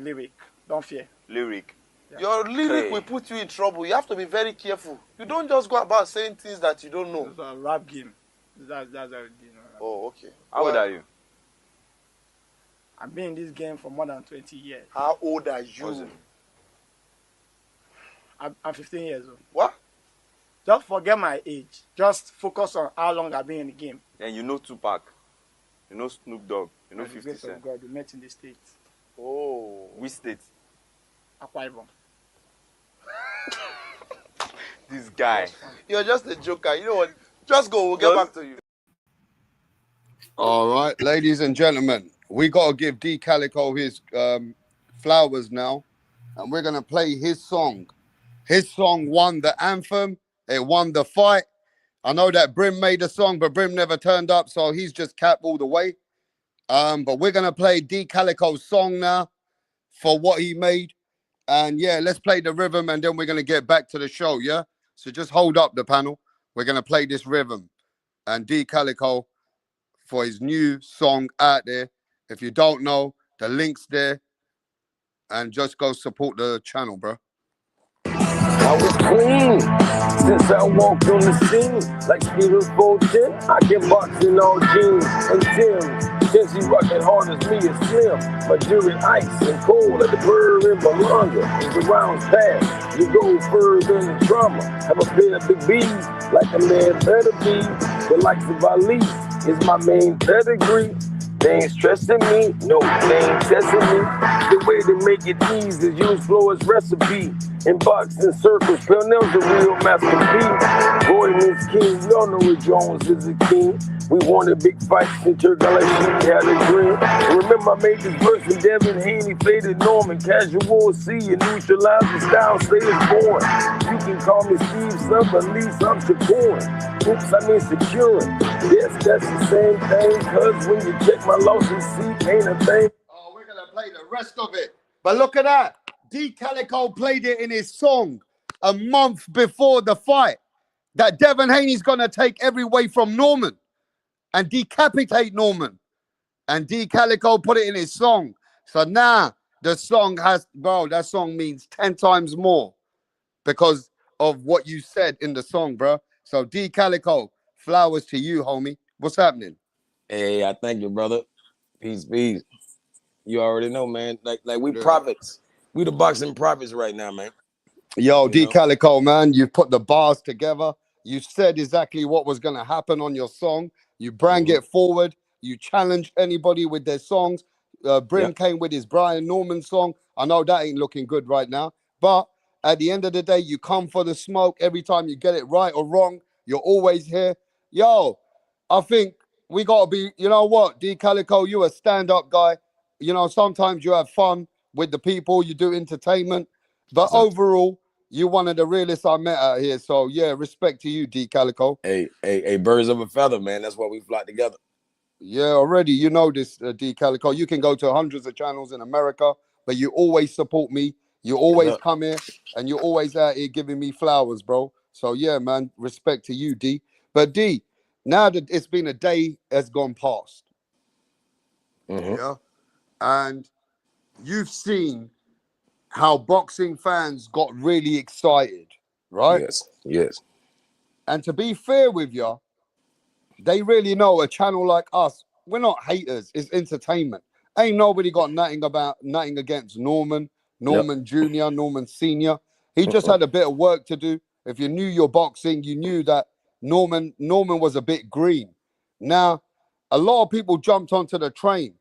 lyric. Don't fear. Lyric. Yeah. Your lyric will put you in trouble. You have to be very careful. You don't just go about saying things that you don't know. It's a rap game. That's how it is. Oh, okay. How old are you? I've been in this game for more than 20 years. How old are you? I'm 15 years old. What? Just forget my age. Just focus on how long I've been in the game. And you know Tupac. You know Snoop Dogg. You know By the 50 grace Cent. of God, we met in the States. Oh. Which state? Akwa Ibom. This guy. You're just a joker. You know what? Just go. We'll get back to you. All right, ladies and gentlemen, we got to give D Calico his flowers now. And we're going to play his song. His song won the anthem. It won the fight. I know that Brim made a song, but Brim never turned up, so he's just capped all the way. But we're going to play D Calico's song now for what he made. And yeah, let's play the rhythm and then we're going to get back to the show, yeah? So just hold up the panel. We're going to play this rhythm. And D Calico for his new song out there. If you don't know, the link's there. And just go support the channel, bro. I was clean since I walked on the scene. Like Peter Fulton, I can box in all jeans and Timbs. Since he rockin' hard as me is slim. My jury ice and cold like the bird in Belonga. As the rounds pass, you go further than the trauma. Have a pair of big bees like a man better be. The likes of Ali is my main pedigree. They ain't stressing me, no, they ain't testing me. The way to make it easy is use Floyd's recipe. In boxing circles, Pellnell's the real Master P. Roy means king, y'all know Rick Jones is a king. We wanted big fights in Turkey like she had a dream. Remember I made this verse when Devin Haney faded Norman. Casual C and neutralize the style, stay is born. You can call me Steve Sub, at least I'm Shakur. Oops, I mean securing. Yes, that's the same thing, cause when you check my loss receipt, ain't a thing. Oh, we're gonna play the rest of it. But look at that. D Calico played it in his song a month before the fight. That Devin Haney's gonna take every way from Norman and decapitate Norman. And D Calico put it in his song. So now the song has, bro, that song means 10 times more because of what you said in the song, bro. So D Calico, flowers to you, homie. What's happening? Hey, I thank you, brother. Peace, peace. You already know, man. Like we prophets. We the boxing prophets right now, man. Yo, D Calico, man, you put the bars together. You said exactly what was going to happen on your song. You bring it forward. You challenged anybody with their songs. Brim came with his Brian Norman song. I know that ain't looking good right now. But at the end of the day, you come for the smoke. Every time you get it right or wrong, you're always here. Yo, I think we got to be, you know what, D Calico, you a stand-up guy. You know, sometimes you have fun with the people. You do entertainment. But overall, you're one of the realest I met out here. So, yeah, respect to you, D Calico. Hey, birds of a feather, man. That's why we flock together. Yeah, already. You know this, D Calico. You can go to hundreds of channels in America, but you always support me. You always come here, and you're always out here giving me flowers, bro. So, yeah, man, respect to you, D. But, D, now that it's been a day has gone past, yeah, and you've seen how boxing fans got really excited, right? Yes. And to be fair with you, they really know a channel like us, we're not haters, it's entertainment. Ain't nobody got nothing against Norman Jr., Norman Sr. He just had a bit of work to do. If you knew your boxing, you knew that Norman was a bit green. Now, a lot of people jumped onto the train,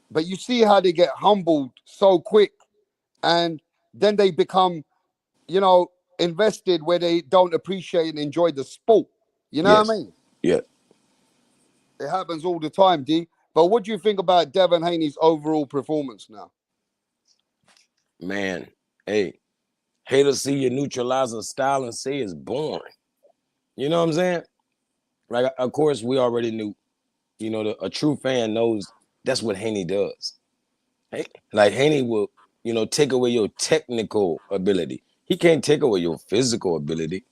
but you see how they get humbled so quick. And then they become, invested where they don't appreciate and enjoy the sport. You know what I mean? Yeah. It happens all the time, D. But what do you think about Devin Haney's overall performance now? Man, hey, haters see your neutralizer style and say it's boring. You know what I'm saying? Like, of course, we already knew, a true fan knows that's what Haney does. Like, Haney will, take away your technical ability. He can't take away your physical ability.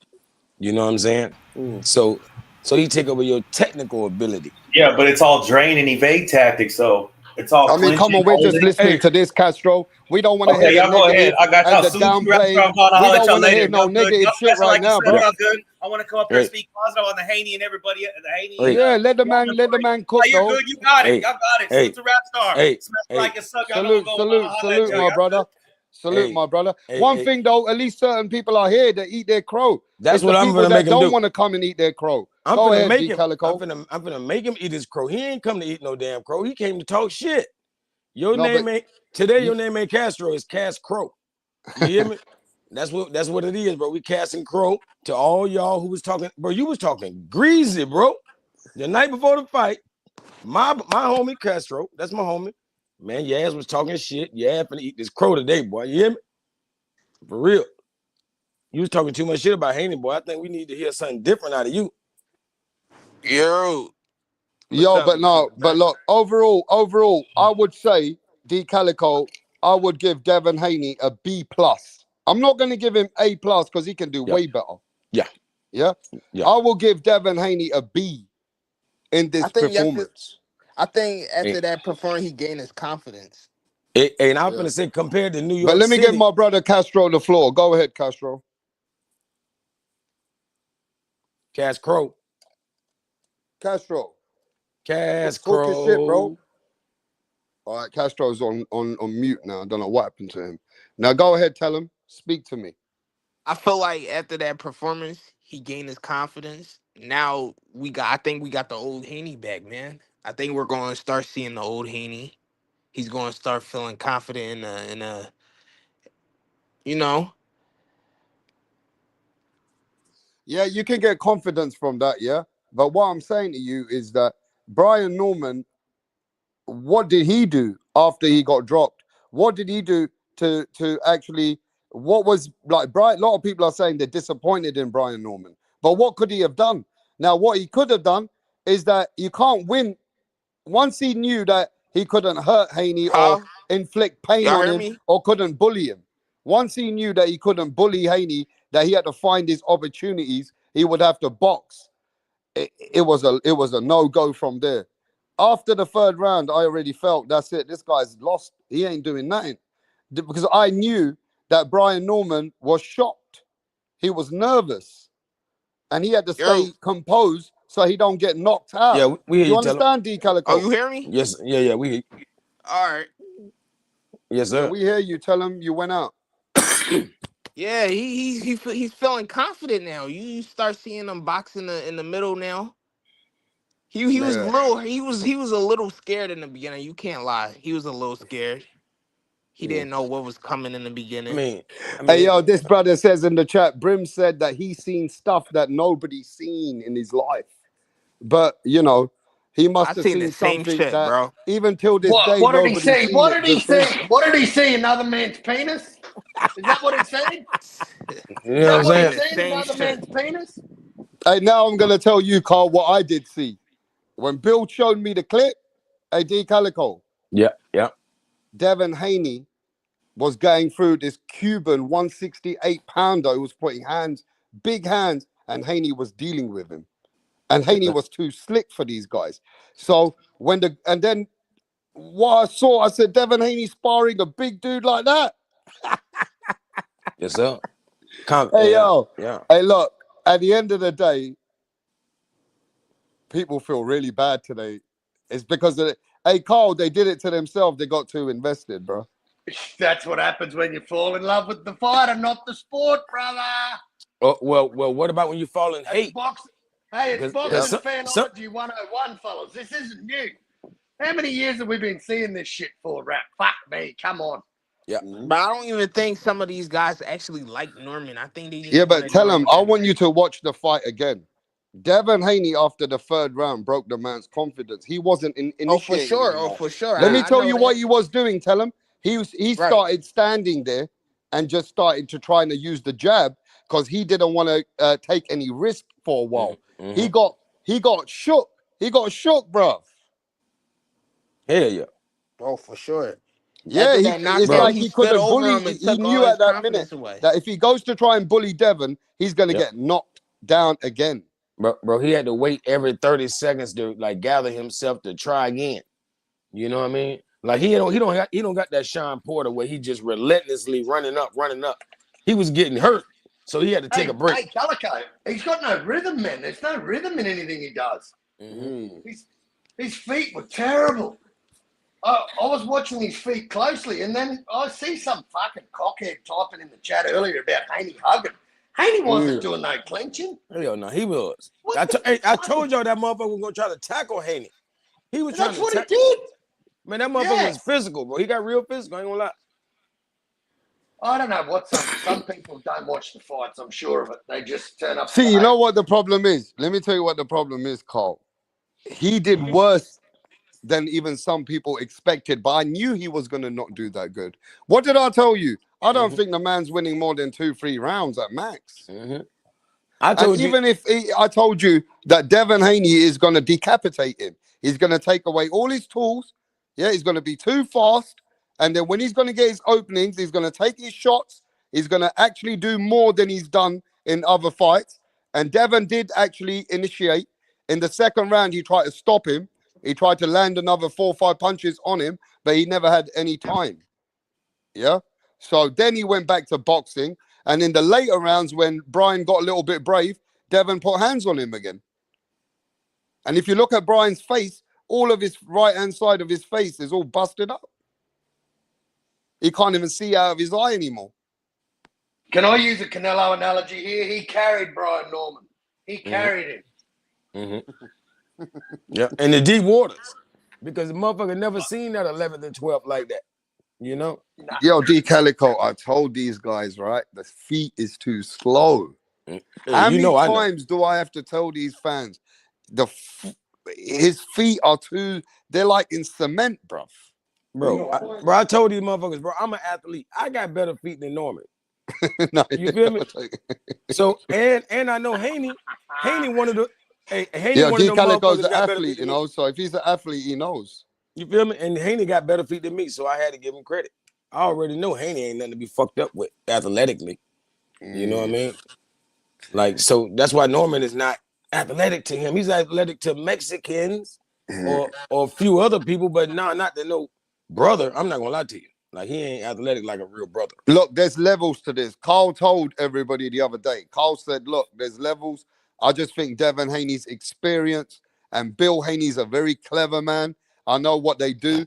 You know what I'm saying? So he take away your technical ability. Yeah, but it's all drain and evade tactics, so It's all I mean, come on, we're just listening to this, Castro. We don't want to Okay, hear y'all the go ahead. negative I got y'all. and the Salute you, downplay. Rap Star. I'll We holler at don't y'all want to later. hear no Y'all good. negative Y'all shit special right like now, you said. bro. Y'all good. I want to come up here and speak positive on the Haney and everybody. The Haney. Yeah, let the man cook, You're though. good. You got it. Y'all got it. Salute to Rap Star. Smash like and sub. Y'all know Salute, my brother. Salute, my brother. One thing though, at least certain people are here that eat their crow. That's what the I'm people gonna that make him don't do. want to come and eat their crow. I'm Go gonna ahead, make G him. Calico. I'm gonna make him eat his crow. He ain't come to eat no damn crow. He came to talk shit. Your No, name but ain't today. Your name ain't Castro. It's Cast Crow. You hear me? That's what it is, bro. We casting crow to all y'all who was talking, bro. You was talking greasy, bro. The night before the fight, my homie Castro, that's my homie. Man, your ass was talking shit. Your ass finna eat this crow today, boy. You hear me? For real. You was talking too much shit about Haney, boy. I think we need to hear something different out of you. Yo, but look, overall, I would say D Calico, I would give Devin Haney a B plus. I'm not going to give him A plus because he can do way better. Yeah. I will give Devin Haney a B in this performance. I think after that performance, he gained his confidence. And I'm gonna say compared to New York But let me City, give my brother Castro the floor. Go ahead, Castro. Castro. Talk your shit, bro. All right, Castro's on mute now. I don't know what happened to him. Now go ahead, tell him. Speak to me. I feel like after that performance, he gained his confidence. Now I think we got the old Haney back, man. I think we're going to start seeing the old Haney. He's going to start feeling confident in a, you know. Yeah, you can get confidence from that, yeah. But what I'm saying to you is that Brian Norman, what did he do after he got dropped? What did he do to actually? What was like? Brian? A lot of people are saying they're disappointed in Brian Norman, but what could he have done? Now, what he could have done is that you can't win. Once he knew that he couldn't hurt Haney or inflict pain on him or couldn't bully him. Once he knew that he couldn't bully Haney, that he had to find his opportunities, he would have to box. It was a no-go from there. After the third round, I already felt that's it. This guy's lost. He ain't doing nothing. Because I knew that Brian Norman was shocked. He was nervous. And he had to stay composed so he don't get knocked out. Yeah, we hear you understand, D Calico? Oh, you hear me? Yes, yeah, we hear you. All right. Yes, sir. Yeah, we hear you. Tell him you went out. Yeah, he's feeling confident now. You start seeing him boxing in the middle now. He was a little scared in the beginning. You can't lie. He was a little scared. He didn't know what was coming in the beginning. I mean, hey, yo, this brother says in the chat, Brim said that he's seen stuff that nobody's seen in his life. But, you know, he must have seen something shit, that bro. even till this day, What did he nobody's see? seen What it. did he see? What did he see? Another man's penis? Is that what he said? You know what I'm saying? Seen another man's penis? Hey, now I'm going to tell you, Carl, what I did see. When Bill showed me the clip, hey, D Calico. Yeah. Devin Haney was going through this Cuban 168-pounder who was putting big hands, and Haney was dealing with him. And Haney was too slick for these guys. So and then what I saw, I said, Devin Haney sparring a big dude like that. Yes, sir. Hey, yo. Yeah. Hey, look, at the end of the day, people feel really bad today. It's because hey, Carl, they did it to themselves. They got too invested, bro. That's what happens when you fall in love with the fighter, not the sport, brother. Oh, well, what about when you fall in hate? Hey, it's Boxing Fanology 101, fellas. This isn't new. How many years have we been seeing this shit for, Rap? Fuck me, come on. Yeah. But I don't even think some of these guys actually like Norman. I think they just but tell him, I want you to watch the fight again. Devin Haney, after the third round, broke the man's confidence. He wasn't initiating anymore. for sure. Let me tell you what he was doing. Tell him he started standing there and just started to trying to use the jab because he didn't want to take any risk for a while. Mm-hmm. He got shook. He got shook, bro. Hell yeah. Oh, for sure. Yeah, it's like he couldn't bully. He knew at that minute that if he goes to try and bully Devin, he's going to get knocked down again. Bro, he had to wait every 30 seconds to like gather himself to try again. You know what I mean? Like he don't got that Sean Porter where he just relentlessly running up. He was getting hurt, so he had to take a break. Hey, Calico, he's got no rhythm, man. There's no rhythm in anything he does. His feet were terrible. I was watching his feet closely, and then I see some fucking cockhead typing in the chat earlier about Haney hugging. Haney wasn't doing no clenching. Hell no, he was. I told y'all that motherfucker was gonna try to tackle Haney. He was trying to. That's what he did. Man, that motherfucker was physical, bro. He got real physical. I ain't gonna lie. I don't know what some people don't watch the fights. I'm sure of it. They just turn up. See, you know what the problem is? Let me tell you what the problem is, Carl. He did worse than even some people expected, but I knew he was going to not do that good. What did I tell you? I don't think the man's winning more than 2-3 rounds at max. I told you that Devin Haney is going to decapitate him. He's going to take away all his tools. Yeah, he's going to be too fast. And then when he's going to get his openings, he's going to take his shots. He's going to actually do more than he's done in other fights. And Devin did actually initiate. In the second round, he tried to stop him. He tried to land another 4 or 5 punches on him, but he never had any time. Yeah? So then he went back to boxing. And in the later rounds, when Brian got a little bit brave, Devin put hands on him again. And if you look at Brian's face, all of his right-hand side of his face is all busted up. He can't even see out of his eye anymore. Can I use a Canelo analogy here? He carried Brian Norman. He carried him. Yeah, in the deep waters. Because the motherfucker never seen that 11th and 12th like that. You know? Yo, D Calico, I told these guys, right? The feet is too slow. How many times do I have to tell these fans? His feet are they're like in cement, bruv. Bro, I told these motherfuckers, bro, I'm an athlete. I got better feet than Norman. No, you feel me? So, and I know Haney one of the yeah, D Calico's an athlete, you know. So if he's an athlete, he knows. You feel me? And Haney got better feet than me, so I had to give him credit. I already know Haney ain't nothing to be fucked up with athletically. You know what I mean? Like, so that's why Norman is not athletic to him. He's athletic to Mexicans or a few other people, but not to no brother. I'm not gonna lie to you. Like, he ain't athletic like a real brother. Look, there's levels to this. Carl told everybody the other day. Carl said, look, there's levels. I just think Devin Haney's experience and Bill Haney's a very clever man. I know what they do.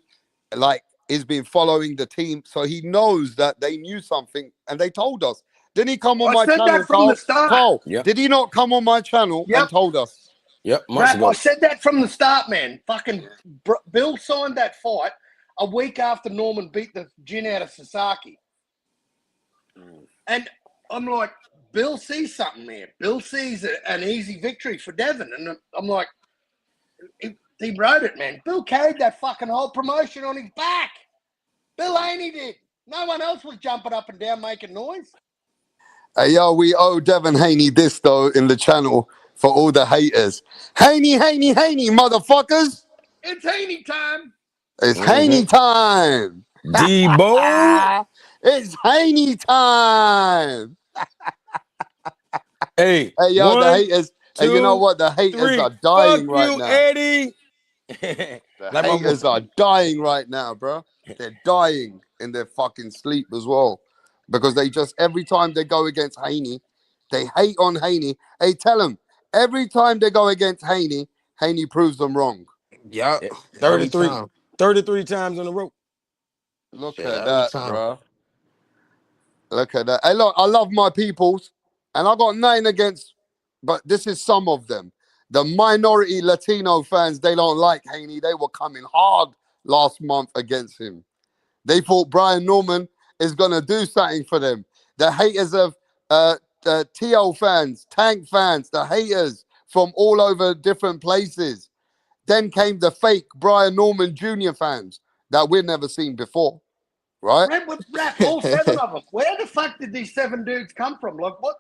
Like, he's been following the team, so he knows that they knew something, and they told us. Didn't he come on my channel, Carl? Carl, did he not come on my channel and told us? Yep, I said that from the start, man. Fucking Bill signed that fight a week after Norman beat the gin out of Sasaki. And I'm like, Bill sees something there. Bill sees an easy victory for Devin. And I'm like, he wrote it, man. Bill carried that fucking whole promotion on his back. Bill Haney did. No one else was jumping up and down making noise. Hey, yo, we owe Devin Haney this, though, in the channel for all the haters. Haney, motherfuckers. It's Haney time. It's Haney time. Debo. It's Haney time. Hey, yo, the haters. Hey, you know what? The haters are dying right now. Eddie. The haters are dying right now, bro. They're dying in their fucking sleep as well. Because they just, every time they go against Haney, they hate on Haney. Hey, tell them, every time they go against Haney, Haney proves them wrong. Yeah. 33 times in a row. Look at that, bro. Look at that. Hey, look, I love my peoples, and I got 9 against, but this is some of them. The minority Latino fans, they don't like Haney. They were coming hard last month against him. They thought Brian Norman is going to do something for them. The haters of TL fans, Tank fans, the haters from all over different places. Then came the fake Brian Norman Jr. fans that we've never seen before, right? All 7 of them. Where the fuck did these 7 dudes come from? Like, what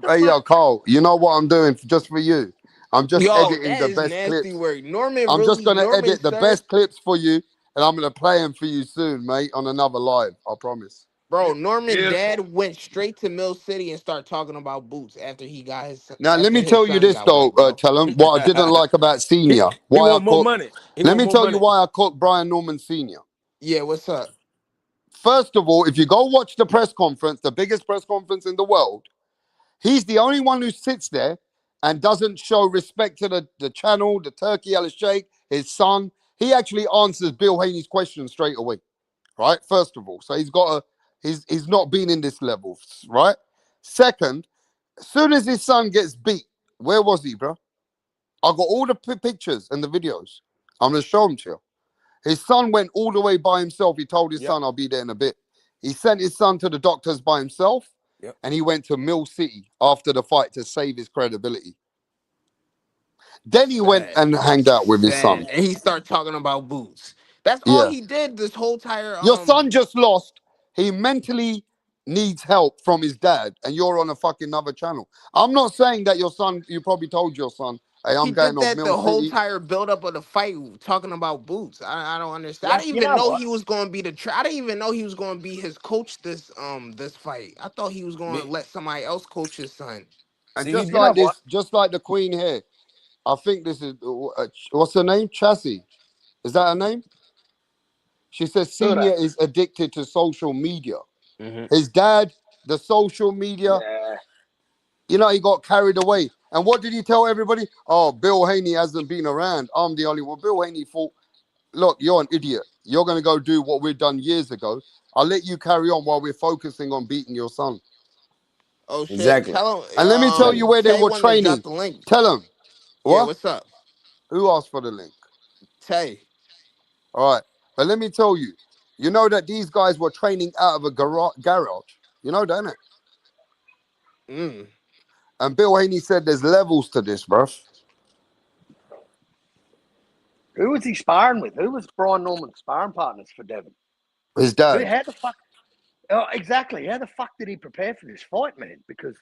the fuck? Yo, Carl, you know what I'm doing just for you? I'm just editing the best clips. Norman, I'm just going to edit the best clips for you, and I'm going to play them for you soon, mate, on another live. I promise. Bro, Norman's dad went straight to Mill City and started talking about boots after he got his. Now, let me tell you this, though, tell him what I didn't like about Senior. He want more money. Let me tell you why I caught Brian Norman Senior. Yeah, what's up? First of all, if you go watch the press conference, the biggest press conference in the world, he's the only one who sits there and doesn't show respect to the channel, the Turkey Al Sheikh, his son. He actually answers Bill Haney's question straight away, right? First of all, so he's not been in this level, right? Second, as soon as his son gets beat, where was he, bro? I got all the pictures and the videos. I'm gonna show them to you. His son went all the way by himself. He told his son, I'll be there in a bit. He sent his son to the doctors by himself, and he went to Mill City after the fight to save his credibility. Then he went and hanged out with his son. And he started talking about Boots. That's all he did this whole entire. Your son just lost. He mentally needs help from his dad, and you're on a fucking another channel. I'm not saying that your son, you probably told your son, hey, I'm going on Mill the whole City. entire build up of the fight talking about Boots. I don't understand. I didn't even know he was going to be I didn't even know he was going to be his coach this fight. I thought he was going to let somebody else coach his son. And just like this, just like the Queen here, I think this is what's her name? Chassie. Is that her name? She says Senior is addicted to social media. His dad, the social media, you know, he got carried away. And what did he tell everybody? Oh, Bill Haney hasn't been around. I'm the only one. Bill Haney thought, look, you're an idiot. You're going to go do what we've done years ago. I'll let you carry on while we're focusing on beating your son. Oh, shit. Exactly. Tell him, and let me tell you where they were training. Tell him. What? Yeah, what's up? Who asked for the link? Tay. All right. But let me tell you, you know that these guys were training out of a garage. You know that, innit? And Bill Haney said there's levels to this, bro. Who was he sparring with? Who was Brian Norman's sparring partners for Devin? His dad. How the fuck? Oh, exactly. How the fuck did he prepare for this fight, man? Because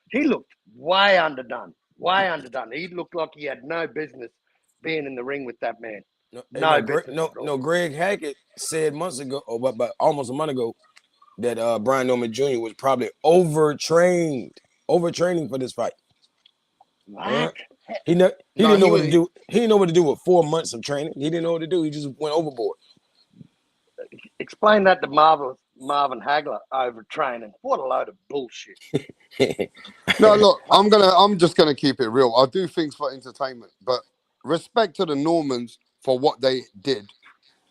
he looked way underdone. Way underdone. He looked like he had no business being in the ring with that man. Greg Hackett said months ago, or about almost a month ago, that Brian Norman Jr. was probably overtraining for this fight. What? He didn't know what to do. He didn't know what to do with 4 months of training. He didn't know what to do. He just went overboard. Explain that to Marvin Hagler overtraining. What a load of bullshit. No, look, I'm just gonna keep it real. I do things for entertainment, but respect to the Normans for what they did.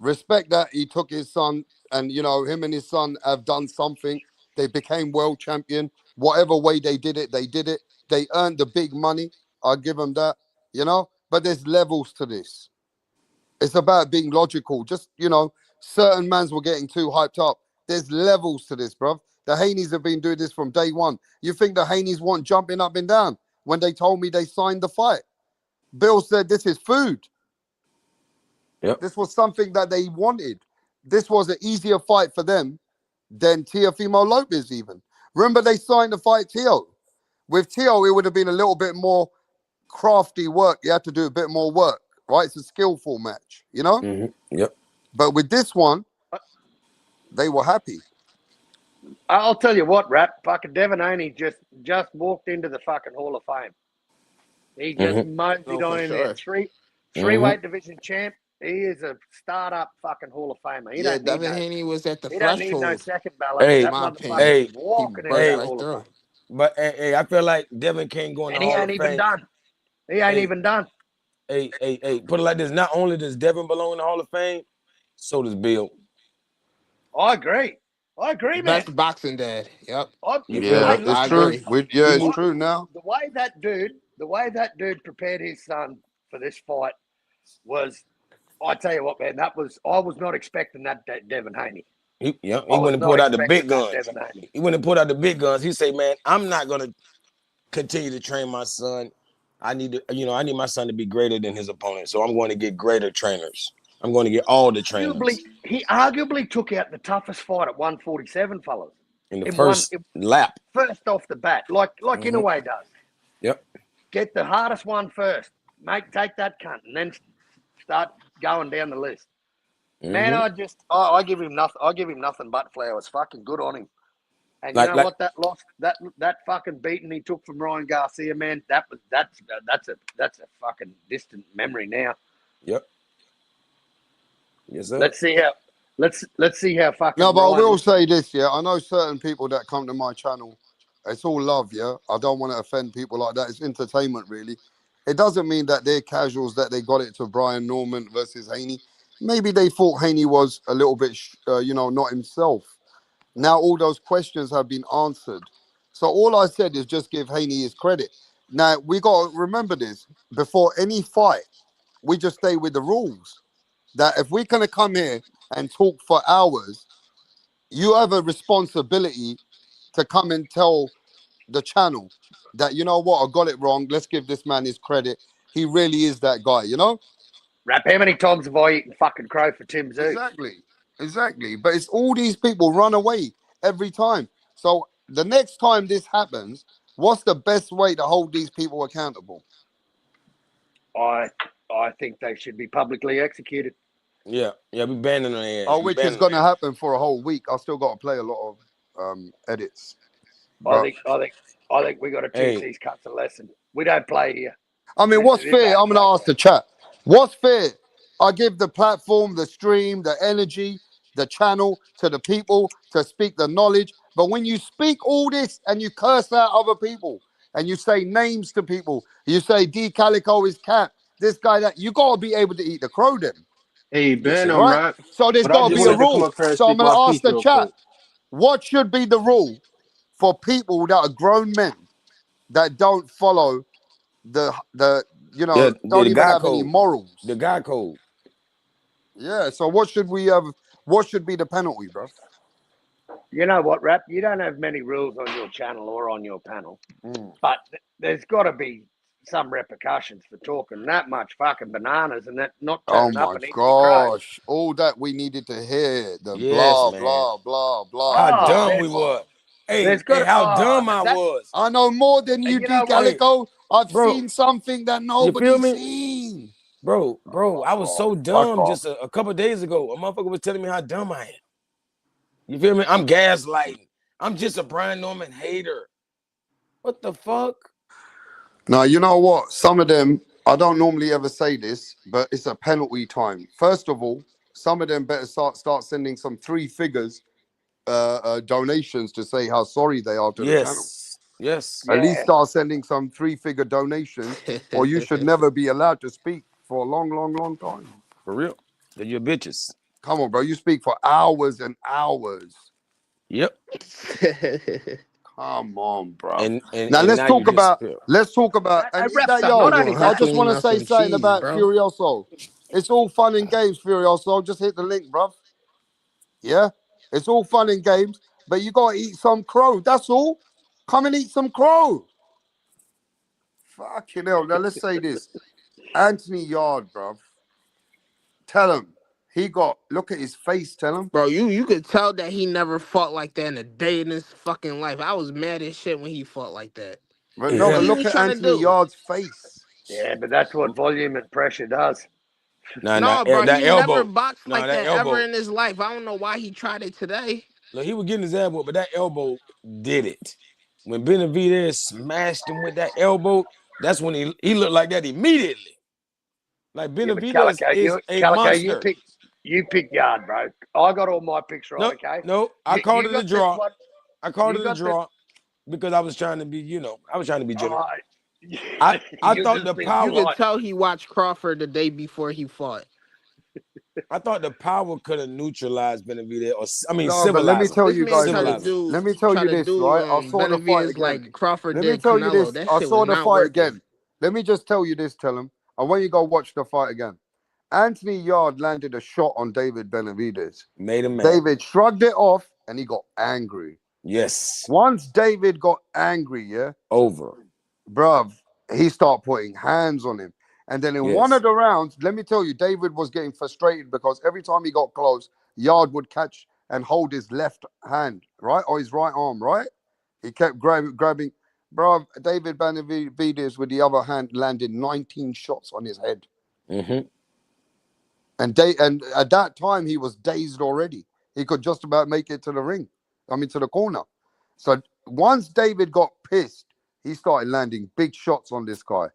Respect that he took his son, and you know, him and his son have done something. They became world champion. Whatever way they did it, they did it. They earned the big money. I'll give them that, you know. But there's levels to this. It's about being logical. Just, you know, certain mans were getting too hyped up. There's levels to this, bruv. The Haneys have been doing this from day one. You think the Haneys weren't jumping up and down when they told me they signed the fight? Bill said this is food. Yep. This was something that they wanted. This was an easier fight for them than Teofimo Lopez even. Remember they signed the fight Teo. With Teo, it would have been a little bit more crafty work. You had to do a bit more work, right? It's a skillful match, you know? Yep. But with this one, they were happy. I'll tell you what, Rap, fucking Devin Haney just walked into the fucking Hall of Fame. He just moseyed on in there. Three-weight division champ. He is a startup fucking Hall of Famer. Devin Haney was at the he don't threshold. need no second ballot. That motherfucker's walking in the Hall of Fame. But hey, I feel like Devin can't go in the Hall of Fame. And he ain't even done. He ain't even done. Hey, put it like this. Not only does Devin belong in the Hall of Fame, so does Bill. I agree, man. Best boxing dad. Yep. It's true. It's true now. The way that dude prepared his son for this fight was, I tell you what, man, I was not expecting that Devin Haney. He wouldn't have pulled out the big guns. He wouldn't have pulled out the big guns. He say, man, I'm not gonna continue to train my son. I need my son to be greater than his opponent. So I'm going to get greater trainers. I'm going to get all the trainers. He arguably took out the toughest fight at 147, fellas. In the first lap. First off the bat, like Inoue does. Yep. Get the hardest one first. Take that cunt and then start going down the list. Man, I give him nothing. I give him nothing but flowers. Fucking good on him. And you know what? That loss, that fucking beating he took from Ryan Garcia, man. That's a fucking distant memory now. Yep. Yes, sir. Let's see Let's see how fucking. No, but I Ryan will is. say this, yeah. I know certain people that come to my channel. It's all love, yeah. I don't want to offend people like that. It's entertainment, really. It doesn't mean that they're casuals that they got it to Brian Norman versus Haney. Maybe they thought Haney was a little bit, not himself. Now all those questions have been answered. So all I said is just give Haney his credit. Now we got to remember this. Before any fight, we just stay with the rules. That if we're going to come here and talk for hours, you have a responsibility to come and tell the channel that, you know what, I got it wrong. Let's give this man his credit. He really is that guy, you know? Rap, how many times have I eaten fucking crow for Tim Zoo? Exactly. But it's all these people run away every time. So the next time this happens, what's the best way to hold these people accountable? I think they should be publicly executed. Yeah, we banning their ass. Oh, which is going to happen for a whole week. I still got to play a lot of edits. I think we got to teach these cunts a lesson. We don't play here. I mean, what's fair? I'm going to ask the chat. What's fair? I give the platform, the stream, the energy, the channel to the people to speak the knowledge. But when you speak all this and you curse out other people and you say names to people, you say D Calico is cat, this guy, that, you got to be able to eat the crow then. Hey, Ben, I'm right? right. So there's got to be a rule. So I'm going to ask the chat, what should be the rule for people that are grown men that don't follow don't even have any morals? The guy code. Yeah, so what should we have? What should be the penalty, bro? You know what, Rap? You don't have many rules on your channel or on your panel, but there's got to be some repercussions for talking that much fucking bananas and that not turning up and eating gosh, all that we needed to hear, blah, blah, blah. How dumb we were. Hey, how dumb I was. I know more than you do, Calico. I've seen something that nobody's seen. Bro, I was so dumb just a couple of days ago. A motherfucker was telling me how dumb I am. You feel me? I'm gaslighting. I'm just a Brian Norman hater. What the fuck? Now, you know what? Some of them, I don't normally ever say this, but it's a penalty time. First of all, some of them better start sending some 3 figures donations to say how sorry they are to the channel. Yes. At least start sending some 3-figure donations, or you should never be allowed to speak for a long, long, long time. For real. They're your bitches. Come on, bro. You speak for hours and hours. Yep. Come on, bro. Now let's talk about. And I just want to say something about Furioso. It's all fun and games, Furioso. Just hit the link, bro. Yeah, it's all fun and games, but you gotta eat some crow. That's all. Come and eat some crow. Fucking hell. Now let's say this. Anthony Yard, bro. Tell him. Look at his face, tell him. Bro, you could tell that he never fought like that in a day in his fucking life. I was mad as shit when he fought like that. But no, but look at Anthony Yard's face. Yeah, but that's what volume and pressure does. Bro, he never boxed like that ever in his life. I don't know why he tried it today. Look, he was getting his elbow, but that elbow did it. When Benavidez smashed him with that elbow, that's when he looked like that immediately. Like Benavidez is a monster. You pick Yard, bro. I got all my picks right, okay? No, I called it a draw. I called it a draw because I was trying to be, general. I thought the power. You could tell he watched Crawford the day before he fought. I thought the power could have neutralized Benavidez, but let me tell you guys. Let me tell you this, right? I saw the fight again. Like Crawford let me tell you this. I saw the fight again. Let me just tell you this, tell him. I want you to go watch the fight again. Anthony Yard landed a shot on David Benavidez. Made him mad. David shrugged it off and he got angry. Yes. Once David got angry, over. Bruv, he started putting hands on him. And then in one of the rounds, let me tell you, David was getting frustrated because every time he got close, Yard would catch and hold his left hand, right? Or his right arm, right? He kept grabbing. Bruv, David Benavidez with the other hand landed 19 shots on his head. Mm-hmm. And at that time, he was dazed already. He could just about make it to the ring. To the corner. So once David got pissed, he started landing big shots on this guy.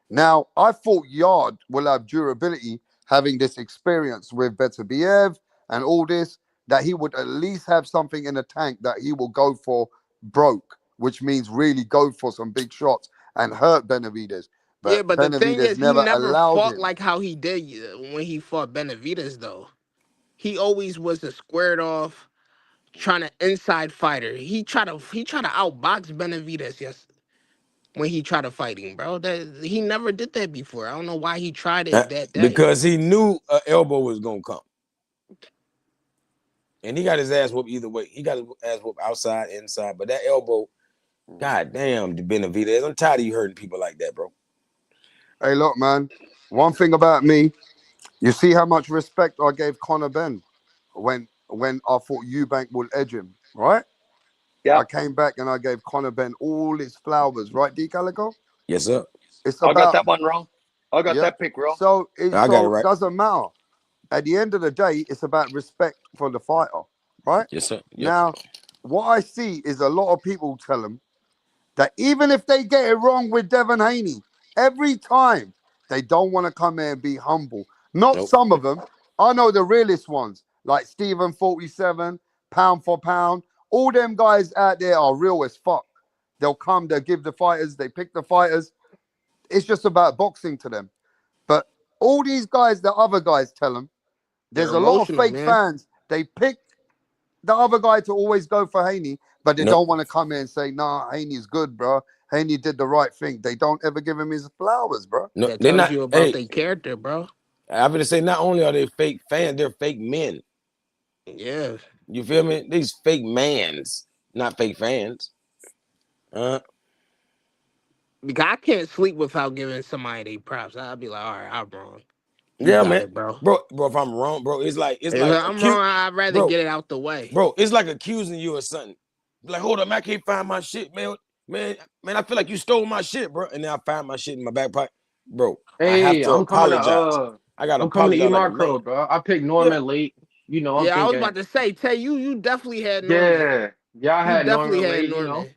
Now, I thought Yard will have durability having this experience with Beterbiev, and all this, that he would at least have something in the tank that he will go for broke, which means really go for some big shots and hurt Benavidez. But Yeah, but the thing Benavidez is, he never never allowed fought him. like how he did when he fought Benavidez, though. He always was a squared off, trying to inside fighter. He tried to outbox Benavidez, yes, when he tried to fight him, bro. He never did that before. I don't know why he tried it that day. Because he knew an elbow was gonna come. And he got his ass whooped either way. He got his ass whooped outside, inside. But that elbow, god damn, Benavidez. I'm tired of you hurting people like that, bro. Hey, look, man. One thing about me, you see how much respect I gave Conor Benn when I thought Eubank would edge him, right? Yeah. I came back and I gave Conor Benn all his flowers, right, D Calico? Yes, sir. I got that one wrong. I got that pick wrong. So I got it right. It doesn't matter. At the end of the day, it's about respect for the fighter, right? Yes, sir. Yep. Now, what I see is a lot of people tell him that even if they get it wrong with Devin Haney, every time they don't want to come here and be humble. Not some of them. I know the realest ones, like Stephen 47, pound for pound. All them guys out there are real as fuck. They'll come, they'll give the fighters, they pick the fighters. It's just about boxing to them. But all these guys, the other guys tell them, there's a lot of fake fans. They pick the other guy to always go for Haney, but they don't want to come in and say, nah, Haney's good, bro. Haney did the right thing. They don't ever give him his flowers, bro. No, they're not you about their character, bro. I'm gonna say not only are they fake fans, they're fake men. Yeah. You feel me? These fake mans, not fake fans. Because I can't sleep without giving somebody their props. I'll be like, all right, I'm wrong. Yeah, man, bro. If I'm wrong, bro, it's like I'm wrong. I'd rather get it out the way, bro. It's like accusing you of something. Like, hold up, man, I can't find my shit, man. Man, I feel like you stole my shit, bro. And then I find my shit in my back pocket, bro. Hey, I have to apologize. I'm coming to eat my crow, bro. I picked Norman late. You know, I was about to say, Tay, you definitely had Norman. Yeah, I had definitely Norman had late, Norman.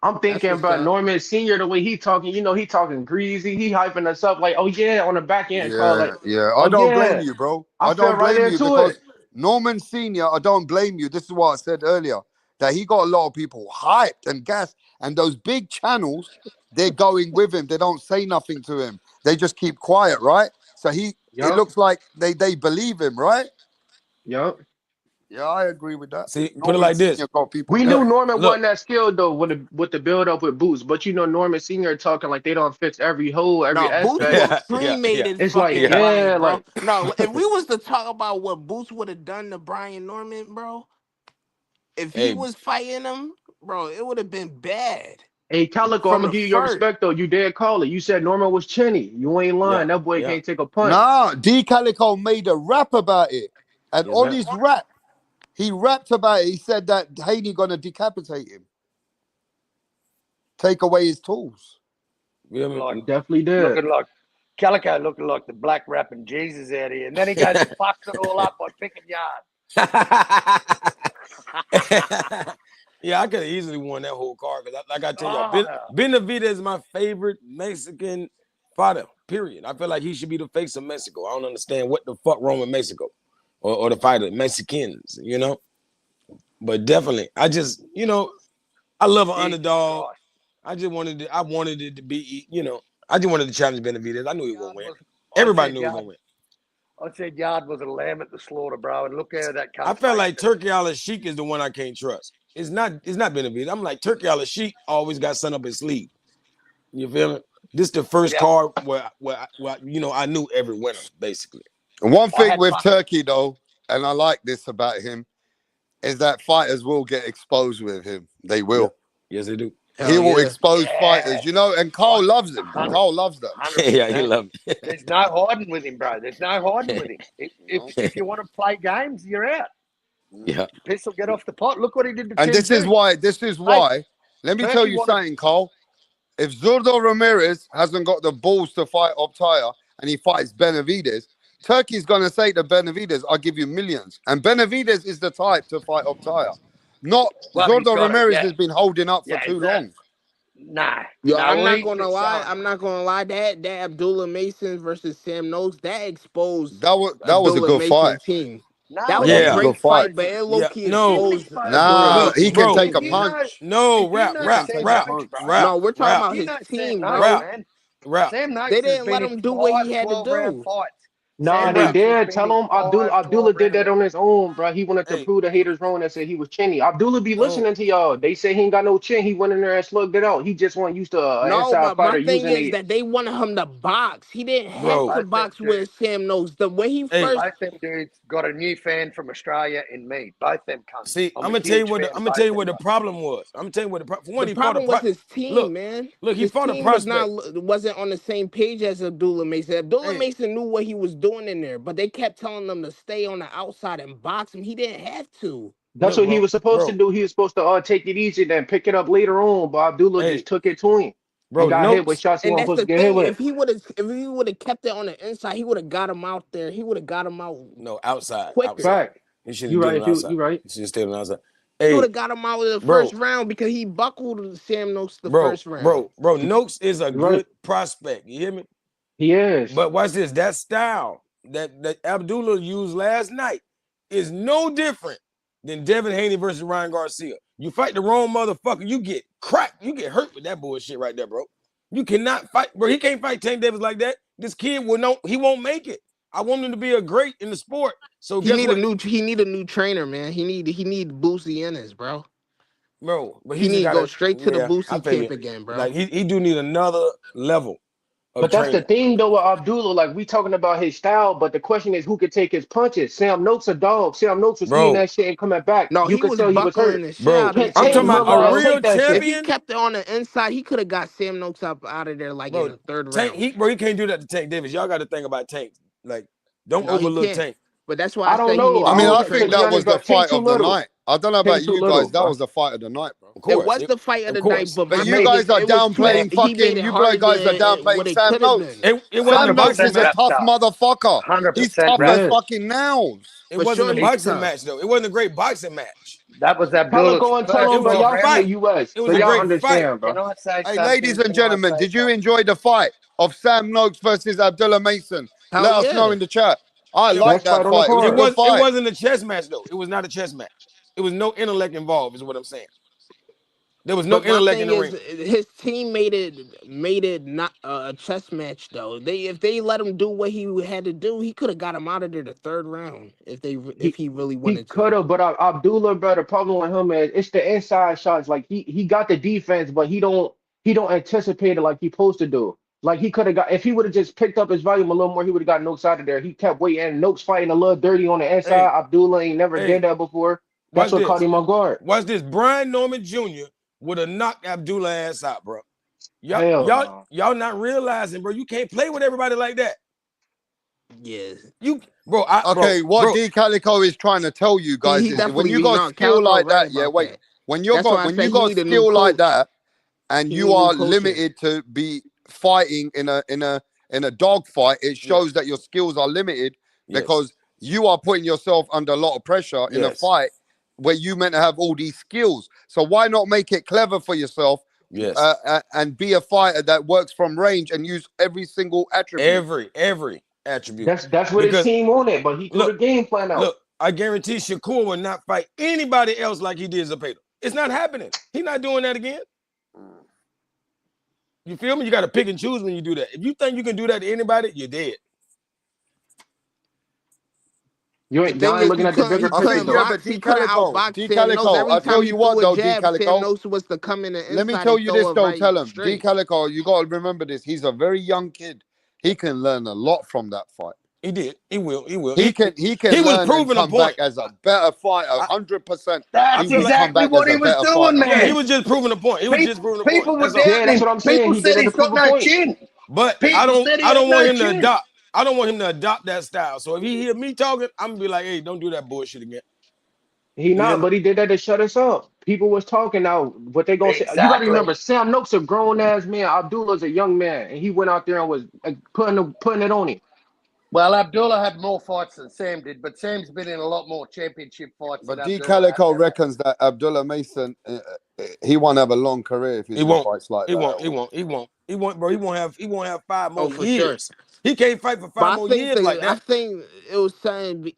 I'm thinking about Norman Senior, the way he talking. You know, he talking greasy. He hyping us up like, oh yeah, on the back end. I don't blame you, bro. I don't blame you because Norman Senior. I don't blame you. This is what I said earlier, that he got a lot of people hyped and gassed, and those big channels, they're going with him. They don't say nothing to him. They just keep quiet, right? So it looks like they believe him, right? Yep. Yeah, I agree with that. See, put it like this. We knew Norman wasn't that skilled though with the build up with Boots, but you know Norman Senior talking like they don't fix every hole, every aspect. Boots cremated. It's like bro. No, if we was to talk about what Boots would have done to Brian Norman, bro, if he was fighting him, bro, it would have been bad. Hey, Calico, I'm gonna give you your respect though. You did call it. You said Norman was chinny. You ain't lying. That boy can't take a punch. Nah, D Calico made a rap about it, and on his rap, he rapped about it. He said that Haney gonna decapitate him, take away his tools. Yeah, definitely did. Looking like Calico, looking like the black rapping Jesus out here, and then he goes and fucks it all up by picking yard. Yeah, I could have easily won that whole card because, like I tell you, Benavidez is my favorite Mexican fighter. Period. I feel like he should be the face of Mexico. I don't understand what the fuck wrong with Mexico or the fighter Mexicans, you know. But definitely, I just, you know, I love an underdog. I wanted it to be, you know, I just wanted to challenge Benavidez. I knew he was gonna win. Everybody knew he was gonna win. I said Yard was a lamb at the slaughter, bro, and look how that comes. I felt like Turki Al-Sheikh is the one I can't trust. It's not Benavidez. I'm like, Turki Al-Sheikh always got something up his sleeve. You feel me? This is the first card where you know I knew every winner basically. One thing with Turki though, and I like this about him, is that fighters will get exposed with him. They will. Yes, they do. He will expose fighters, you know, and Carl loves him. Carl loves them. Yeah, he loves him. There's no hiding with him, bro. There's no hiding with him. If you want to play games, you're out. Yeah. Piss will get off the pot. Look what he did to And Tim this is why. Let me tell you something, Carl. If Zurdo Ramirez hasn't got the balls to fight Optaya and he fights Benavidez, Turki's going to say to Benavidez, I'll give you millions. And Benavidez is the type to fight Optaya. Not Zurdo Ramirez has been holding up for too long. Nah. Yo, I'm not gonna lie. That Abdullah Mason versus Sam Noakes, that exposed that was a good fight. Team. That was a great fight, but it low-key exposed. Nah, he can take a team. punch. No, rap. No, we're talking about his team, bro. Rap. Sam Noakes They didn't let him do what he had to do. Nah, they did. Tell him Abdullah did that on his own, bro. He wanted to prove the haters wrong and said he was chinny. Abdullah be listening to y'all. They say he ain't got no chin. He went in there and slugged it out. He just wasn't used to inside but fighter my thing using is it. that they wanted him to box. He didn't have to box with Sam Noakes. The way he first. Both them dudes got a new fan from Australia in me. Both them cunts. See, I'm gonna tell you what the problem was. I'm gonna tell you what the problem. The problem was his team, man. Look, he his fought a team prospect. wasn't on the same page as Abdullah Mason. Abdullah Mason knew what he was doing in there, but they kept telling him to stay on the outside and box him. He didn't have to. That's what he was supposed to do. He was supposed to take it easy, then pick it up later on. But Abdullah just took it to him. Bro, got hit with shots he wasn't supposed to get hit with. If he would have kept it on the inside, he would have got him out there. He would have got him out. No, outside. Right. He should You have right. You right. He should have stayed on the outside. He would have got him out of the first round because he buckled Sam Noakes first round. Bro, Noakes is a good prospect. You hear me? He is. But watch this. That style that Abdullah used last night is no different than Devin Haney versus Ryan Garcia. You fight the wrong motherfucker, you get cracked. You get hurt with that bullshit right there, bro. You cannot fight, bro. He can't fight Tank Davis like that. This kid he won't make it. I want him to be a great in the sport. So he need a new trainer, man. He need Boosie Ennis, bro. Bro, but he need to go straight to the Boosie camp again, bro. Like he do need another level. But that's the thing, though, with Abdullah. Like, we talking about his style, but the question is who could take his punches. Sam Noakes a dog. Sam Noakes was eating that shit and coming back. No, you could tell he was hurt. Bro, I'm talking about a real champion. If he kept it on the inside, he could have got Sam Noakes up out of there in the third round. He can't do that to Tank Davis. Y'all got to think about Tank. Like, don't overlook Tank. But that's why I don't know. I think that was the fight of the night. I don't know about you guys. That was the fight of the night, bro. It was the fight of the night, but you guys are downplaying fucking. You guys are downplaying Sam Noakes. Sam Noakes is a tough motherfucker. He's tough as fucking nails. It wasn't a boxing match, though. It wasn't a great boxing match. That was Abdullah. Go and tell him, but y'all from the U.S. It was a great fight, bro. Hey, ladies and gentlemen, did you enjoy the fight of Sam Noakes versus Abdullah Mason? Let us know in the chat. I like that fight. It wasn't a chess match, though. It was not a chess match. It was no intellect involved, is what I'm saying. There was no intellect in the ring. His team made it not a chess match, though. If they let him do what he had to do, he could have got him out of there the third round if he really wanted to. He could have, but Abdullah, bro, the problem with him is it's the inside shots. Like he got the defense, but he don't anticipate it like he's supposed to do. Like he could have got, if he would have just picked up his volume a little more, he would have got Noakes out of there. He kept waiting. Noakes fighting a little dirty on the inside. Abdullah ain't never did that before. That's what caught him on guard. Watch this. Brian Norman Jr. would have knocked Abdullah ass out, bro. Y'all not realizing, bro, you can't play with everybody like that. Yes. What D Calico is trying to tell you guys is when you got skill like that, when you got skill like that and you are limited to be fighting in a dog fight, it shows that your skills are limited because you are putting yourself under a lot of pressure in a fight where you meant to have all these skills. So why not make it clever for yourself and be a fighter that works from range and use every single attribute? Every attribute. That's what his team wanted, but he put a game plan out. Look, I guarantee Shakur will not fight anybody else like he did Zepeda. It's not happening. He's not doing that again. You feel me? You got to pick and choose when you do that. If you think you can do that to anybody, you're dead. You ain't looking at the bigger picture. D Calico, I'll tell you what though, D Calico. Let me tell you this though, tell him. D Calico, you got to remember this. He's a very young kid. He can learn a lot from that fight. He did. He will. He can learn and come back as a better fighter, 100%. That's exactly what he was doing, man. He was just proving the point. People were there. That's what I'm saying. People said he's got no chin. But I don't want him to adopt. I don't want him to adopt that style. So if he hear me talking, I'm gonna be like, hey, don't do that bullshit again. He not, but he did that to shut us up. People was talking now. What they gonna say? You gotta remember, Sam Noakes a grown ass man. Abdullah's a young man, and he went out there and was putting it on him. Well, Abdullah had more fights than Sam did, but Sam's been in a lot more championship fights. But D Calico reckons that Abdullah Mason, he won't have a long career if he fights like that. He won't, bro. He won't have 5 more years. Sure. He can't fight for But 5 more years like I that. think it was saying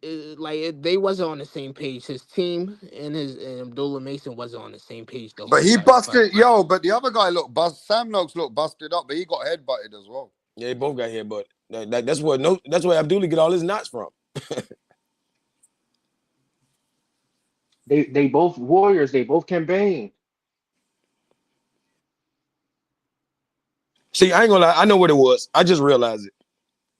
they wasn't on the same page. His team and Abdullah Mason wasn't on the same page the But whole he time. busted, but the other guy looked Sam Noakes looked busted up, but he got headbutted as well. Yeah, they both got headbutted. That's where Abdullah get all his knots from. They both warriors. They both can bang. See, I ain't gonna lie. I know what it was. I just realized it.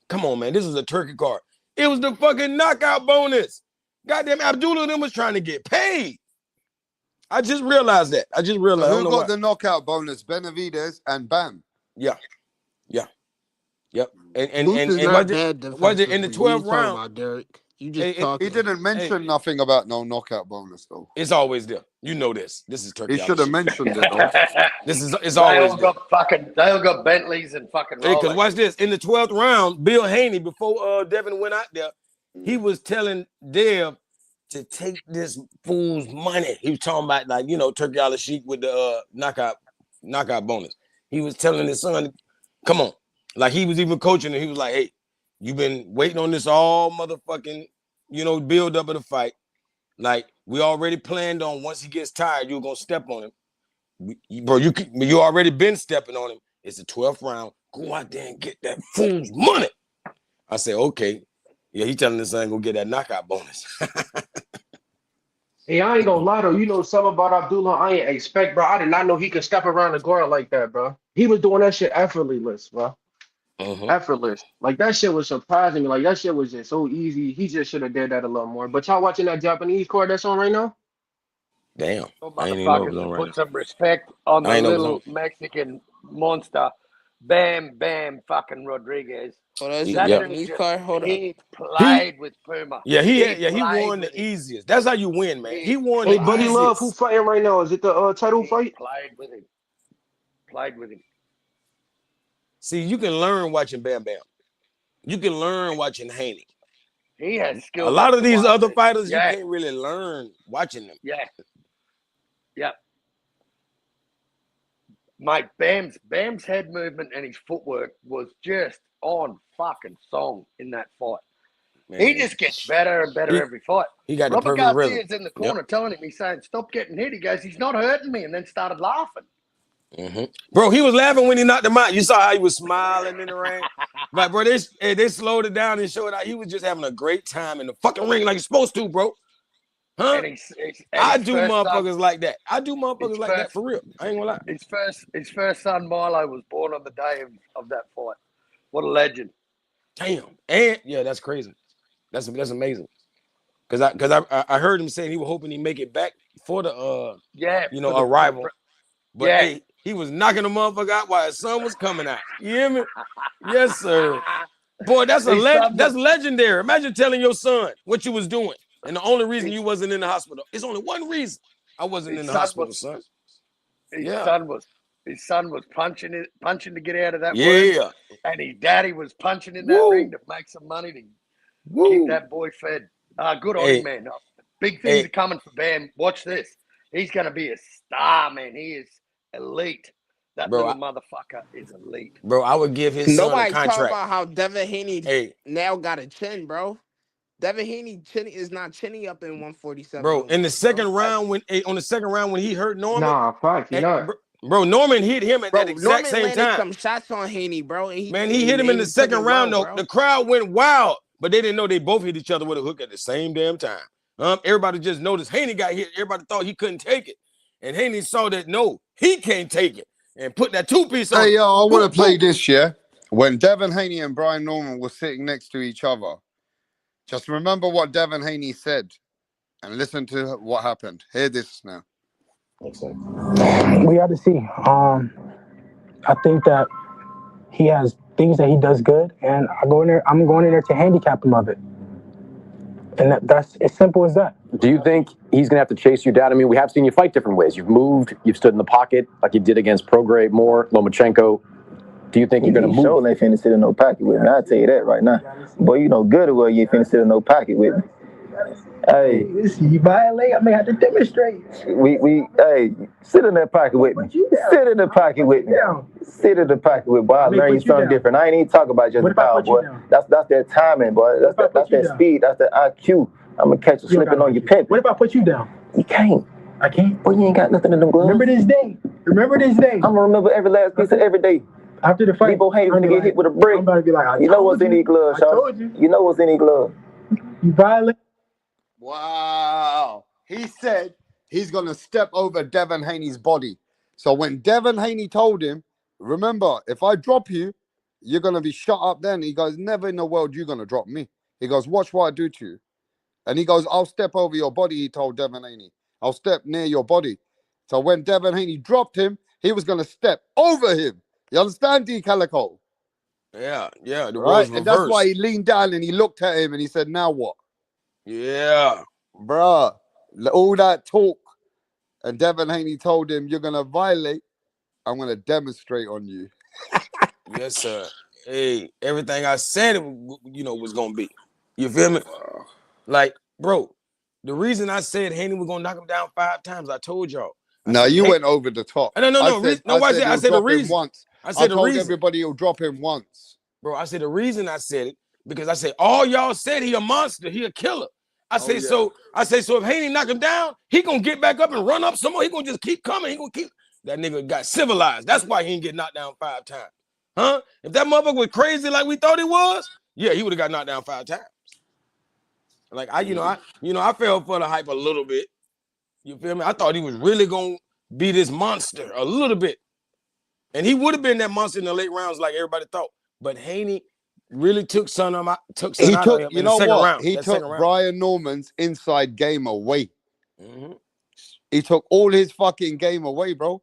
Come on, man. This is a turkey card. It was the fucking knockout bonus. Goddamn, Abdullah and them was trying to get paid. I just realized that. I just realized. So who got the knockout bonus? Benavidez and Bam. Yeah. Yep. And not bad was it in the 12th round? About, Derek? You just talking. He didn't mention nothing about no knockout bonus though. It's always there. You know this. This is turkey. He should have mentioned it though. It's always there. They all got Bentleys and fucking Rolex. Because watch this. In the 12th round, Bill Haney, before Devin went out there, he was telling Dev to take this fool's money. He was talking about Turkey Al-Sheikh with the knockout bonus. He was telling his son, come on. Like he was even coaching and he was like, hey, you've been waiting on this all motherfucking, build up of the fight. Like we already planned on once he gets tired, you're gonna step on him. Bro, you already been stepping on him. It's the 12th round. Go out there and get that fool's money. I said, okay. Yeah, he telling his son go get that knockout bonus. Hey, I ain't gonna lie though. You know something about Abdullah I ain't expect, bro. I did not know he could step around the guard like that, bro. He was doing that shit effortless, bro. Effortless. Like that shit was surprising me. Like that shit was just so easy. He just should have did that a little more. But y'all watching that Japanese card that's on right now? Damn. I ain't even know it was on right now. Put some respect on the little Mexican monster. Bam fucking Rodriguez. Oh, that's Japanese card. Hold on. He played with Puma. Yeah, he won the easiest. That's how you win, man. He won. Hey, Buddy Love, who fighting right now? Is it the title fight? Played with him. See, you can learn watching Bam Bam. You can learn watching Haney. He has skill. A lot of these other fighters, you can't really learn watching them. Yeah. Mate, Bam's head movement and his footwork was just on fucking song in that fight. Man, he just gets better and better every fight. He got Robert the perfect Garcia's rhythm. In the corner telling him, he's saying, stop getting hit. He goes, he's not hurting me, and then started laughing. Bro, he was laughing when he knocked him out. You saw how he was smiling in the ring. Like, bro, they slowed it down and showed out. He was just having a great time in the fucking ring like he's supposed to, bro. Huh? I do motherfuckers like that. I do motherfuckers like that for real. I ain't gonna lie. His first son, Milo, was born on the day of that fight. What a legend. Damn. And yeah, that's crazy. That's amazing. Cause I heard him saying he was hoping he make it back for the arrival. But hey, he was knocking the motherfucker out while his son was coming out. You hear me? Yes, sir. Boy, that's that's legendary. Imagine telling your son what you was doing. And the only reason you wasn't in the hospital. It's only one reason I wasn't in the hospital, son. His son was punching to get out of that room. And his daddy was punching in that ring to make some money to keep that boy fed. Good on him, man. Big things are coming for Bam. Watch this. He's going to be a star, man. He is elite. That little motherfucker is elite. Bro, I would give his son a contract. Nobody talk about how Devin Haney now got a chin, bro. Devin Haney is not chinny up in 147. Bro, in the second round when he hurt Norman. Nah, fuck, he not. Bro, Norman hit him at that exact same time. Some shots on Haney, bro. And he hit him in the second round, though. The crowd went wild, but they didn't know they both hit each other with a hook at the same damn time. Everybody just noticed Haney got hit. Everybody thought he couldn't take it. And Haney saw that, no, he can't take it. And put that two-piece on. Hey, yo, I want to play this, yeah? When Devin Haney and Brian Norman were sitting next to each other, just remember what Devin Haney said and listen to what happened. Hear this now. We have to see. I think that he has things that he does good, and I'm going in there to handicap him of it. And that's as simple as that. Do you think he's going to have to chase you down? I mean, we have seen you fight different ways. You've moved, you've stood in the pocket like you did against Prograis, Moore, Lomachenko. Do you think you're going to move? Sure, ain't finna sit in no pocket with me. I'll tell you that right now. Boy, you know good or well you ain't finna sit in no pocket with me. Hey, You violate, I may have to demonstrate. hey, sit in that pocket with me. Sit in the pocket with me. Sit in the pocket with me, boy. I learned you something different. I ain't even talking about just the power, boy. That's that timing, boy. That's that speed. That's that IQ. I'm gonna catch you slipping on your pin. What if I put you down? You can't. I can't. Boy, you ain't got nothing in them gloves. Remember this day. I'm gonna remember every last piece of every day. After the fight, People hate when they get hit with a brick. I'm about to be like, You know what's in these gloves, Shaw? You know what's in these gloves. You violate. Wow. He said he's going to step over Devin Haney's body. So when Devin Haney told him, remember, if I drop you, you're going to be shut up then. He goes, never in the world you're going to drop me. He goes, watch what I do to you. And he goes, I'll step over your body, he told Devin Haney. I'll step near your body. So when Devin Haney dropped him, he was going to step over him. You understand, D. Calico? Yeah. The right? And that's why he leaned down and he looked at him and he said, now what? Yeah. Bruh, all that talk. And Devin Haney told him, you're going to violate. I'm going to demonstrate on you. Yes, sir. Hey, everything I said, was going to be. You feel me? Like, bro, the reason I said Haney was going to knock him down 5 times, I told y'all. No, you went over the top. No. I said the reason. Once. I told everybody he'll drop him once. Bro, I said the reason I said it, because I said, all y'all said he a monster, he a killer. I say so if Haney knock him down, he gonna get back up and run up some more. He gonna just keep coming. He gonna keep that nigga got civilized. That's why he didn't get knocked down 5 times. Huh? If that motherfucker was crazy like we thought he was, yeah, he would have got knocked down 5 times. Like I fell for the hype a little bit. You feel me? I thought he was really gonna be this monster a little bit. And he would have been that monster in the late rounds like everybody thought. But Haney really took some out of him in the second round. He took Brian Norman's inside game away. Mm-hmm. He took all his fucking game away, bro.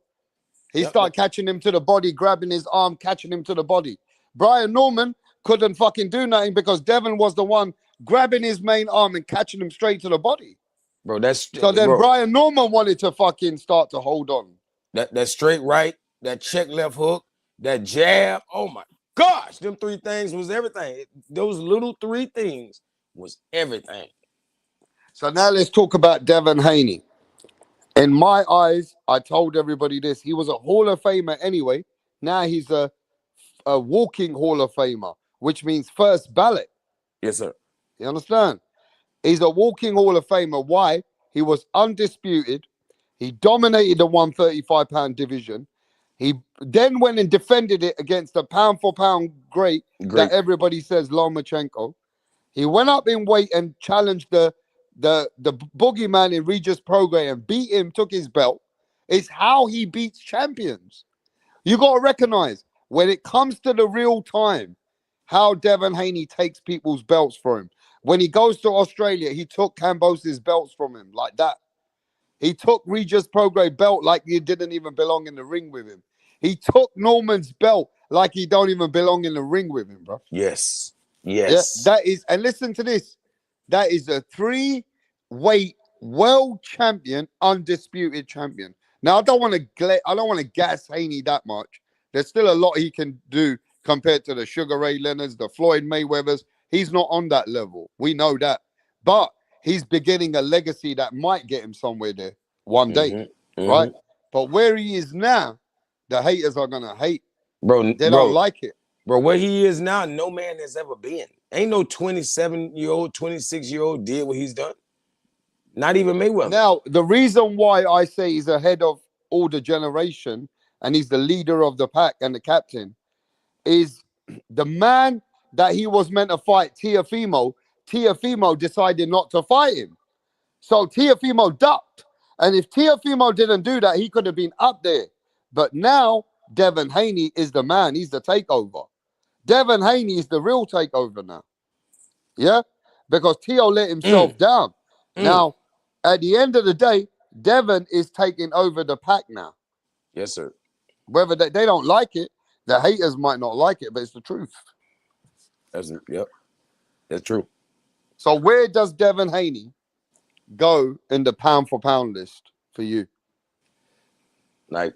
He started catching him to the body, grabbing his arm, catching him to the body. Brian Norman couldn't fucking do nothing because Devin was the one grabbing his main arm and catching him straight to the body. Bro, Brian Norman wanted to fucking start to hold on. That straight right, that check left hook, that jab. Oh my gosh, them 3 things was everything. Those little 3 things was everything. So now let's talk about Devin Haney. In my eyes, I told everybody this. He was a Hall of Famer anyway. Now he's a walking Hall of Famer, which means first ballot. Yes, sir. You understand? He's a walking Hall of Famer. Why? He was undisputed. He dominated the 135-pound division. He then went and defended it against a pound-for-pound great that everybody says Lomachenko. He went up in weight and challenged the boogeyman in Regis Prograis and beat him, took his belt. It's how he beats champions. You got to recognize, when it comes to the real time, how Devin Haney takes people's belts for him. When he goes to Australia, he took Kambosos' belts from him like that. He took Regis Prograis' belt like he didn't even belong in the ring with him. He took Norman's belt like he don't even belong in the ring with him, bro. Yes. Yeah, that is, and listen to this. That is a 3-weight world champion, undisputed champion. Now, I don't want to gas Haney that much. There's still a lot he can do compared to the Sugar Ray Leonards, the Floyd Mayweathers. He's not on that level. We know that. But he's beginning a legacy that might get him somewhere there one day, right? But where he is now, the haters are going to hate. Bro, they don't like it. Bro, where he is now, no man has ever been. Ain't no 27-year-old, 26-year-old did what he's done. Not even Mayweather. Now, the reason why I say he's ahead of all the generation and he's the leader of the pack and the captain is the man that he was meant to fight, Teofimo decided not to fight him. So Teofimo ducked. And if Teofimo didn't do that, he could have been up there. But now, Devin Haney is the man. He's the takeover. Devin Haney is the real takeover now. Yeah? Because Teo let himself down. Now, at the end of the day, Devin is taking over the pack now. Yes, sir. Whether they don't like it, the haters might not like it, but it's the truth. That's true. So where does Devin Haney go in the pound-for-pound list for you? Like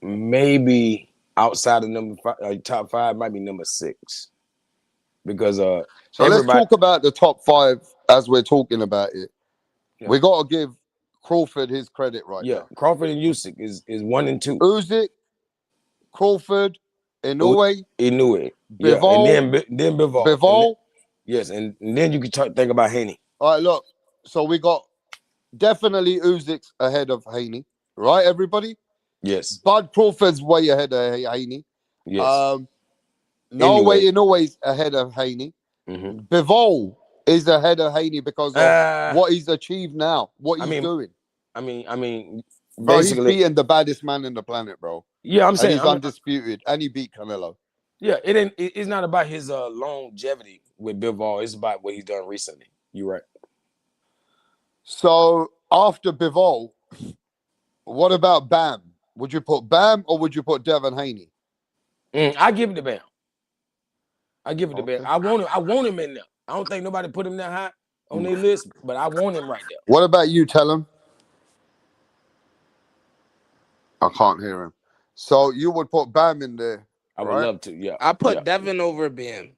maybe outside of top 5, might be number 6. Because so let's talk about the top 5 as we're talking about it, we got to give Crawford his credit right now. Crawford and Usyk is 1 and 2. Usyk, Crawford, Inoue, Bivol, and then Bivol. Bivol. Yes, and then you can think about Haney. All right, look. So we got definitely Usyk's ahead of Haney, right? Everybody. Yes. Bud Crawford's way ahead of Haney. Yes. No way Inoue's ahead of Haney. Bivol is ahead of Haney because of what he's achieved now, what he's doing. I mean, bro, he's beating the baddest man in the planet, bro. Yeah, I'm saying he's undisputed, and he beat Canelo. Yeah, it's not about his longevity with Bivol. It's about what he's done recently. You're right. So after Bivol, what about Bam? Would you put Bam or would you put Devin Haney? I give it to Bam. I give it to Bam. I want him in there. I don't think nobody put him that high on their list, but I want him right there. What about you? Tell him. I can't hear him. So you would put Bam in there? I would love to. Yeah, I put Devin over Bam.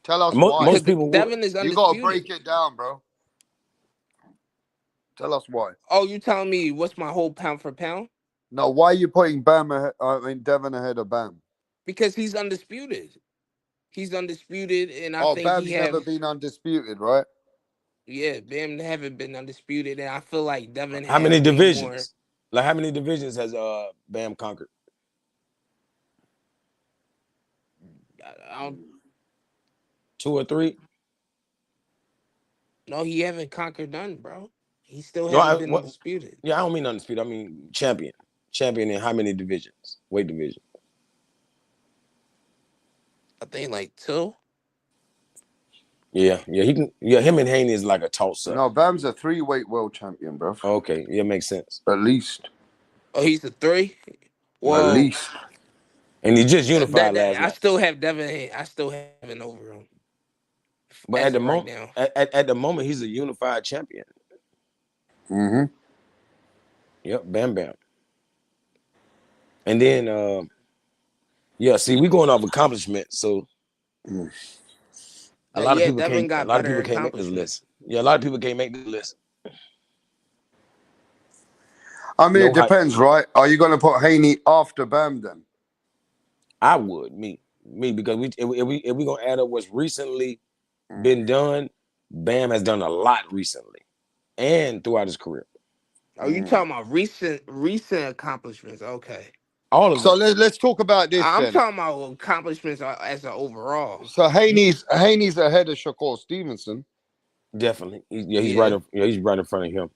Tell us why. Most people. Devin is undisputed. You gotta break it down, bro. Tell us why. Oh, you telling me what's my whole pound for pound? No, why are you putting Devin ahead of Bam? Because he's undisputed. He's undisputed, and I think Bam's never been undisputed, right? Yeah, Bam haven't been undisputed, and I feel like Devin. How many divisions? Like how many divisions has Bam conquered? I don't. 2 or 3? No, he haven't conquered none, bro. He still hasn't been undisputed. Yeah, I don't mean undisputed. I mean champion. Champion in how many divisions? Weight division. I think like 2. Yeah, he can. Yeah, him and Haney is like a toss-up. No, Bam's a 3-weight world champion, bro. Okay, yeah, makes sense. At least. Oh, he's a 3. Well, at least. And he just unified last night. I still have Devin. I still have him over him. But at the moment, at the moment, he's a unified champion. Yep, Bam. And then, see, we going off accomplishments, so a lot of people can't make this list. Yeah, a lot of people can't make this list. I mean, it depends, right? Are you going to put Haney after Bam then? I would, me, because if we gonna add up what's recently been done, Bam has done a lot recently and throughout his career. Are you talking about recent accomplishments? Okay. All of so let's talk about this. I'm talking about accomplishments as an overall. So Haney's ahead of Shakur Stevenson. Definitely, he's right up. Yeah, he's right in front of him.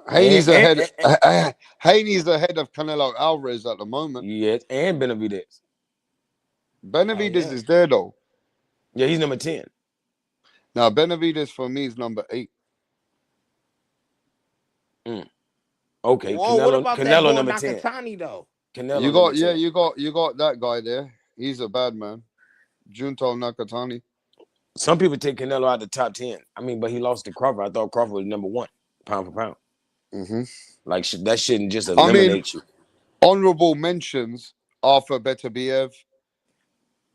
Haney's ahead of Canelo Alvarez at the moment. Yes, and Benavidez. Benavidez is there though. Yeah, he's number 10. Now Benavidez for me is number 8. Okay, whoa, Canelo, what about Canelo that number Nakatani 10 though? Canelo you got that guy there. He's a bad man. Junto Nakatani. Some people take Canelo out of the top 10. I mean, but he lost to Crawford. I thought Crawford was number 1, pound for pound. Like that shouldn't just eliminate you. Honorable mentions: Arthur Beterbiev.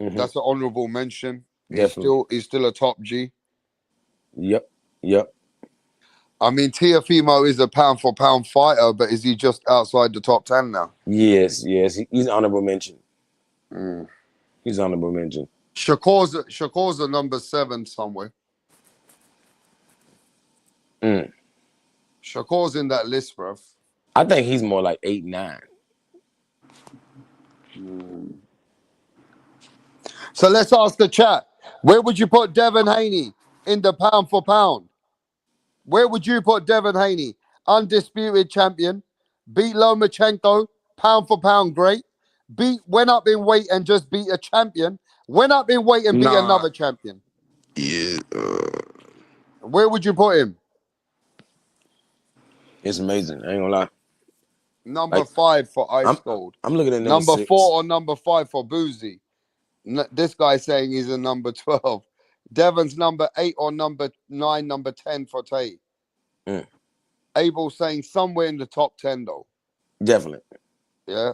That's an honorable mention. He's still a top G. Yep. I mean, Teofimo is a pound for pound fighter, but is he just outside the top 10 now? Yes. He's honorable mention. He's honorable mention. Shakur's a number 7 somewhere. Shakur's in that list, bro. I think he's more like 8, 9. So let's ask the chat. Where would you put Devin Haney in the pound for pound? Where would you put Devin Haney? Undisputed champion. Beat Lomachenko, pound for pound great. Went up in weight and just beat a champion. Went up in weight and beat another champion. Yeah. Where would you put him? It's amazing. I ain't gonna lie. Number 5 for Ice Gold. I'm looking at number 6. 4 or number 5 for Boozy. This guy saying he's a number 12. Devon's number 8 or number 9, number 10 for Tate. Mm. Abel saying somewhere in the top 10 though. Definitely. Yeah.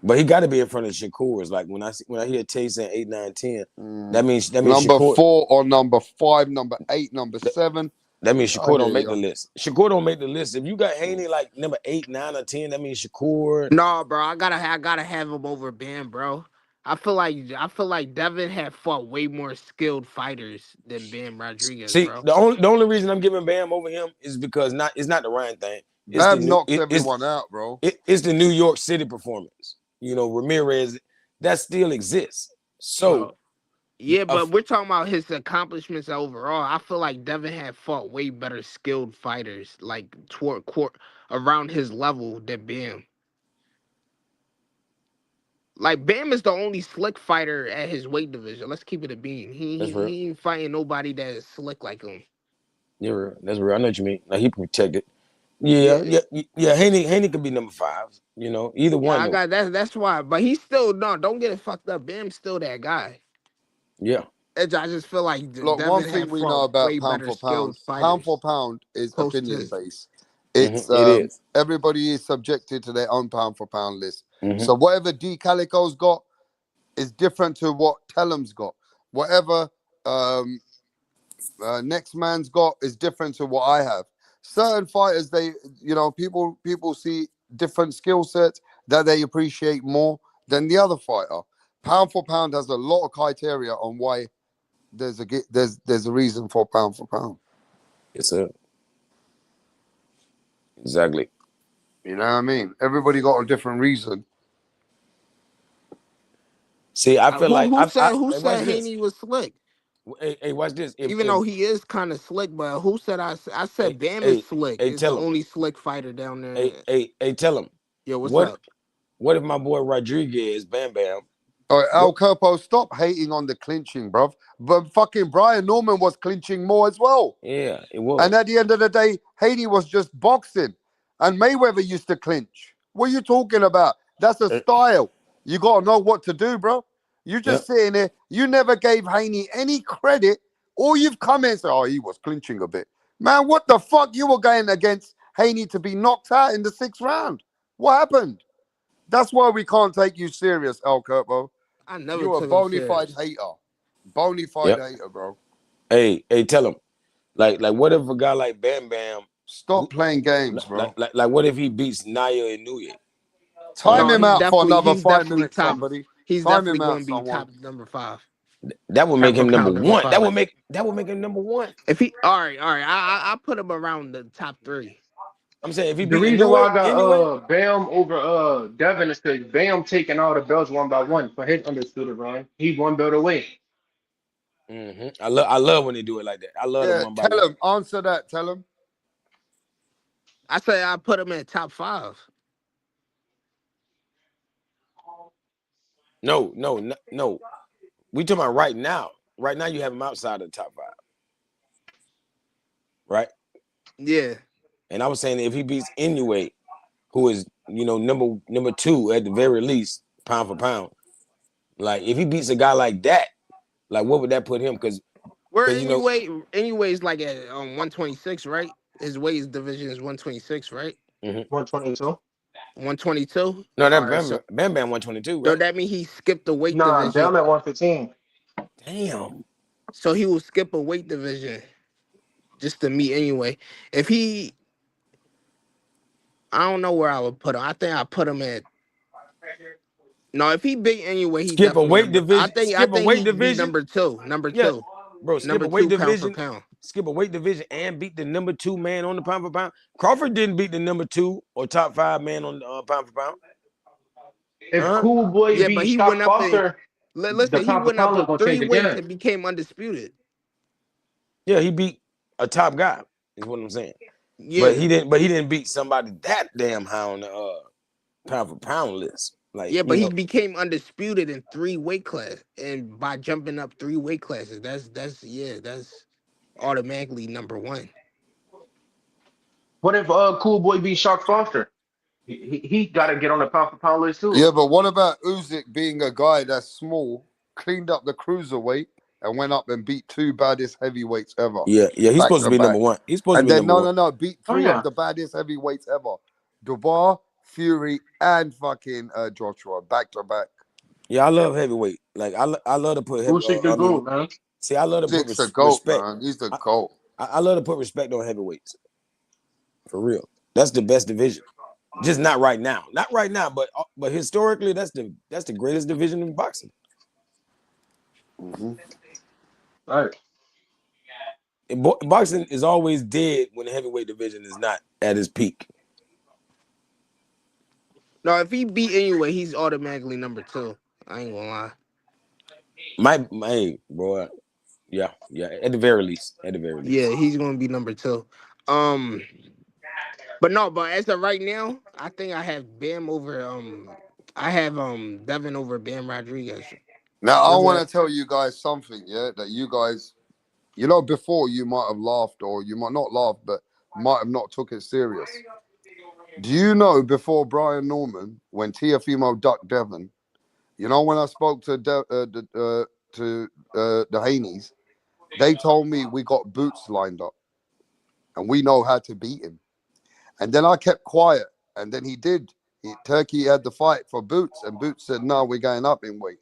But he got to be in front of Shakur's. Like when I hear Tay saying 8, 9, 10, that means number Shakur, 4 or number 5, number 8, number 7. That means Shakur don't make the list. Shakur don't make the list. If you got Haney like number 8, 9, or 10, that means Shakur. No, bro, I gotta have him over Bam, bro. I feel like Devin had fought way more skilled fighters than Bam Rodriguez, See, bro. the only reason I'm giving Bam over him is because it's not the Ryan thing. Bam knocks everyone out, bro. It's the New York City performance. You know, Ramirez, that still exists. So, yeah, but we're talking about his accomplishments overall. I feel like Devin had fought way better skilled fighters, like around his level than Bam. Like Bam is the only slick fighter at his weight division. Let's keep it a bean. He ain't fighting nobody that is slick like him. Yeah, that's real. I know what you mean. Like he protected. Yeah. Haney could be number 5. You know, either one. I got that's why. But he's still don't get it fucked up. Bam's still that guy. Yeah. I just feel like look, one thing we know about pound for pound is opinion based. It's it is. Everybody is subjected to their own pound for pound list. So whatever D Calico's got is different to what Tellum's got. Whatever next man's got is different to what I have. Certain fighters, people see different skill sets that they appreciate more than the other fighter. Pound for pound has a lot of criteria on why there's a reason for pound. Yes, sir. Exactly. You know what I mean? Everybody got a different reason. See, I feel who said Haney was slick? Hey, watch this. Even though he is kind of slick, but who said I said Bam is slick? He's the only slick fighter down there. Hey, tell him. Yo, what's up? What if my boy Rodriguez, Bam Bam? All right, Al Kerpo, stop hating on the clinching, bruv. But fucking Brian Norman was clinching more as well. Yeah, it was. And at the end of the day, Haney was just boxing. And Mayweather used to clinch. What are you talking about? That's a style. You got to know what to do, bro. You just sitting there. You never gave Haney any credit. Or you've come in and said, oh, he was clinching a bit. Man, what the fuck? You were going against Haney to be knocked out in the 6th round. What happened? That's why we can't take you serious, Al Kerpo. I never You're a bona fide hater. Bona fide hater, bro. Hey, tell him. Like what if a guy like Bam Bam stop playing games, bro? Like what if he beats Naya Inoue? Time him out for another 5 minutes, somebody. He's definitely going to be top number 5. That would make him number 1. That would make him number 1. If he all right. I put him around the top 3. I'm saying if he the reason why I got Bam over Devin is because Bam taking all the belts one by one for his undisputed run. He's 1 belt away. I love when they do it like that. I love it. Tell him, answer that. Tell him. I say I put him in top 5. No. We talking about right now. Right now, you have him outside of the top 5. Right? Yeah. And I was saying if he beats Inoue, who is number 2 at the very least, pound for pound. Like if he beats a guy like that, like what would that put him? Because Inoue is like at 126, right? His weight division is 126, right? 122. 122? No, that Bam Bam 122. Right? No, that means he skipped the weight division. Bam at 115. Damn. So he will skip a weight division just to meet anyway. If he, I don't know where I would put him. I think I put him at. No, if he beat anyway, he skip a weight division. I think a weight division. Number two. Bro, skip a weight division. Skip a weight division and beat the number 2 man on the pound for pound. Crawford didn't beat the number 2 or top 5 man on the pound for pound. If Cool Boy beat Scott Foster, listen, he went up 3 weights and became undisputed. Yeah, he beat a top guy. Is what I'm saying. Yeah, but he didn't beat somebody that damn high on the pound for pound list. Like, yeah, but he became undisputed in 3 weight classes, and by jumping up 3 weight classes, that's automatically number 1. What if Cool Boy beat Shock Foster? He got to get on the pound for pound list too. Yeah, but what about Usyk being a guy that's small, cleaned up the cruiserweight, and went up and beat 2 baddest heavyweights ever? Yeah, he's supposed to be number 1. He's supposed to be number 1. No, beat 3 of the baddest heavyweights ever: Dubois, Fury and fucking Joshua back to back. Yeah, I love heavyweight. Like I love to put Usyk the GOAT, man. See, I love to put Usyk the GOAT, respect. man. He's the GOAT. I love to put respect on heavyweights. For real, that's the best division. Just not right now. Not right now, but historically, that's the greatest division in boxing. Mm-hmm. Right. Boxing is always dead when the heavyweight division is not at its peak. No, if he beat anyway, he's automatically number 2. I ain't gonna lie. My bro, yeah, at the very least. Yeah, he's gonna be number 2. But as of right now, I think I have Bam over Devin over Bam Rodriguez. Now I want to tell you guys something, yeah, that you guys, before you might have laughed or you might not laugh, but might have not took it serious. Do you know before Brian Norman, when Teofimo ducked Devin, when I spoke to the Haneys, they told me we got Boots lined up and we know how to beat him. And then I kept quiet, and then he did. Turkey had the fight for Boots, and Boots said, no, we're going up in weight.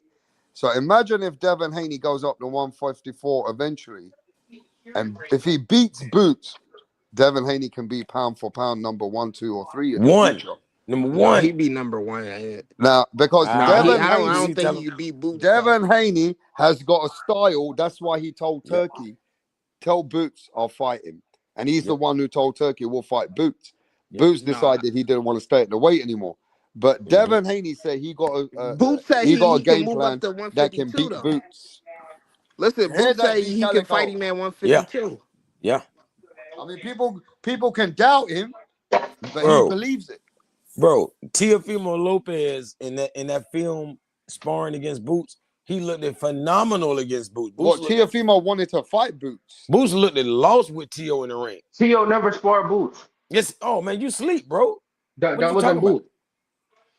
So imagine if Devin Haney goes up to 154 eventually, and if he beats Boots, Devin Haney can be pound for pound number 1, 2, or 3 in the future. Number 1. No, he'd be number 1. Now, because Devin Haney, I don't think he could beat Boots. Devin Haney has got a style. That's why he told Turkey, tell Boots I'll fight him. And he's the one who told Turkey we'll fight Boots. Boots decided he didn't want to stay at the weight anymore. But Devin Haney said he got a game plan that can beat Boots. Listen, Boots said he can fight him at 152. Yeah. I mean, people can doubt him, but he believes it. Bro, Teofimo Lopez in that film sparring against Boots, he looked phenomenal against Boots. Teofimo wanted to fight Boots. Boots looked lost with Teo in the ring. Teo never sparred Boots. Yes. Oh man, you sleep, bro. That wasn't Boots.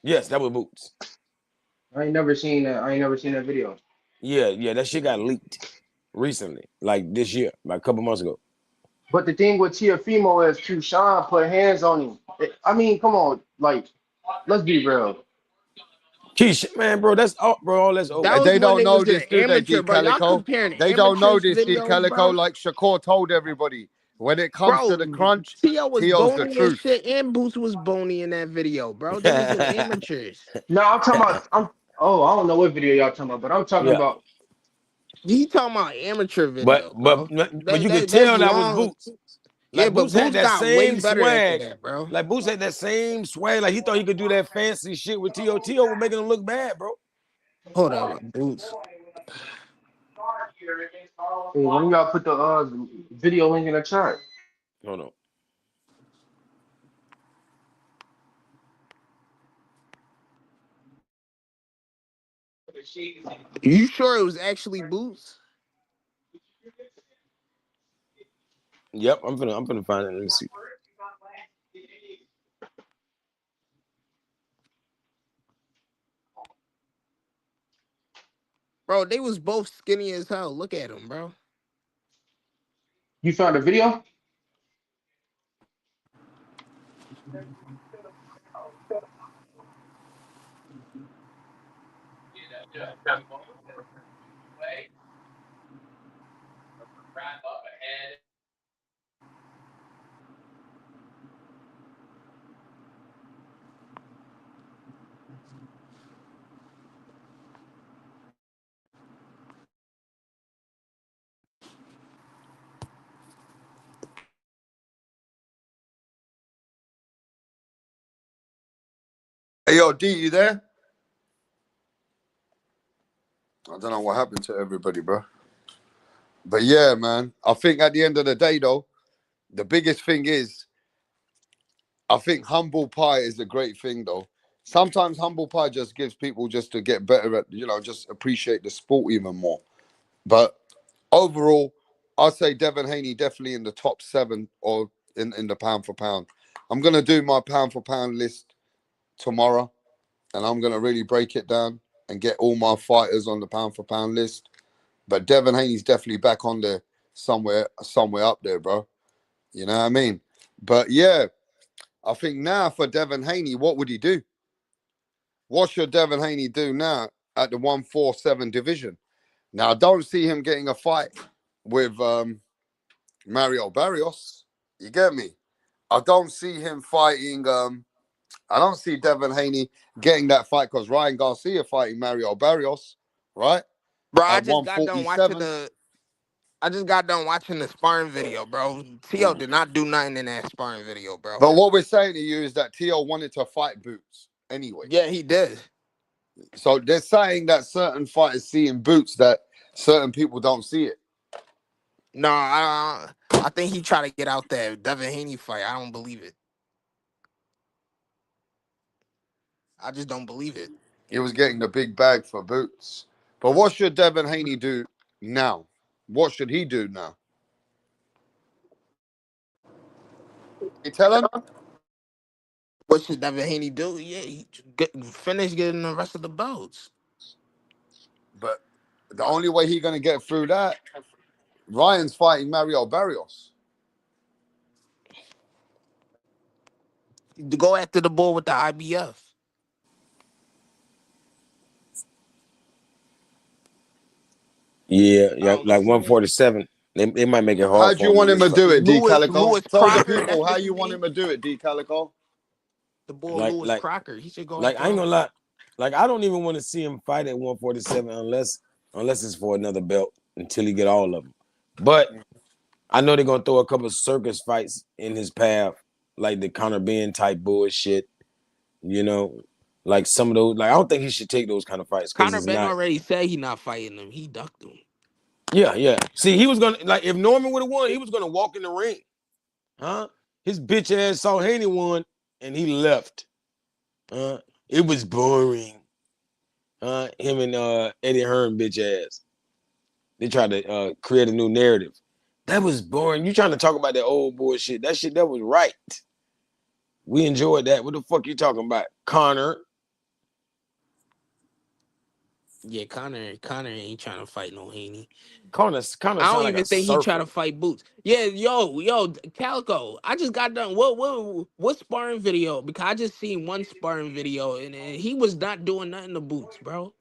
Yes, that was Boots. I ain't never seen that video. Yeah, that shit got leaked recently, like this year, like a couple months ago. But the thing with Teofimo is Kushan put hands on him. I mean, come on, like, let's be real. Keish, man, bro, that's all, bro. All that's over. They don't know this, do they, D. Calico? They don't know this, D. Calico, like Shakur told everybody. When it comes to the crunch, Teo was Teo's the bony truth. and shit, and Boots was bony in that video, bro. They was amateurs. No, I'm talking about. I don't know what video y'all talking about, but I'm talking about. He talking about amateur video, but you could tell that was Boots. Like but Boots had that got way same better swag, after that, bro. Like Boots had that same swag. Like he thought he could do that fancy shit with Teo. Teo was making him look bad, bro. Hold on, Boots. Hey, when y'all put the video link in the chat? Hold on. You sure it was actually Boots? Yep, I'm finna find it. Let me see. Bro, they was both skinny as hell. Look at them, bro. You found a video? Hey, yo, D, you there? I don't know what happened to everybody, bro. But yeah, man, I think at the end of the day, though, the biggest thing is, I think humble pie is a great thing, though. Sometimes humble pie just gives people just to get better at, just appreciate the sport even more. But overall, I'd say Devin Haney definitely in the top 7 or in the pound for pound. I'm going to do my pound for pound list tomorrow, and I'm going to really break it down and get all my fighters on the pound for pound list. But Devin Haney's definitely back on there somewhere up there, bro. You know what I mean? But yeah, I think now for Devin Haney, what would he do? What should Devin Haney do now at the 147 division? Now, I don't see him getting a fight with Mario Barrios. You get me? I don't see him fighting. I don't see Devin Haney getting that fight because Ryan Garcia fighting Mario Barrios, right? Bro, I just got done watching the sparring video, bro. T.O. did not do nothing in that sparring video, bro. But what we're saying to you is that T.O. wanted to fight Boots anyway. Yeah, he did. So they're saying that certain fighters see in Boots that certain people don't see it. No, I think he tried to get out that Devin Haney fight. I don't believe it. I just don't believe it. He was getting the big bag for Boots. But what should Devin Haney do now? What should he do now? You tell him? What should Devin Haney do? Yeah, finish getting the rest of the belts. But the only way he's going to get through that, Ryan's fighting Mario Barrios. To go after the bull with the IBF. Yeah, like 147. They might make it hard. How do you want him to do it, D Calico? Tell the people how you want him to do it, D Calico. The bull Lewis Crocker. He should go. Like I ain't gonna lie. Like I don't even want to see him fight at 147 unless it's for another belt until he get all of them. But I know they're gonna throw a couple of circus fights in his path, like the Conor Benn type bullshit. You know, like some of those. Like I don't think he should take those kind of fights. Conor Benn already said he not fighting them. He ducked them. Yeah. See, he was gonna if Norman would have won, he was gonna walk in the ring. Huh? His bitch ass saw Haney won and he left. It was boring. Him and Eddie Hearn bitch ass. They tried to create a new narrative. That was boring. You trying to talk about that old bullshit. That shit, that was right. We enjoyed that. What the fuck you talking about? Conor. Yeah, Conor ain't trying to fight no Haney. Conor I don't even think he trying to fight Boots. Yeah, yo, Calico. I just got done. What sparring video? Because I just seen one sparring video and he was not doing nothing to Boots, bro.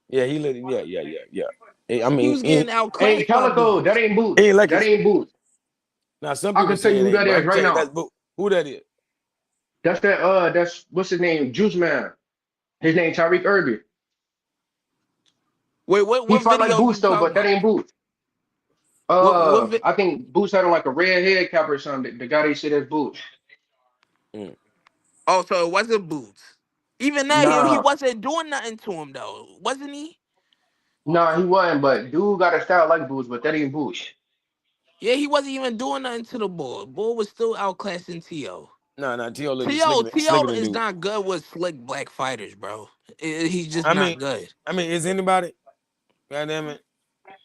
Yeah, he let yeah. I mean, he was getting outclassed. Hey, Calico, that ain't Boots. Like that ain't Boots. Now some people I can tell you who that is right now. Who that is? That's that's what's his name? Juice Man. His name Tariq Irby. Wait, what he fight like Boots though, but that ain't Boots. I think Boots had on like a red head cap or something. The guy they said is Boots. Oh, so it wasn't Boots. Even that, he wasn't doing nothing to him though, wasn't he? Nah, he wasn't. But dude got a style like Boots, but that ain't Boots. Yeah, he wasn't even doing nothing to the bull. Bull was still outclassing T.O. No, T.O. T.O. is not good with slick black fighters, bro. He's just not good. I mean, is anybody? God damn it.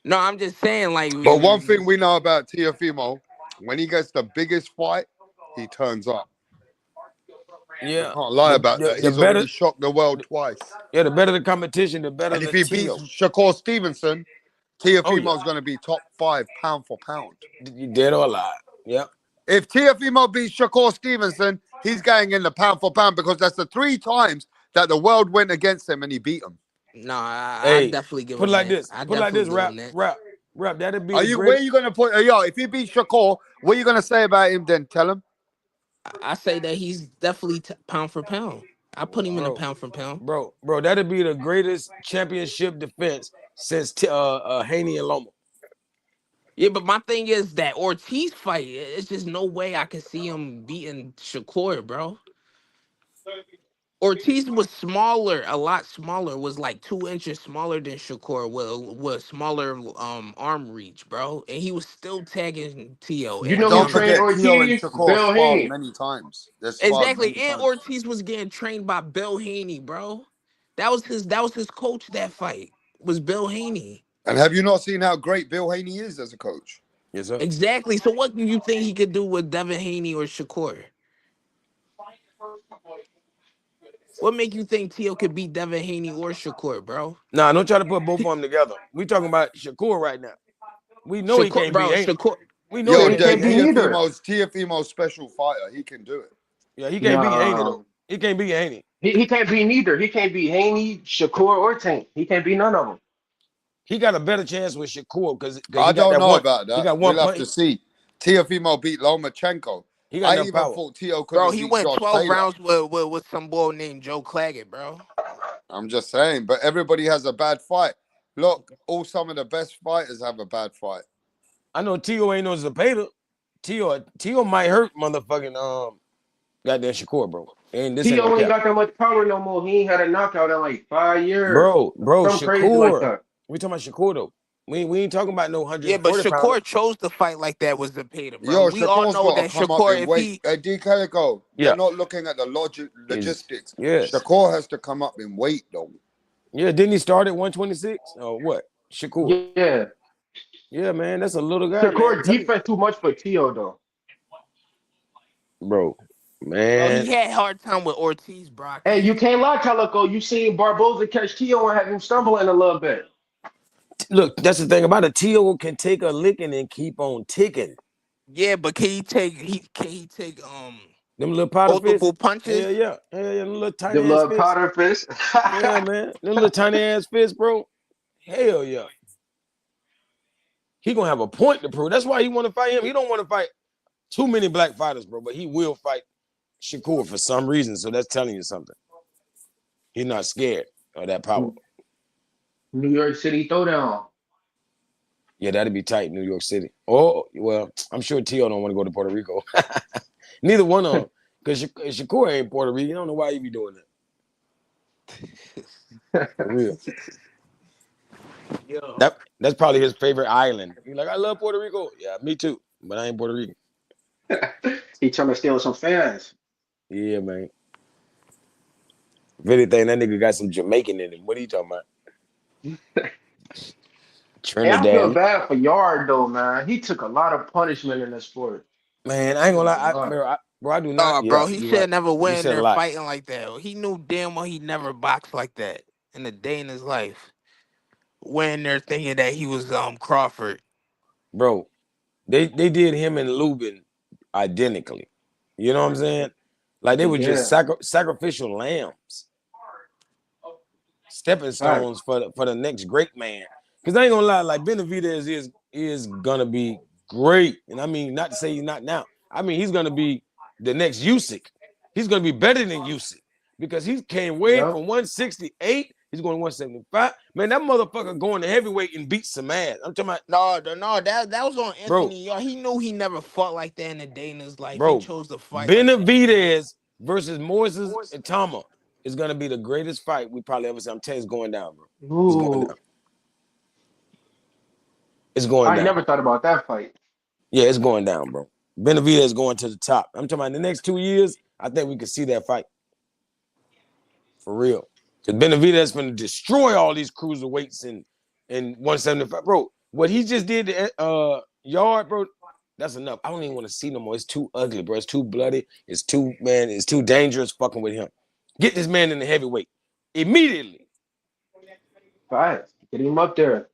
No, I'm just saying, like. But one thing we know about Teofimo, when he gets the biggest fight, he turns up. Yeah, I can't lie about that. He's already shocked the world twice. Yeah, the better the competition, the better. And if he beats Shakur Stevenson, Teofimo's going to be top 5 pound for pound. You dead or alive? Yeah. If Teofimo beats Shakur Stevenson, he's going in the pound for pound because that's the 3 times that the world went against him and he beat him. No, I definitely give him put it like that. this. Put it like this. Rap. That'd be. Where are you gonna put? Yo, if he beats Shakur, what are you gonna say about him? Then tell him. I say that he's definitely pound for pound. I put him in a pound for pound. Bro, that'd be the greatest championship defense since Haney and Loma. Yeah, but my thing is that Ortiz fight. It's just no way I can see him beating Shakur, bro. Ortiz was smaller, a lot smaller. Was like 2 inches smaller than Shakur. With smaller arm reach, bro. And he was still tagging T.O. You know who trained Ortiz? Bill Haney. Many times. Exactly, and Ortiz was getting trained by Bill Haney, bro. That was his coach. That fight was Bill Haney. And have you not seen how great Bill Haney is as a coach? Yes, sir. Exactly. So what do you think he could do with Devin Haney or Shakur? What make you think T.O. could beat Devin Haney or Shakur, bro? Nah, don't try to put both of them together. We talking about Shakur right now. We know he can't beat Shakur. We know he can't beat Teofimo's special fighter. He can do it. Yeah, he can't beat Haney though. He can't beat Haney. He can't beat neither. He can't beat Haney, Shakur, or Tank. He can't beat none of them. He got a better chance with Shakur because I don't know about that. He got one we'll have to see. Teofimo beat Lomachenko. He got I even power. thought Teo could Bro, have he beat went Josh 12 Taylor. rounds with some boy named Joe Claggett, bro. I'm just saying, but everybody has a bad fight. Look, some of the best fighters have a bad fight. I know Teo ain't no Zepeda. Teo might hurt motherfucking goddamn Shakur, bro. And this Teo ain't got that much power no more. He ain't had a knockout in like 5 years. Bro, Something crazy like Shakur. that. We talking about Shakur though. We ain't talking about no 140 Yeah, but Shakur pounder. chose to fight like that with Zepeda, bro. Yo, We all know that Shakur, if he D. Calico, they're not looking at the logistics. Yes. Shakur has to come up in weight though. Yeah, didn't he start at 126 or what? Shakur. Yeah. Yeah, man, that's a little guy. Shakur defense too much for Teo though. Bro, man. Well, he had a hard time with Ortiz, Brock. Hey, you can't lie, Calico. You seen Barboza catch Teo and have him stumbling a little bit. Look, that's the thing about it. Teo can take a licking and keep on ticking. Yeah, but can he take them little powder multiple fists? punches? Yeah, them little tiny Them ass little fists. powder fists. Yeah, man. Them little tiny ass fists, bro. Hell yeah. He gonna have a point to prove. That's why he want to fight him. He don't want to fight too many black fighters, bro, but he will fight Shakur for some reason. So that's telling you something. He's not scared of that power. New York City throwdown. Yeah, that'd be tight, New York City. Oh, well, I'm sure Teo don't want to go to Puerto Rico. Neither one of them. Because Shakur ain't Puerto Rico. You don't know why he be doing that. For real. That's probably his favorite island. He's like, I love Puerto Rico. Yeah, me too. But I ain't Puerto Rican. He trying to steal some fans. Yeah, man. If anything, that nigga got some Jamaican in him. What are you talking about? Trinidad. Hey, I feel bad for Yard though, man. He took a lot of punishment in this sport. Man, I ain't gonna lie. I do not. Bro, he should never went in there lot. fighting like that. He knew damn well he never boxed like that in a day in his life. Went in there thinking that he was Crawford. Bro, they did him and Lubin identically. You know what I'm saying? Like they were just sacrificial lambs, stepping stones for the next great man. Because I ain't gonna lie, like Benavidez is gonna be great, and I mean not to say he's not now. I mean he's gonna be the next Usyk. He's gonna be better than Usyk because he came way from 168. He's going to 175. Man, that motherfucker going to heavyweight and beat some ass. I'm talking about no, that was on Anthony. Bro, he knew he never fought like that in a day in his life. Bro, he chose to fight. Benavidez versus Moises and Tama is gonna be the greatest fight we probably ever seen. I'm telling you, it's going down, bro. It's going down. It's going down. I never thought about that fight. Yeah, it's going down, bro. Benavidez going to the top. I'm talking about in the next 2 years, I think we could see that fight. For real. Because Benavidez is going to destroy all these cruiserweights in 175. Bro, what he just did to Yard, bro, that's enough. I don't even want to see no more. It's too ugly, bro. It's too bloody. It's too dangerous fucking with him. Get this man in the heavyweight immediately. Right. Get him up there.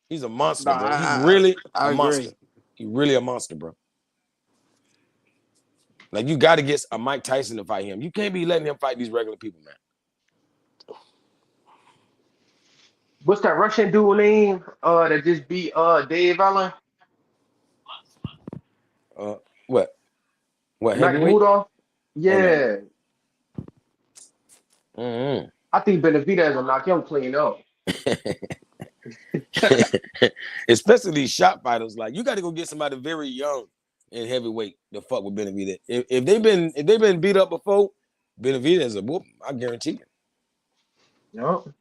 He's a monster, bro. He's really a monster. Agree. He's really a monster, bro. Like, you got to get a Mike Tyson to fight him. You can't be letting him fight these regular people, man. What's that Russian dude name that just beat Dave Allen? What? Magomedov? Yeah. Mm-hmm. I think Benavidez will knock him clean up. Especially these shot fighters. Like, you got to go get somebody very young in heavyweight to fuck with Benavidez. If they've been beat up before, Benavidez is a whoop. I guarantee you. No.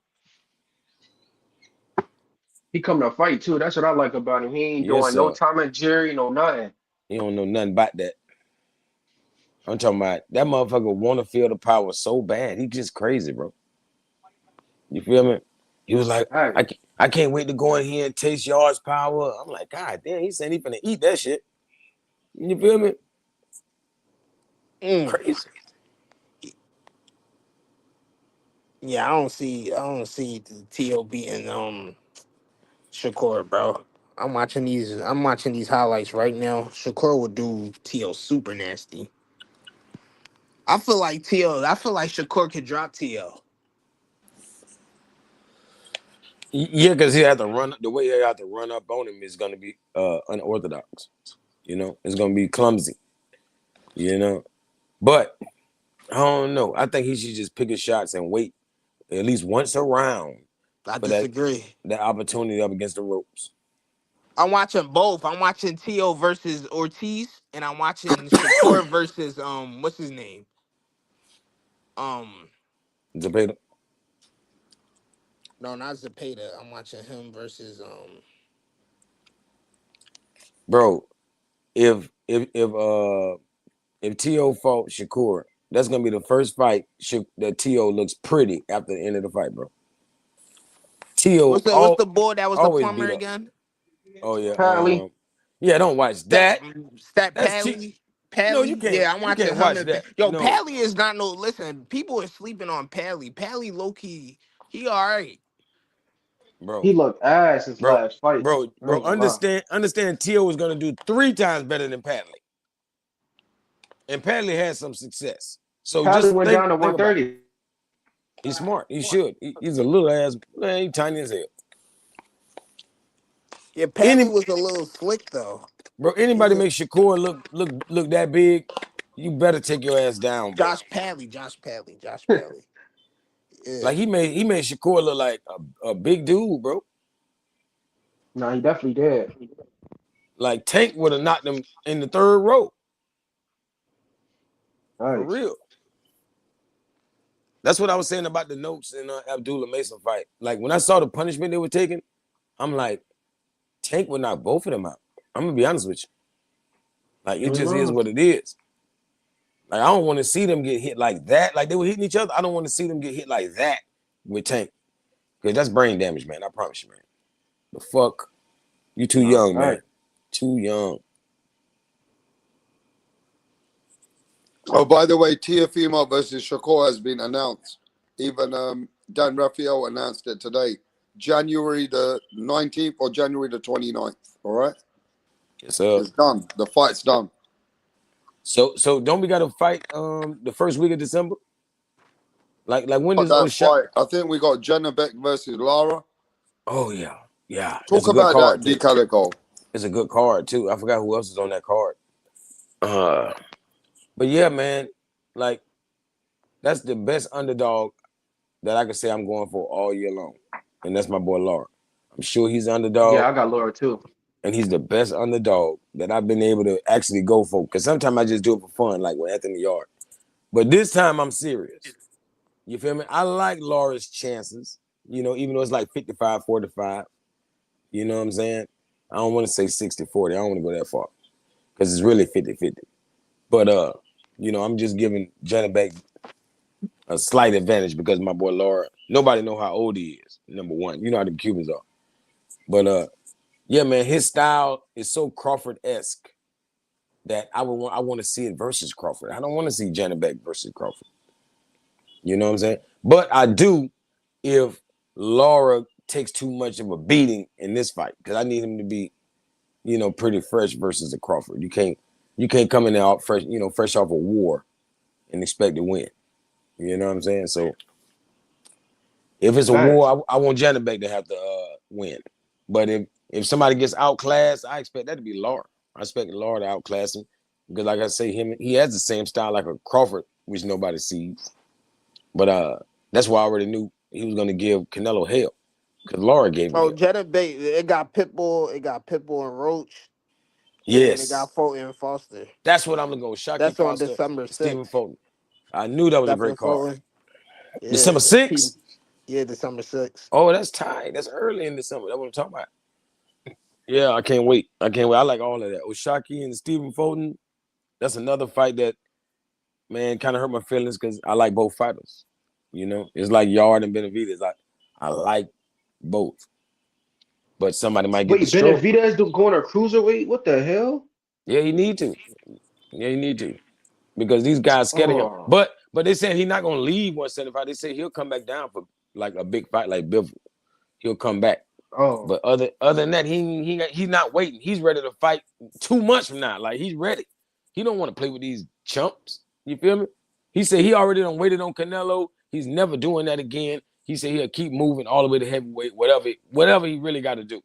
He coming to fight too. That's what I like about him. He ain't doing no Tom and Jerry, no nothing. He don't know nothing about that. I'm talking about that motherfucker want to feel the power so bad. He just crazy, bro. You feel me? He was like, I can't wait to go in here and taste Yard's power. I'm like, God damn, he said he finna eat that shit. You feel me? Crazy. Yeah, I don't see Teo beating Shakur, bro. I'm watching these highlights right now. Shakur would do Teo super nasty. I feel like Shakur could drop T.O. Yeah, because he had to run. The way he had to run up on him is going to be unorthodox. You know, it's going to be clumsy. You know, but I don't know. I think he should just pick his shots and wait at least once a round. I disagree. That opportunity up against the ropes. I'm watching both. I'm watching T.O. versus Ortiz, and I'm watching Shakur versus what's his name? Zepeda. No, not Zepeda. I'm watching him versus Bro, if T.O. fought Shakur, that's gonna be the first fight that T.O. looks pretty after the end of the fight, bro. T.O. What's the boy that was the plumber again? Oh yeah, Pally. yeah. Don't watch that. That Pally. No, you can't. Yeah, I'm watching him. Watch that. Yo, no. Pally is not no. Listen, people are sleeping on Pally. Pally, low key, he all right. Bro, he looked ass his last fight. Bro, understand T.O. is gonna do 3 times better than Padley. And Padley had some success. So Padley just went down to 130. He's smart. He should. He's a little ass. Man, he's tiny as hell. Yeah, Padley was a little slick though. Bro, anybody make Shakur look that big, you better take your ass down, bro. Josh Padley. Yeah. Like he made Shakur look like a big dude, bro. No, he definitely did. Like Tank would have knocked him in the 3rd row. Nice. For real. That's what I was saying about the notes in Abdullah Mason fight. Like when I saw the punishment they were taking, I'm like, Tank would knock both of them out. I'm gonna be honest with you. Like it just is what it is. Like I don't want to see them get hit like that. Like they were hitting each other. I don't want to see them get hit like that with Tank. Because that's brain damage, man. I promise you, man. The fuck? You too young, man. Too young. Oh, by the way, Teofimo versus Shakur has been announced. Even Dan Rafael announced it today. January the 19th or January the 29th. All right? Yes, sir. It's done. The fight's done. So don't we got to fight the first week of December? Like when does that fight? I think we got Jenna Beck versus Lara. Oh yeah. Talk about that, D. Calico. It's a good card too. I forgot who else is on that card. But yeah, man, like that's the best underdog that I can say I'm going for all year long, and that's my boy Lara. I'm sure he's an underdog. Yeah, I got Lara too. And he's the best underdog that I've been able to actually go for. Because sometimes I just do it for fun, like with Anthony Yard. But this time I'm serious. You feel me? I like Lara's chances, you know, even though it's like 55-45. You know what I'm saying? I don't want to say 60-40. I don't want to go that far. Because it's really 50-50. But, you know, I'm just giving Janabek a slight advantage because my boy Lara, nobody know how old he is, number one. You know how the Cubans are. But, yeah, man, his style is so Crawford-esque that I want to see it versus Crawford. I don't want to see Janabek versus Crawford. You know what I'm saying? But I do if Lara takes too much of a beating in this fight because I need him to be, you know, pretty fresh versus a Crawford. You can't come in there out fresh, you know, fresh off a war and expect to win. You know what I'm saying? So if it's a war, I want Janabek to have to win. But if somebody gets outclassed, I expect that to be Lara. I expect Lara to outclass him because, like I say, he has the same style like a Crawford, which nobody sees. But that's why I already knew he was going to give Canelo hell because Lara gave him. Oh, Janabek, it got Pitbull, and Roach. Yes, and it got Fulton and Foster. That's what I'm gonna go. Shockey That's Foster, on December 6th. Stephen Fulton. I knew that was a great card. Yeah, December 6th? Yeah, December 6th. Oh, that's tight. That's early in December. That's what I'm talking about. Yeah, I can't wait. I like all of that. Oshaki and Stephen Fulton. That's another fight that, man, kind of hurt my feelings because I like both fighters. You know, it's like Yard and Benavidez. I like both. But somebody might get the stroke. Benavidez going to cruiserweight? What the hell? Yeah, you need to. Because these guys scared of him. But they said he's not going to leave 175. They say he'll come back down for like a big fight like Bivol. He'll come back. Oh. But other than that, he's not waiting. He's ready to fight 2 months from now. Like, he's ready. He don't want to play with these chumps. You feel me? He said he already done waited on Canelo. He's never doing that again. He said he'll keep moving all the way to heavyweight, whatever he really got to do.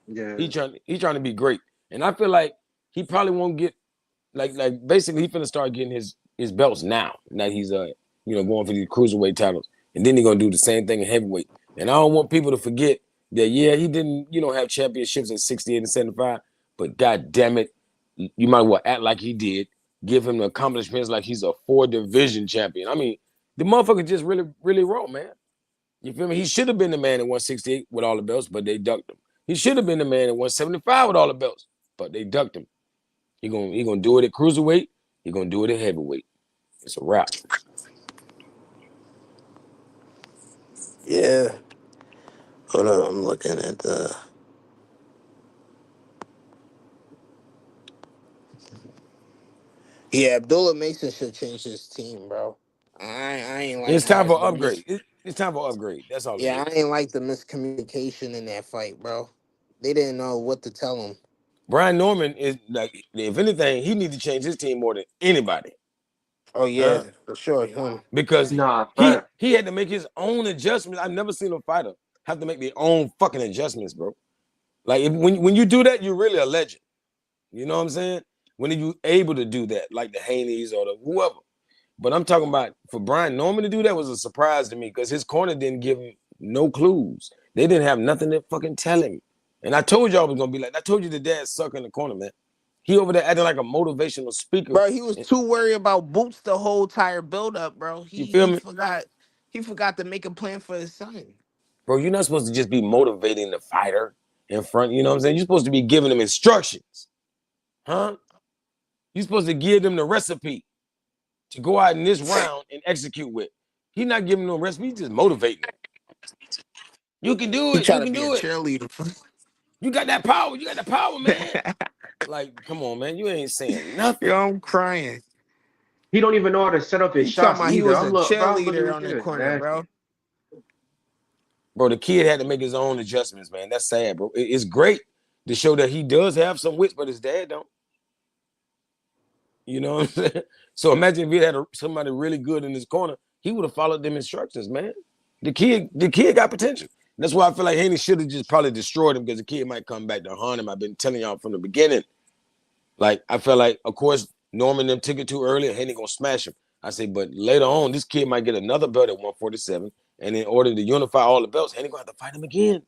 Yeah. He trying to be great. And I feel like he probably won't get like basically he finna start getting his belts now. Now he's going for these cruiserweight titles. And then he's gonna do the same thing in heavyweight. And I don't want people to forget that he didn't, have championships at 68 and 75, but god damn it, you might well act like he did. Give him the accomplishments like he's a 4-division champion. I mean, the motherfucker just really, really raw, man. You feel me? He should have been the man at 168 with all the belts, but they ducked him. He should have been the man at 175 with all the belts, but they ducked him. He gonna do it at cruiserweight. He gonna do it at heavyweight. It's a wrap. Yeah. Hold on, I'm looking at the. Yeah, Abdullah Mason should change his team, bro. I ain't like. It's time for upgrade. It's time for upgrade. That's all. Yeah, I ain't like the miscommunication in that fight, bro. They didn't know what to tell him. Brian Norman is like, if anything, he needs to change his team more than anybody. Oh yeah, for sure. Because he had to make his own adjustments. I've never seen a fighter have to make their own fucking adjustments, bro. Like when you do that, you're really a legend. You know what I'm saying? When are you able to do that, like the Haney's or the whoever? But I'm talking about for Brian Norman to do that was a surprise to me because his corner didn't give him no clues. They didn't have nothing to fucking tell him. And I told y'all it was gonna be like, I told you the dad suck in the corner, man. He over there acting like a motivational speaker. Bro, he was too worried about Boots the whole entire build-up, bro. You feel me? He forgot to make a plan for his son. Bro, you're not supposed to just be motivating the fighter in front. You know what I'm saying? You're supposed to be giving them instructions. Huh? You're supposed to give them the recipe to go out in this round and execute with. He's not giving them no recipe, he's just motivating them. You can do it. You can do it. Cheerleader. You got that power. You got the power, man. Like, come on, man. You ain't saying nothing. Yo, I'm crying. He don't even know how to set up his shots. He was a cheerleader on the corner, bro. Bro, the kid had to make his own adjustments, man. That's sad, bro. It's great to show that he does have some wits, but his dad don't. You know what I'm saying? So imagine if he had somebody really good in his corner, he would have followed them instructions, man. The kid got potential. That's why I feel like Haney should have just probably destroyed him because the kid might come back to haunt him. I've been telling y'all from the beginning. Like, I felt like, of course, Norman them took it too early. Haney gonna smash him. I say, but later on, this kid might get another belt at 147. And in order to unify all the belts, Haney gonna have to fight him again.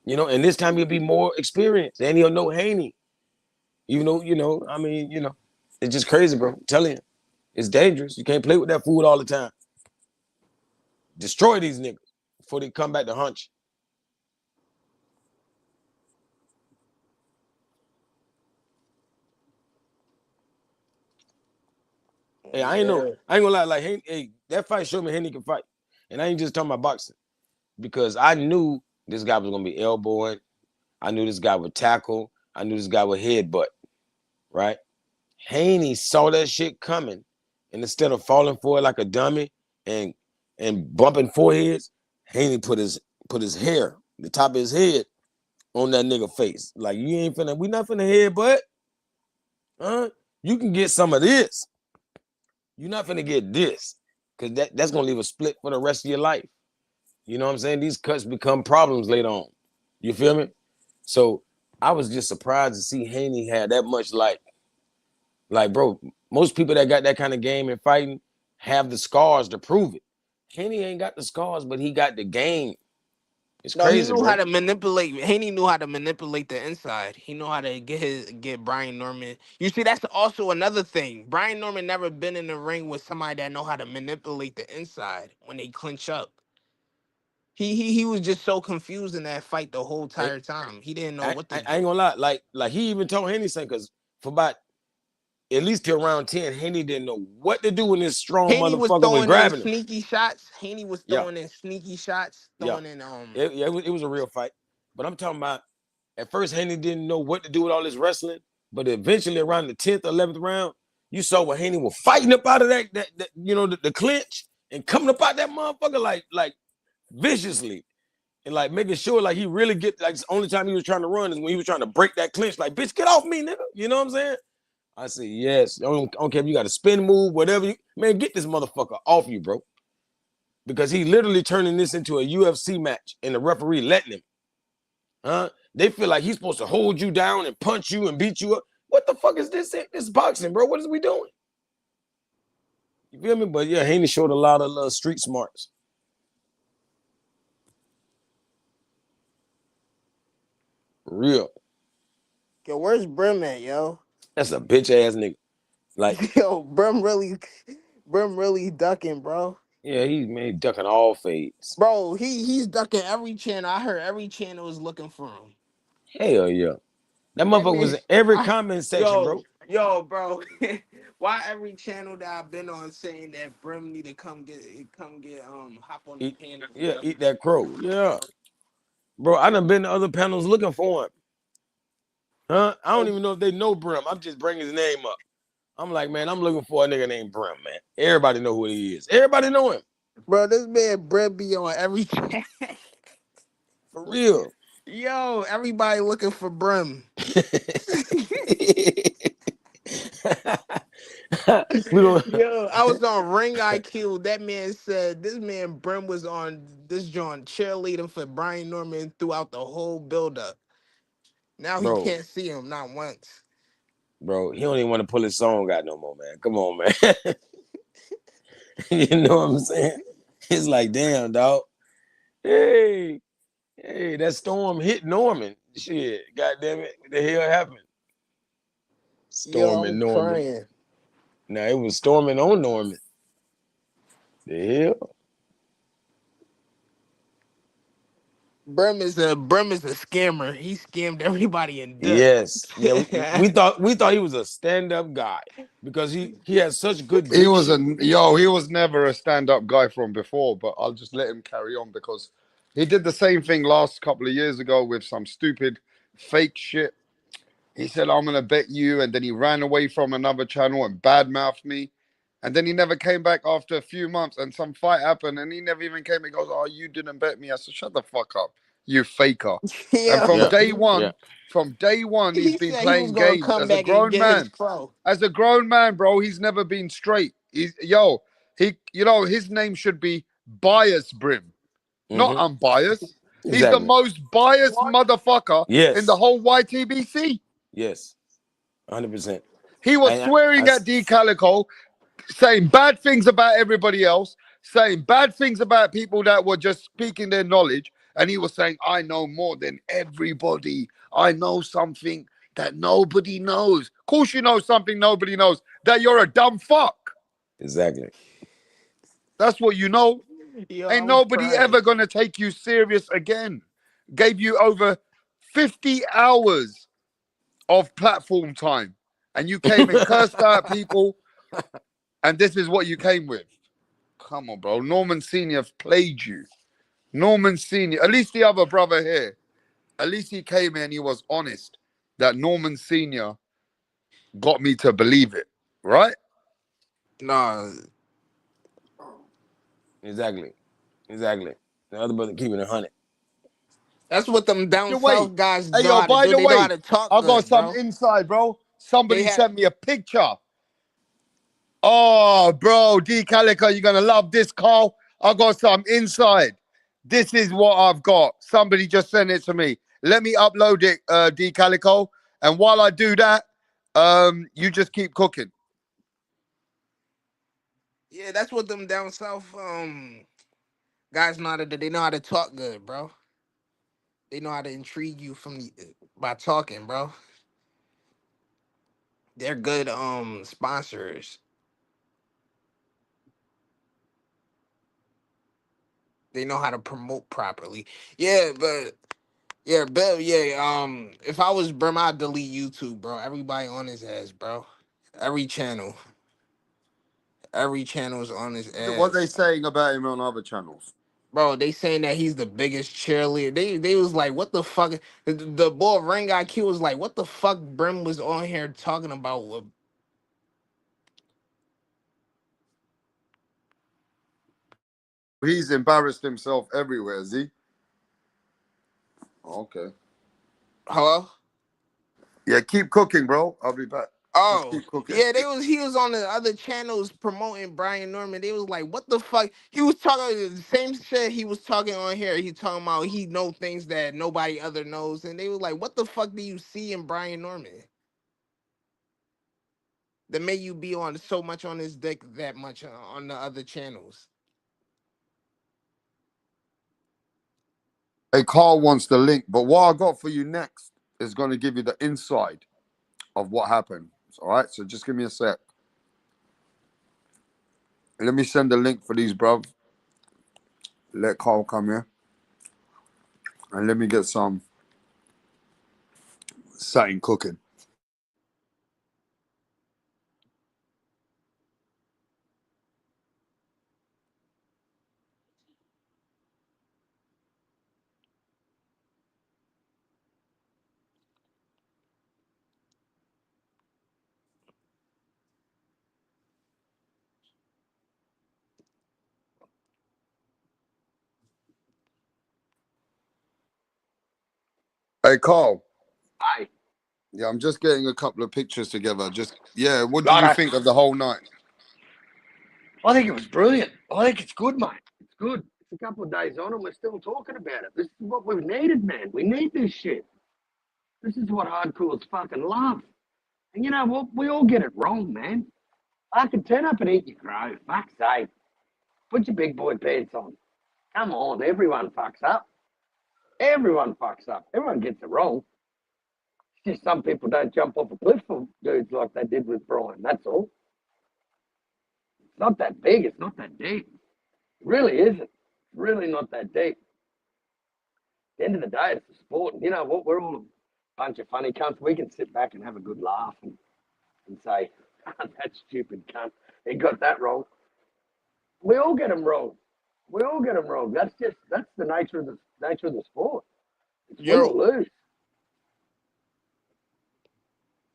You know, and this time he'll be more experienced. And he'll know Haney. Even though, it's just crazy, bro. I'm telling you. It's dangerous. You can't play with that food all the time. Destroy these niggas before they come back to hunt you. Hey, I ain't gonna lie. Like, hey, that fight showed me Haney can fight. And I ain't just talking about boxing. Because I knew this guy was gonna be elbowing. I knew this guy would tackle. I knew this guy would headbutt. Right? Haney saw that shit coming. And instead of falling for it like a dummy and bumping foreheads, Haney put his hair, the top of his head, on that nigga face. Like, we not finna headbutt. Huh? You can get some of this. You're not finna get this. Because that's gonna leave a split for the rest of your life. You know what I'm saying? These cuts become problems later on. You feel me? So I was just surprised to see Haney had that much like, bro, most people that got that kind of game in fighting have the scars to prove it. Haney ain't got the scars, but he got the game. It's crazy. He knew how to manipulate. Haney knew how to manipulate the inside. He knew how to get Brian Norman. You see, that's also another thing. Brian Norman never been in the ring with somebody that know how to manipulate the inside when they clinch up. He was just so confused in that fight the whole entire time. He didn't know what to do. I ain't gonna lie. Like he even told Haney something because for about at least till round 10, Haney didn't know what to do when this strong motherfucker was grabbing him. Sneaky shots. Haney was throwing in sneaky shots. It was a real fight. But I'm talking about at first Haney didn't know what to do with all this wrestling, but eventually around the 10th, 11th round, you saw what Haney was fighting up out of that the clinch and coming up out that motherfucker like viciously. And like making sure like he really get like the only time he was trying to run is when he was trying to break that clinch. Like, bitch, get off me, nigga. You know what I'm saying? I said, yes. I don't care if you got a spin move, whatever. Man, get this motherfucker off you, bro. Because he literally turning this into a UFC match and the referee letting him. Huh? They feel like he's supposed to hold you down and punch you and beat you up. What the fuck is this? This is boxing, bro. What is we doing? You feel me? But yeah, Haney showed a lot of street smarts. For real. Yo, where's Brim at, yo? That's a bitch ass nigga. Like, yo, Brim really ducking, bro. Yeah, he's ducking all fades. Bro, he's ducking every channel. I heard every channel is looking for him. Hell yeah. That motherfucker was in every comment section, bro. Yo, bro. Why every channel that I've been on saying that Brim need to come get hop on the panel? Yeah, eat that crow. Yeah. Bro, I done been to other panels looking for him. Huh? I don't even know if they know Brim. I'm just bringing his name up. I'm like, man, I'm looking for a nigga named Brim, man. Everybody know who he is. Everybody know him. Bro, this man Brim be on every channel. For real. Yo, everybody looking for Brim. Yo, I was on Ring IQ. That man said this man Brim was on this joint cheerleading for Brian Norman throughout the whole buildup. Now he can't see him not once. Bro, he don't even want to pull his song out no more, man. Come on, man. You know what I'm saying? It's like, damn, dog. Hey, that storm hit Norman. Shit, goddamn it. What the hell happened? Storming Norman. Crying. Now it was storming on Norman. The hell? Brim is a scammer. He scammed everybody in debt. Yes. Yeah, we thought he was a stand-up guy because he has such good diction. He was never a stand-up guy from before, but I'll just let him carry on because he did the same thing last couple of years ago with some stupid fake shit. He said, I'm going to bet you, and then he ran away from another channel and badmouthed me. And then he never came back after a few months, and some fight happened, and he never even came and goes, oh, you didn't bet me. I said, shut the fuck up, you faker. And from day one, he's been playing games as a grown man. As a grown man, bro, he's never been straight. His name should be Bias Brim, not unbiased. Exactly. He's the most biased motherfucker in the whole YTBC. Yes, 100%. He was swearing at D Calico, saying bad things about everybody else, saying bad things about people that were just speaking their knowledge. And he was saying, I know more than everybody. I know something that nobody knows. Of course you know something nobody knows, that you're a dumb fuck. Exactly. That's what you know. Yo, ain't nobody ever going to take you serious again. Gave you over 50 hours of platform time. And you came and cursed out people. And this is what you came with. Come on, bro. Norman Sr. played you. Norman Sr., at least the other brother here, at least he came in and he was honest that Norman Sr. got me to believe it, right? Nah. Exactly. The other brother keeping 100. That's what them down south guys do. Hey, yo, by the way, know how to talk I got good, some bro. inside, bro. Somebody sent me a picture. Oh, bro, D Calico, you're going to love this, Carl. I got some inside. This is what I've got. Somebody just sent it to me. Let me upload it, D Calico. And while I do that, you just keep cooking. Yeah, that's what them down south guys know how to do. They know how to talk good, bro. They know how to intrigue you by talking, bro. They're good sponsors. They know how to promote properly. Yeah, but yeah, Bill, if I was Brim, I'd delete YouTube, bro. Everybody on his ass, bro. Every channel. Every channel is on his ass. What they saying about him on other channels? Bro, they saying that he's the biggest cheerleader. They was like, what the fuck? The boy Ring IQ was like, what the fuck Brim was on here talking about? He's embarrassed himself everywhere, is he? Okay. Hello? Yeah, keep cooking, bro. I'll be back. Oh, keep cooking. yeah, he was on the other channels promoting Brian Norman. They was like, what the fuck? He was talking the same shit he was talking on here. He talking about he know things that nobody other knows. And they was like, what the fuck do you see in Brian Norman that made you be on so much on his dick that much on the other channels? Hey, Carl wants the link, but what I got for you next is going to give you the inside of what happened. All right, so just give me a sec. Let me send the link for these, bruv. Let Carl come here. And let me get some something cooking. Hey, Carl. Hi. Yeah, I'm just getting a couple of pictures together. What did you think of the whole night? I think it was brilliant. I think it's good, mate. It's good. It's a couple of days on and we're still talking about it. This is what we've needed, man. We need this shit. This is what hardcores fucking love. And you know what? We all get it wrong, man. I can turn up and eat your crow. Fuck's sake. Put your big boy pants on. Come on. Everyone fucks up. Everyone fucks up. Everyone gets it wrong. It's just some people don't jump off a cliff for dudes like they did with Brian. That's all. It's not that big. It's not that deep. It really isn't. It's really not that deep. At the end of the day, it's a sport. And you know what? We're all a bunch of funny cunts. We can sit back and have a good laugh and say, that stupid cunt, he got that wrong. We all get them wrong. We all get them wrong. That's the nature of the sport. It's win or lose.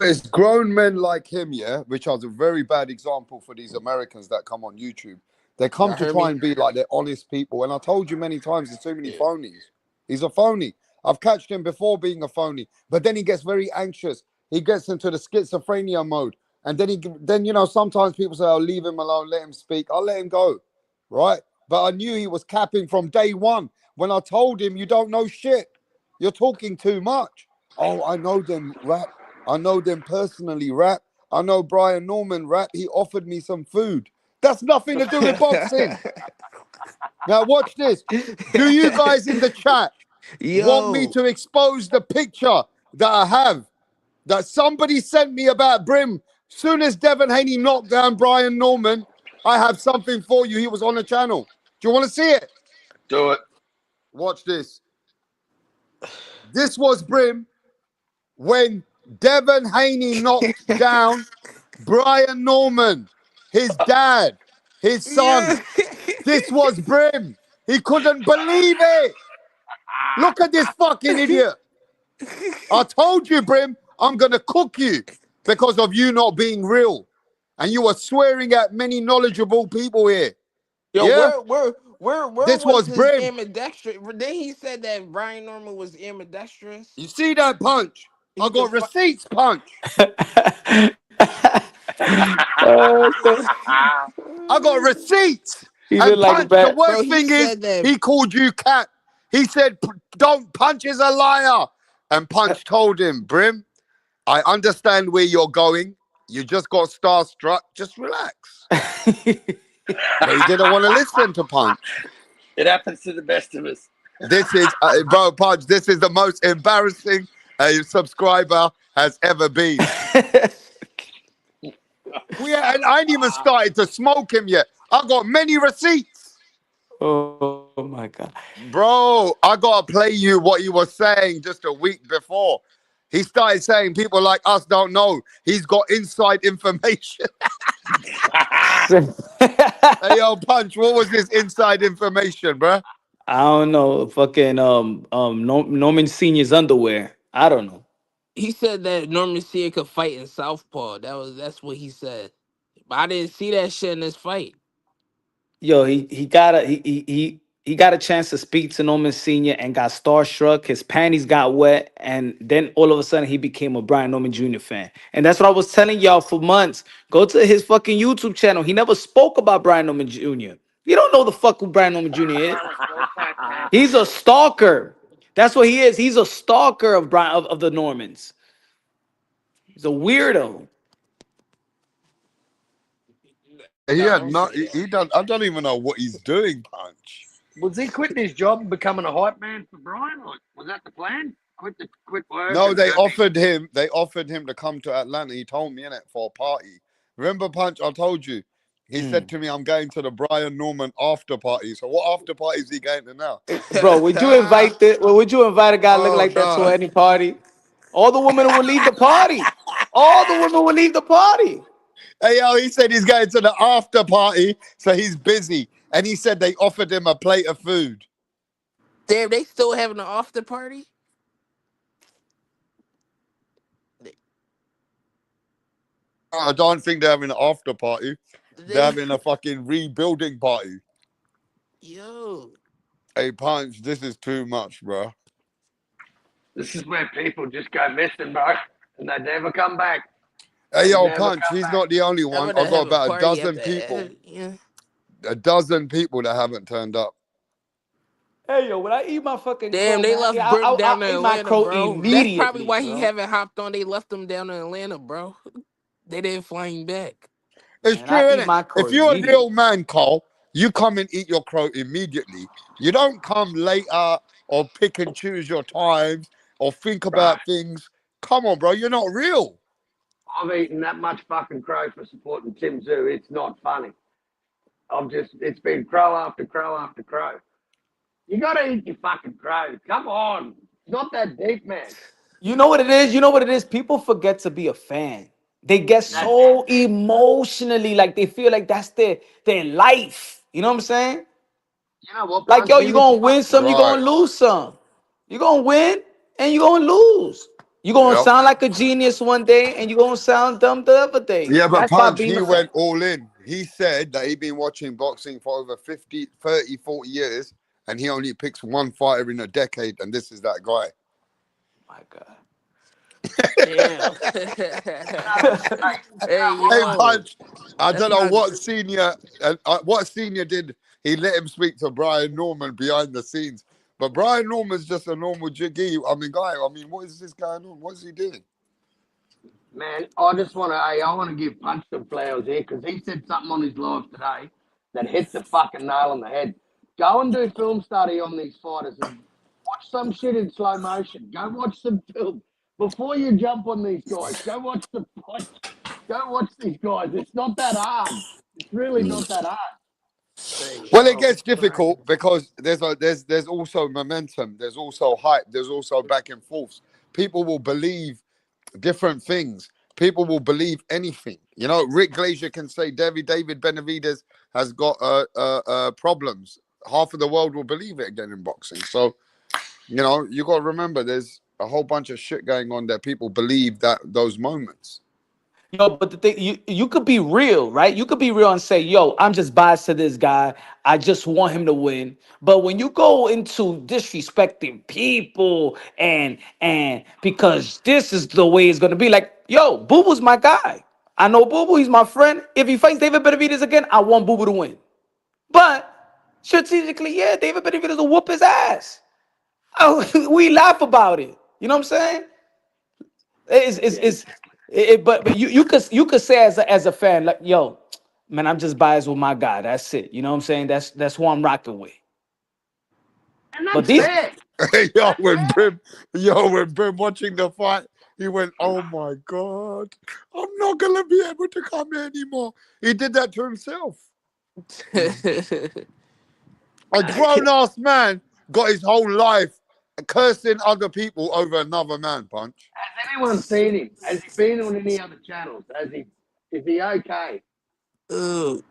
It's grown men like him, yeah, which is a very bad example for these Americans that come on YouTube. They come to try and be like they're honest people. And I told you many times, there's too many phonies. He's a phony. I've catched him before being a phony, but then he gets very anxious. He gets into the schizophrenia mode. And then you know, sometimes people say, I'll leave him alone, let him speak. I'll let him go, right? But I knew he was capping from day one when I told him, you don't know shit. You're talking too much. Oh, I know them, rap. I know them personally, rap. I know Brian Norman, rap. He offered me some food. That's nothing to do with boxing. Now watch this. Do you guys in the chat want me to expose the picture that I have that somebody sent me about Brim? Soon as Devin Haney knocked down Brian Norman, I have something for you. He was on the channel. Do you want to see it? Do it. Watch this. This was Brim when Devin Haney knocked down Brian Norman, his dad, his son. This was Brim. He couldn't believe it. Look at this fucking idiot. I told you, Brim, I'm going to cook you because of you not being real. And you were swearing at many knowledgeable people here. Yo, yeah? Where this was his Brim. ambidextrous? Then he said that Brian Norman was ambidextrous. You see that punch? I got receipts, punch. I got receipts. And punch, the worst thing is, he called you cat. He said, don't, Punch is a liar. And Punch told him, Brim, I understand where you're going. You just got starstruck. Just relax. But he didn't want to listen to Punch. It happens to the best of us. This is, bro, Punch, this is the most embarrassing a subscriber has ever been. And I ain't even started to smoke him yet. I got many receipts. Oh my God. Bro, I got to play you what he was saying just a week before. He started saying people like us don't know. He's got inside information. Hey, yo, Punch, what was this inside information, bro? I don't know. Fucking Norman Senior's underwear. I don't know. He said that Norman Senior could fight in Southpaw. That's what he said. But I didn't see that shit in this fight. Yo, he he got a chance to speak to Norman Sr. and got starstruck. His panties got wet, and then all of a sudden he became a Brian Norman Jr. fan. And that's what I was telling y'all for months. Go to his fucking YouTube channel. He never spoke about Brian Norman Jr. You don't know the fuck who Brian Norman Jr. is. He's a stalker. That's what he is. He's a stalker of of the Normans. He's a weirdo. He had not. He don't. I don't even know what he's doing, Punch. Was he quitting his job and becoming a hype man for Brian? Or was that the plan? Quit work? No, they offered him. They offered him to come to Atlanta. He told me in it for a party. Remember, Punch? I told you. He said to me, "I'm going to the Brian Norman after party." So, what after party is he going to now? Bro, would you invite a guy looking like that to any party? All the women will leave the party. All the women will leave the party. Hey, yo, he said he's going to the after party, so he's busy. And he said they offered him a plate of food. Damn, they still having an after party? I don't think they're having an after party. They're having a fucking rebuilding party. Yo. Hey, Punch, this is too much, bro. This is where people just go missing, bro, and they never come back. Hey, yo, Punch, he's not the only one. I've got about a dozen people. A dozen people that haven't turned up. Hey, yo, when I eat my fucking damn, crow, they left Brim down in Atlanta, bro. That's probably why he bro. haven't hopped on. They left him down in Atlanta, bro. They didn't fly him back. It's true, innit? If you're a real man, Cole, you come and eat your crow immediately. You don't come later or pick and choose your times or think about things. Come on, bro. You're not real. I've eaten that much fucking crow for supporting Tim Zoo. It's not funny. It's been crow after crow after crow. You gotta eat your fucking crow. Come on. It's not that deep, man. You know what it is? You know what it is? People forget to be a fan. They get so emotionally, like they feel like that's their life. You know what I'm saying? You know what? Like, yo, you're gonna win some, you're gonna lose some. You're gonna win and you're gonna lose. You're gonna sound like a genius one day and you're gonna sound dumb the other day. Yeah, but That's Punch, he went all in. He said that he'd been watching boxing for over 50, 30, 40 years, and he only picks one fighter in a decade, and this is that guy. My God. Hey, Punch, I don't know what senior did. He let him speak to Brian Norman behind the scenes. But Brian Norman's just a normal jiggy. Guy. What is this going on? What's he doing? Man, I want to give Punch some flowers here because he said something on his live today that hit the fucking nail on the head. Go and do film study on these fighters and watch some shit in slow motion. Go watch some film before you jump on these guys. Go watch the fight. Go watch these guys. It's not that hard. It's really not that hard. Well, it gets difficult because there's also momentum. There's also hype. There's also back and forth. People will believe different things. People will believe anything. You know, Rick Glazier can say David Benavidez has got problems. Half of the world will believe it again in boxing. So, you know, you got to remember there's a whole bunch of shit going on that people believe that those moments. Yo, but the thing, you could be real, right? You could be real and say, yo, I'm just biased to this guy. I just want him to win. But when you go into disrespecting people and because this is the way it's gonna be, like, yo, Boo Boo's my guy. I know Boo Boo, he's my friend. If he fights David Benavidez again, I want Boo Boo to win. But strategically, yeah, David Benavidez will whoop his ass. We laugh about it. You know what I'm saying? But you could say as a fan, like, yo, man, I'm just biased with my guy. That's it. You know what I'm saying? That's who I'm rocking with. And that's it. When Brim watching the fight, he went, "Oh my God, I'm not gonna be able to come here anymore." He did that to himself. A grown-ass man got his whole life cursing other people over another man, Punch. Has anyone seen him? Has he been on any other channels? Is he okay? Can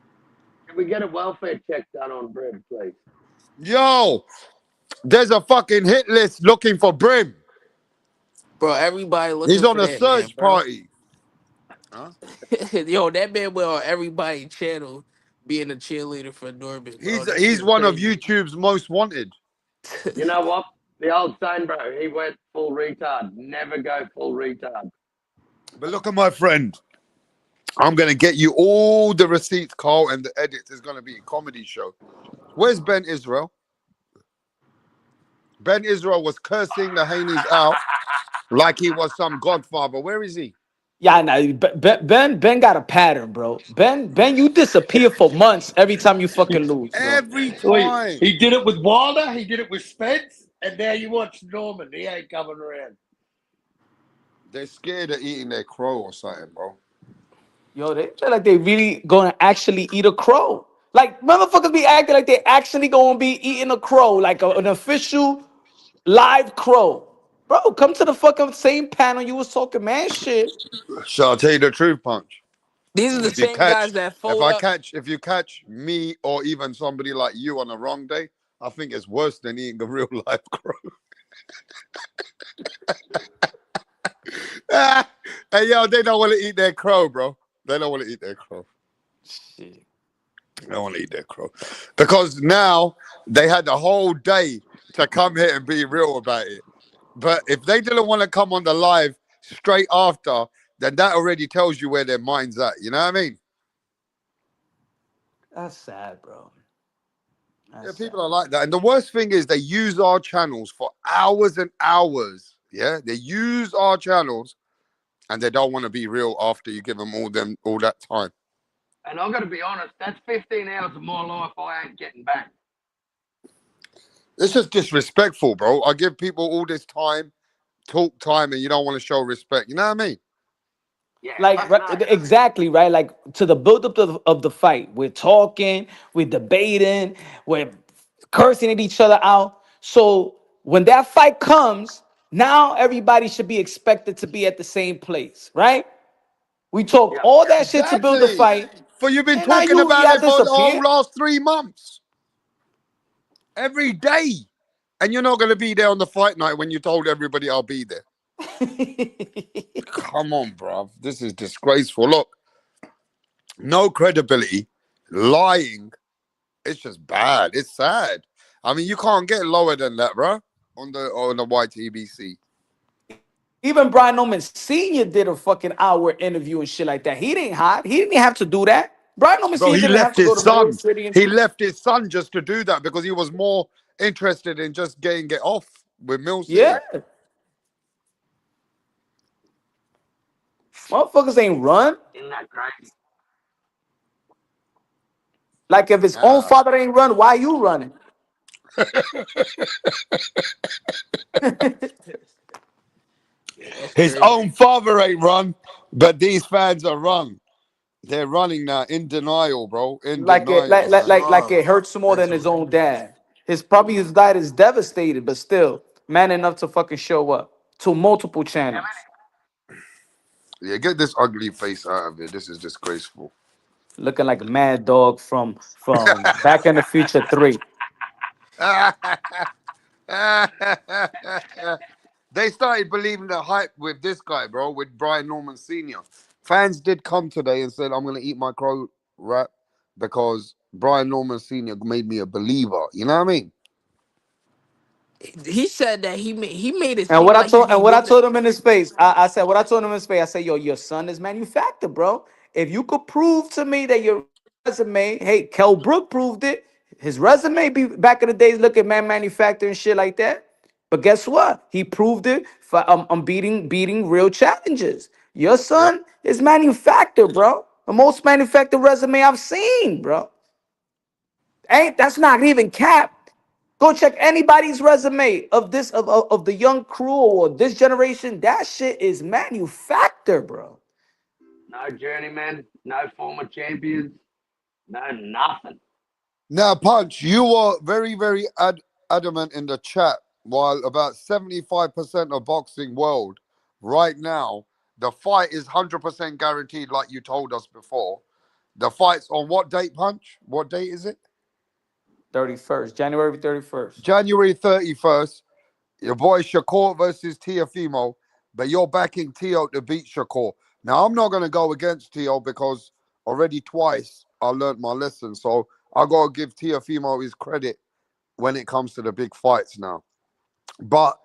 we get a welfare check done on Brim, please? Yo, there's a fucking hit list looking for Brim. Bro, everybody looking He's on for a that search man, bro. party. Huh? Yo, that man went on everybody's channel being a cheerleader for Norbit. He's one of YouTube's most wanted. You know what? The old saying, bro. He went full retard. Never go full retard. But look at my friend. I'm gonna get you all the receipts, Carl, and the edits is gonna be a comedy show. Where's Ben Israel? Ben Israel was cursing the Haneys out like he was some godfather. Where is he? Yeah, no, Ben got a pattern, bro. Ben, you disappear for months every time you fucking lose. Bro. Every time. He did it with Wilder. He did it with Spence, and now you watch Norman. He ain't coming around. They're scared of eating their crow or something, bro. Yo, they feel like they really gonna actually eat a crow. Like motherfuckers be acting like they actually gonna be eating a crow, like an official live crow. Bro, come to the fucking same panel you was talking man shit. Shall I tell you the truth, Punch? These are the same guys that fold up. If you catch me or even somebody like you on a wrong day, I think it's worse than eating a real live crow. Hey, yo, they don't want to eat their crow, bro. They don't want to eat their crow. Shit. They don't want to eat their crow. Because now they had the whole day to come here and be real about it. But if they didn't want to come on the live straight after, then that already tells you where their mind's at. You know what I mean? That's sad, bro. People are like that. And the worst thing is they use our channels for hours and hours. Yeah, they use our channels and they don't want to be real after you give them all that time. And I've got to be honest, that's 15 hours of my life I ain't getting back. It's just disrespectful, bro. I give people all this time, talk time, and you don't want to show respect. You know what I mean? Yeah, like exactly right. Like to the build-up of the fight, we're talking, we're debating, we're cursing at each other out. So when that fight comes, now everybody should be expected to be at the same place, right? We talk all that shit to build the fight. For you've been talking about it for the whole last 3 months. Every day. And you're not going to be there on the fight night when you told everybody I'll be there. Come on, bruv. This is disgraceful. Look, no credibility, lying. It's just bad. It's sad. I mean, you can't get lower than that, bro, on the YTBC. Even Brian Norman Sr. did a fucking hour interview and shit like that. He didn't hide. He didn't have to do that. Brian Norman Sr. didn't have to go to New City and he left his son just to do that because he was more interested in just getting it off with Mill City. Yeah. Motherfuckers ain't run. Isn't that crazy? Like if his own father ain't run, why you running? His own father ain't run, but these fans are run. They're running now in denial, bro. Like it hurts more than his own dad. His dad is devastated, but still man enough to fucking show up to multiple channels. Yeah, get this ugly face out of here. This is disgraceful. Looking like a Mad Dog from Back in the Future 3. They started believing the hype with this guy, bro, with Brian Norman Sr. Fans did come today and said, I'm going to eat my crow rap because Brian Norman Sr. made me a believer. You know what I mean? He said that he made it. And what I told him in his face, I said, what I told him in his face, I said, yo, your son is manufactured, bro. If you could prove to me that your resume, hey, Kell Brook proved it. His resume be back in the days, look at man manufactured and shit like that. But guess what? He proved it for beating real challenges. Your son is manufactured, bro. The most manufactured resume I've seen, bro. That's not even cap. Go check anybody's resume of this of the young crew or this generation. That shit is manufactured, bro. No journeyman, no former champions, no nothing. Now, Punch, you were very, very adamant in the chat. While about 75% of boxing world right now, the fight is 100% guaranteed, like you told us before. The fight's on what date, Punch? What date is it? 31st, January 31st. January 31st. Your boy Shakur versus Teofimo, but you're backing Teo to beat Shakur. Now, I'm not going to go against Teo because already twice. I learned my lesson, so I gotta give Teofimo his credit when it comes to the big fights now. But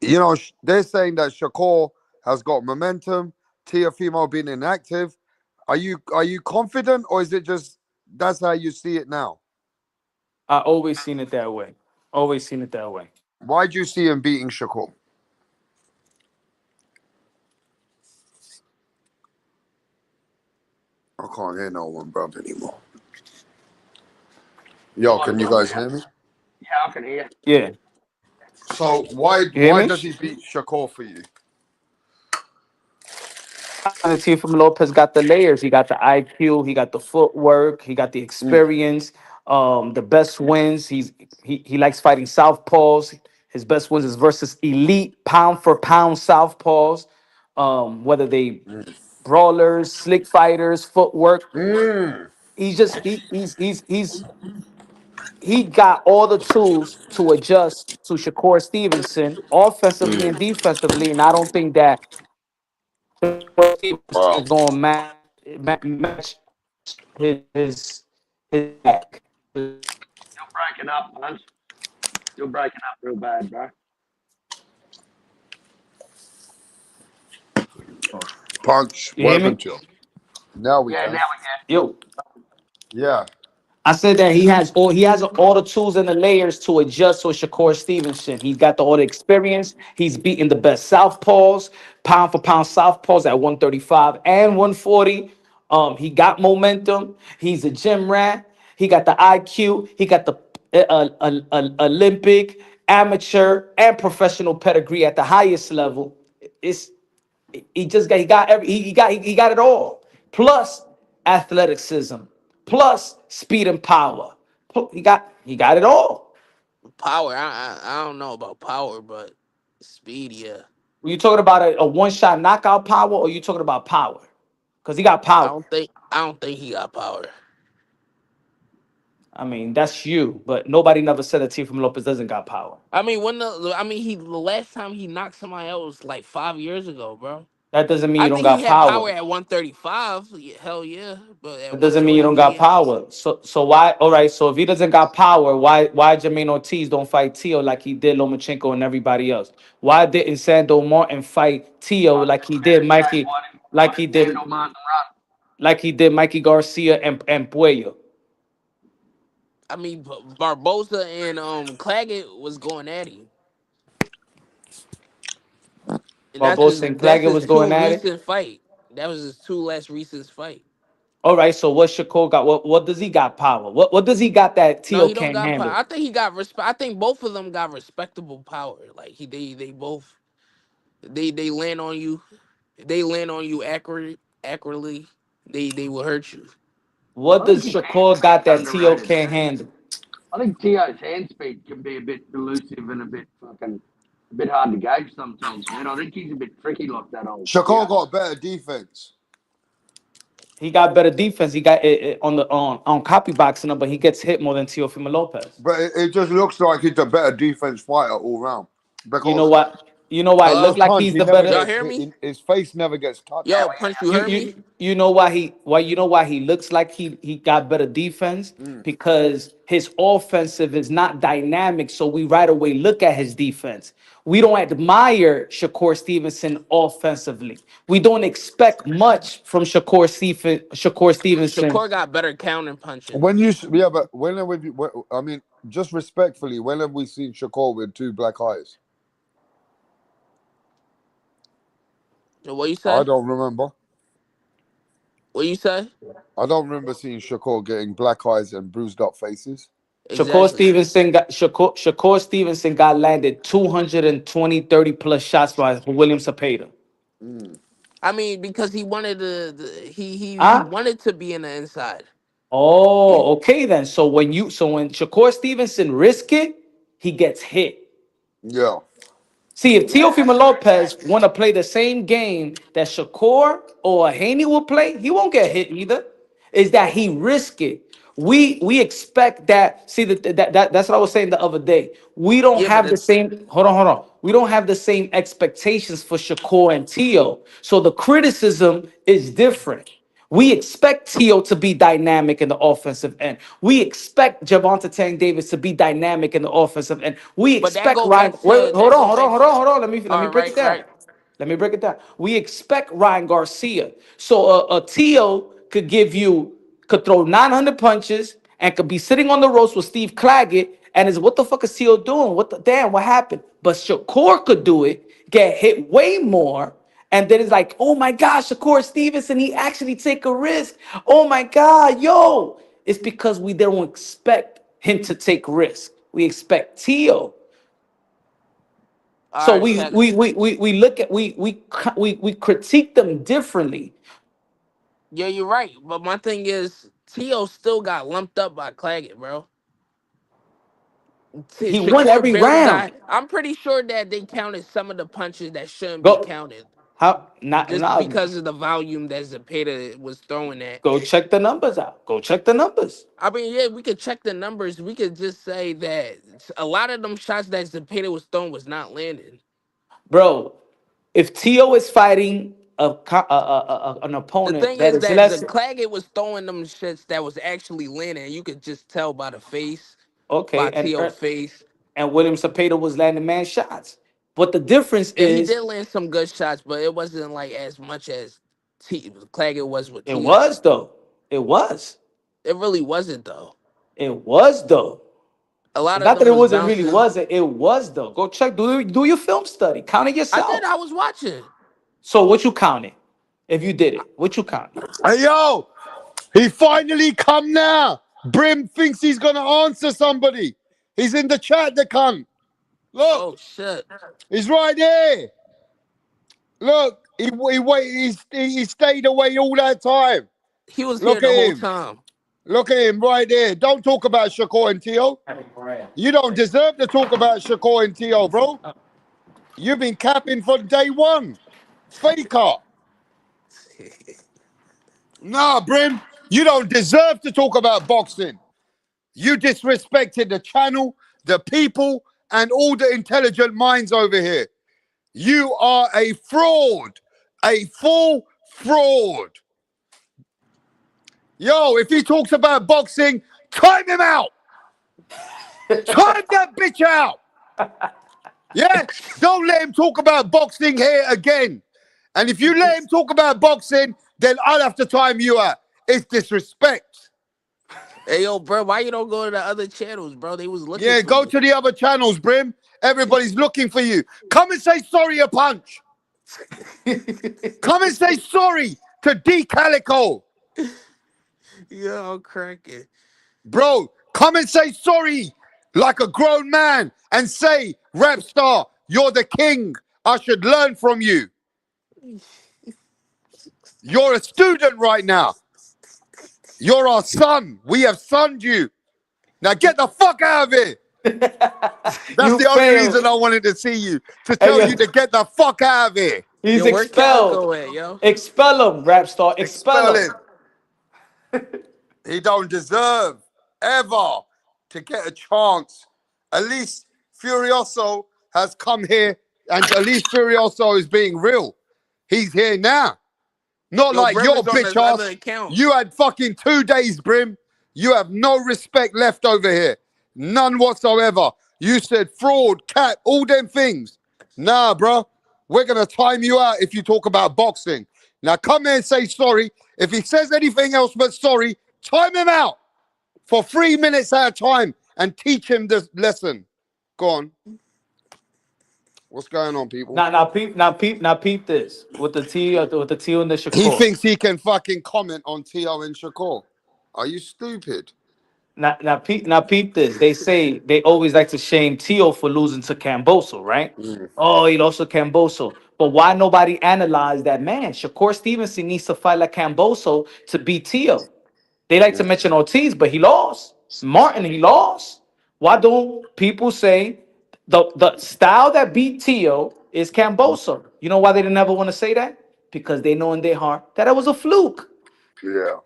you know, they're saying that Shakur has got momentum. Teofimo being inactive. Are you confident, or is it just that's how you see it now? I always seen it that way. Always seen it that way. Why do you see him beating Shakur? I can't hear no one, bro, anymore. Yo, can you guys hear me? Yeah, I can hear. Yeah. So why does he beat Shakur for you? Teofimo Lopez got the layers. He got the IQ. He got the footwork. He got the experience. The best wins. He likes fighting southpaws. His best wins is versus elite pound for pound southpaws. Whether they brawlers, slick fighters, footwork. He's just he got all the tools to adjust to Shakur Stevenson offensively and defensively, and I don't think that is going to match his back. You're breaking up, Punch. You're breaking up real bad, bro. Punch, welcome to. Now we can. Now we can. Yo. Yeah. I said that he has all the tools and the layers to adjust to Shakur Stevenson. He's got all the experience. He's beaten the best southpaws, pound for pound southpaws at 135 and 140. He got momentum. He's a gym rat. He got the IQ. He got the Olympic, amateur, and professional pedigree at the highest level. He got it all. Plus athleticism. Plus speed and power. He got it all. Power, I don't know about power, but speed, yeah. Were you talking about a one-shot knockout power, or you talking about power? Because he got power. I don't think he got power. I mean, that's you, but nobody never said that Teofimo Lopez doesn't got power. I mean, the last time he knocked somebody out was like 5 years ago, bro. That doesn't mean you don't think got he had power at 135. Hell yeah, but It doesn't mean you don't got power. So why? All right. So if he doesn't got power, why Jermaine Ortiz don't fight Tio like he did Lomachenko and everybody else? Why didn't Sando Martin fight Tio like he did Mikey, like he did Mikey Garcia and Puello? I mean, Barboza and Claggett was going at him. Barboza and Claggett was going at it. Recent fight. That was his two last recent fight. All right, so what Shakur got? What does he got power? What does he got that Tio can't handle? Power. I think he got respect. I think both of them got respectable power. Like they both land on you. They land on you accurately. They will hurt you. What does Shakur got that Tio can't handle? I think Tio's hand speed can be a bit elusive and a bit hard to gauge sometimes, man. I think he's a bit tricky like that old. Shakur got better defense. He got better defense. He got it on copy boxing, but he gets hit more than Teofimo Lopez. But it just looks like he's a better defense fighter all round. You know what? You know why it looks like he's the better. Y'all hear me? His face never gets touched. Yo, Punch, you heard me? You know why he looks like he got better defense? Because his offensive is not dynamic, so we right away look at his defense. We don't admire Shakur Stevenson offensively. We don't expect much from Shakur Stevenson. Shakur got better counter punches. I mean, just respectfully, when have we seen Shakur with two black eyes? What you say? I don't remember. What you say? I don't remember seeing Shakur getting black eyes and bruised up faces. Exactly. Shakur Stevenson got landed 220, 30 plus shots by William Cepeda. I mean, because he wanted he wanted to be in the inside. Oh, okay then. So when Shakur Stevenson risk it, he gets hit. Yeah. See, if Teofimo Lopez want to play the same game that Shakur or Haney will play, he won't get hit either. Is that he risk it? We expect that. See, that's what I was saying the other day. We don't have the same. Hold on. We don't have the same expectations for Shakur and Tio. So the criticism is different. We expect Tio to be dynamic in the offensive end. We expect Javonte Tank Davis to be dynamic in the offensive end. We But that expect go Ryan. back Wait, to hold that go on. back. Let me All break right, it down. right. Let me break it down. We expect Ryan Garcia. So a Tio could throw 900 punches and could be sitting on the ropes with Steve Claggett and is what the fuck is Tio doing? What happened? But Shakur could do it, get hit way more. And then it's like, oh my gosh, Shakur Stevenson, he actually take a risk. Oh my God, yo. It's because we don't expect him to take risk. We expect Tio. All So right, we check. look at we critique them differently. Yeah, you're right. But my thing is, Tio still got lumped up by Claggett, bro. He won Shakur every barely round. got. I'm pretty sure that they counted some of the punches that shouldn't be Go counted, how not just because of the volume that Zepeda was throwing at. go check the numbers out. Go check the numbers. I mean, yeah, we could check the numbers. We could just say that a lot of them shots that Zepeda was throwing was not landing. Bro, if Tio is fighting an The opponent thing that is is that less Claggett was throwing them shits that was actually landing. And you could just tell by the face, okay, by Tio's face. and William Zepeda was landing man shots. But the difference Yeah, he is did land some good shots, but it wasn't like as much as Claggett was with it Tio. was though. It was. It really wasn't though. It was though. A lot It's of not that them it was wasn't really bouncing. wasn't. It was though. Go check. Do your film study. Count it I yourself. did. I was watching. So what you counted? If you did it, what you counted? Hey yo, he finally come now. Brim thinks he's gonna answer somebody. He's in the chat, the cunt. Look, Oh shit. he's right there. Look, he stayed away all that time. He was Look here the at whole him. time. Look at him right there. Don't talk about Shakur and Tio. You don't deserve to talk about Shakur and Tio, bro. You've been capping from day one. Faker. Nah, Brim, you don't deserve to talk about boxing. You disrespected the channel, the people, and all the intelligent minds over here. You are a fraud, a full fraud. Yo, if he talks about boxing, time him out. Time that bitch out. Yeah, don't let him talk about boxing here again. And if you let him talk about boxing, then I'll have to time you out. It's disrespect. Hey yo, bro, why you don't go to the other channels, bro? They was looking. Yeah, for go you. to the other channels, Brim. Everybody's looking for you. Come and say sorry, a punch. Come and say sorry to D Calico. Yeah, I'm cracking. Bro, come and say sorry like a grown man and say, Rapstar, you're the king. I should learn from you. You're a student right now. You're our son. We have sunned you. Now get the fuck out of here. That's the only reason I wanted to see you, to tell you to get the fuck out of here. He's Yo, where expelled. Calico at, yo? Expel him, Rapstar. Expel him. He don't deserve ever to get a chance. At least Furioso has come here, and at least Furioso is being real. He's here now. Not Yo, like Brim your is on bitch his other ass. account. You had fucking 2 days, Brim. You have no respect left over here. None whatsoever. You said fraud, cat, all them things. Nah, bro. We're going to time you out if you talk about boxing. Now come here and say sorry. If he says anything else but sorry, time him out for 3 minutes at a time and teach him this lesson. Go on. What's going on, people? Now peep this with the T and the Shakur. He thinks he can fucking comment on Tio and Shakur. Are you stupid? Now peep this. They always like to shame Tio for losing to Camboso, right? Oh, he lost to Camboso. But why nobody analyzed that man? Shakur Stevenson needs to fight like Camboso to beat Tio. They like to mention Ortiz, but he lost. Martin, he lost. Why don't people say the style that beat Tio is Camboso? You know why they didn't ever want to say that? Because they know in their heart that it was a fluke. Yeah.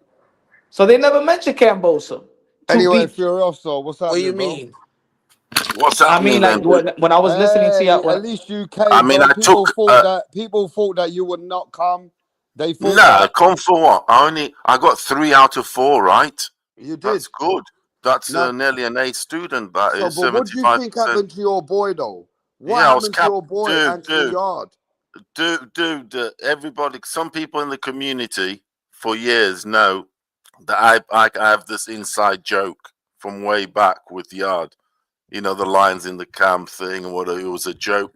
So they never mentioned Camboso. Anyway, Furioso, what's happening, What do you bro? mean? What's I happening, mean, like man? when I was listening to you, At least you came. I mean, bro. I took, People thought that you would not come. They fought Nah, back. come for what? I got 3 out of 4 right. You did. That's good. That's No. nearly an A student. That So, is but what do you think 75%. happened to your boy, though? What Yeah, I was happened to your boy, Anthony Yard? Dude, everybody, some people in the community for years know that I have this inside joke from way back with Yard. You know, the lions in the camp thing and what it was a joke.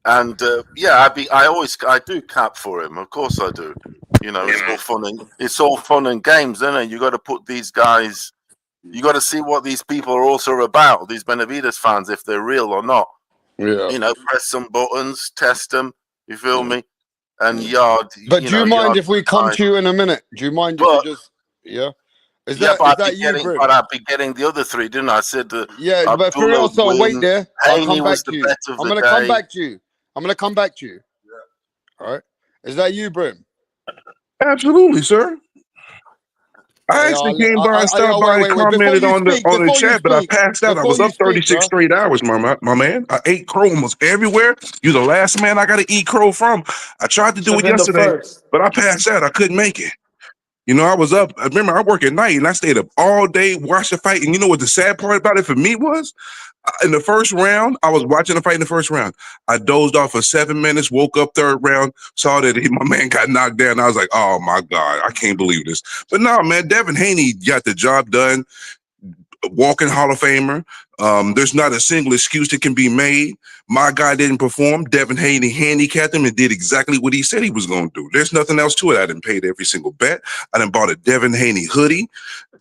And yeah, I do cap for him. Of course I do. You know, it's all fun and games, isn't it? You got to put these guys. You got to see what these people are also about. These Benavides fans, if they're real or not. Yeah. You know, press some buttons, test them. You feel me? And Yard. But do you mind if we come to you in a minute? Do you mind if you just? Yeah. Is that you, Brim? But I'd be getting the other 3, didn't I? I said the but for real, so wait there. I'll come back to you. I'm gonna come back to you. I'm gonna come back to you. Yeah. All right. Is that you, Brim? Absolutely, sir. I actually came by and stopped by and commented on the chat, but I passed out. I was up 36 straight hours, my man. I ate crow almost everywhere. You're the last man I got to eat crow from. I tried to do it yesterday, but I passed out. I couldn't make it. You know, I was up. I remember I work at night, and I stayed up all day, watched the fight. And you know what the sad part about it for me was? In the first round, I was watching the fight in the first round. I dozed off for 7 minutes, woke up third round, saw that my man got knocked down. I was like, oh, my God, I can't believe this. But no, man, Devin Haney got the job done. Walking Hall of Famer. There's not a single excuse that can be made. My guy didn't perform. Devin Haney handicapped him and did exactly what he said he was going to do. There's nothing else to it. I didn't pay every single bet. I done bought a Devin Haney hoodie.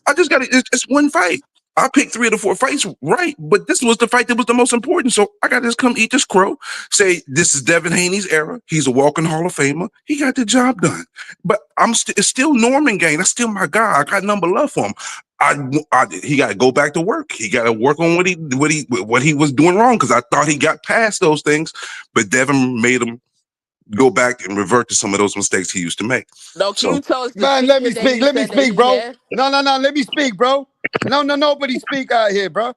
I just got it. It's one fight. I picked 3 of the 4 fights right, but this was the fight that was the most important. So I got to just come eat this crow, say this is Devin Haney's era. He's a walking Hall of Famer. He got the job done. But it's still Norman Gang. That's still my guy. I got number love for him. He got to go back to work. He got to work on what he was doing wrong, because I thought he got past those things, but Devin made him go back and revert to some of those mistakes he used to make. No, can you tell us? Man, let me speak. Let me speak, bro. No. Let me speak, bro. No, nobody speak out here, bro.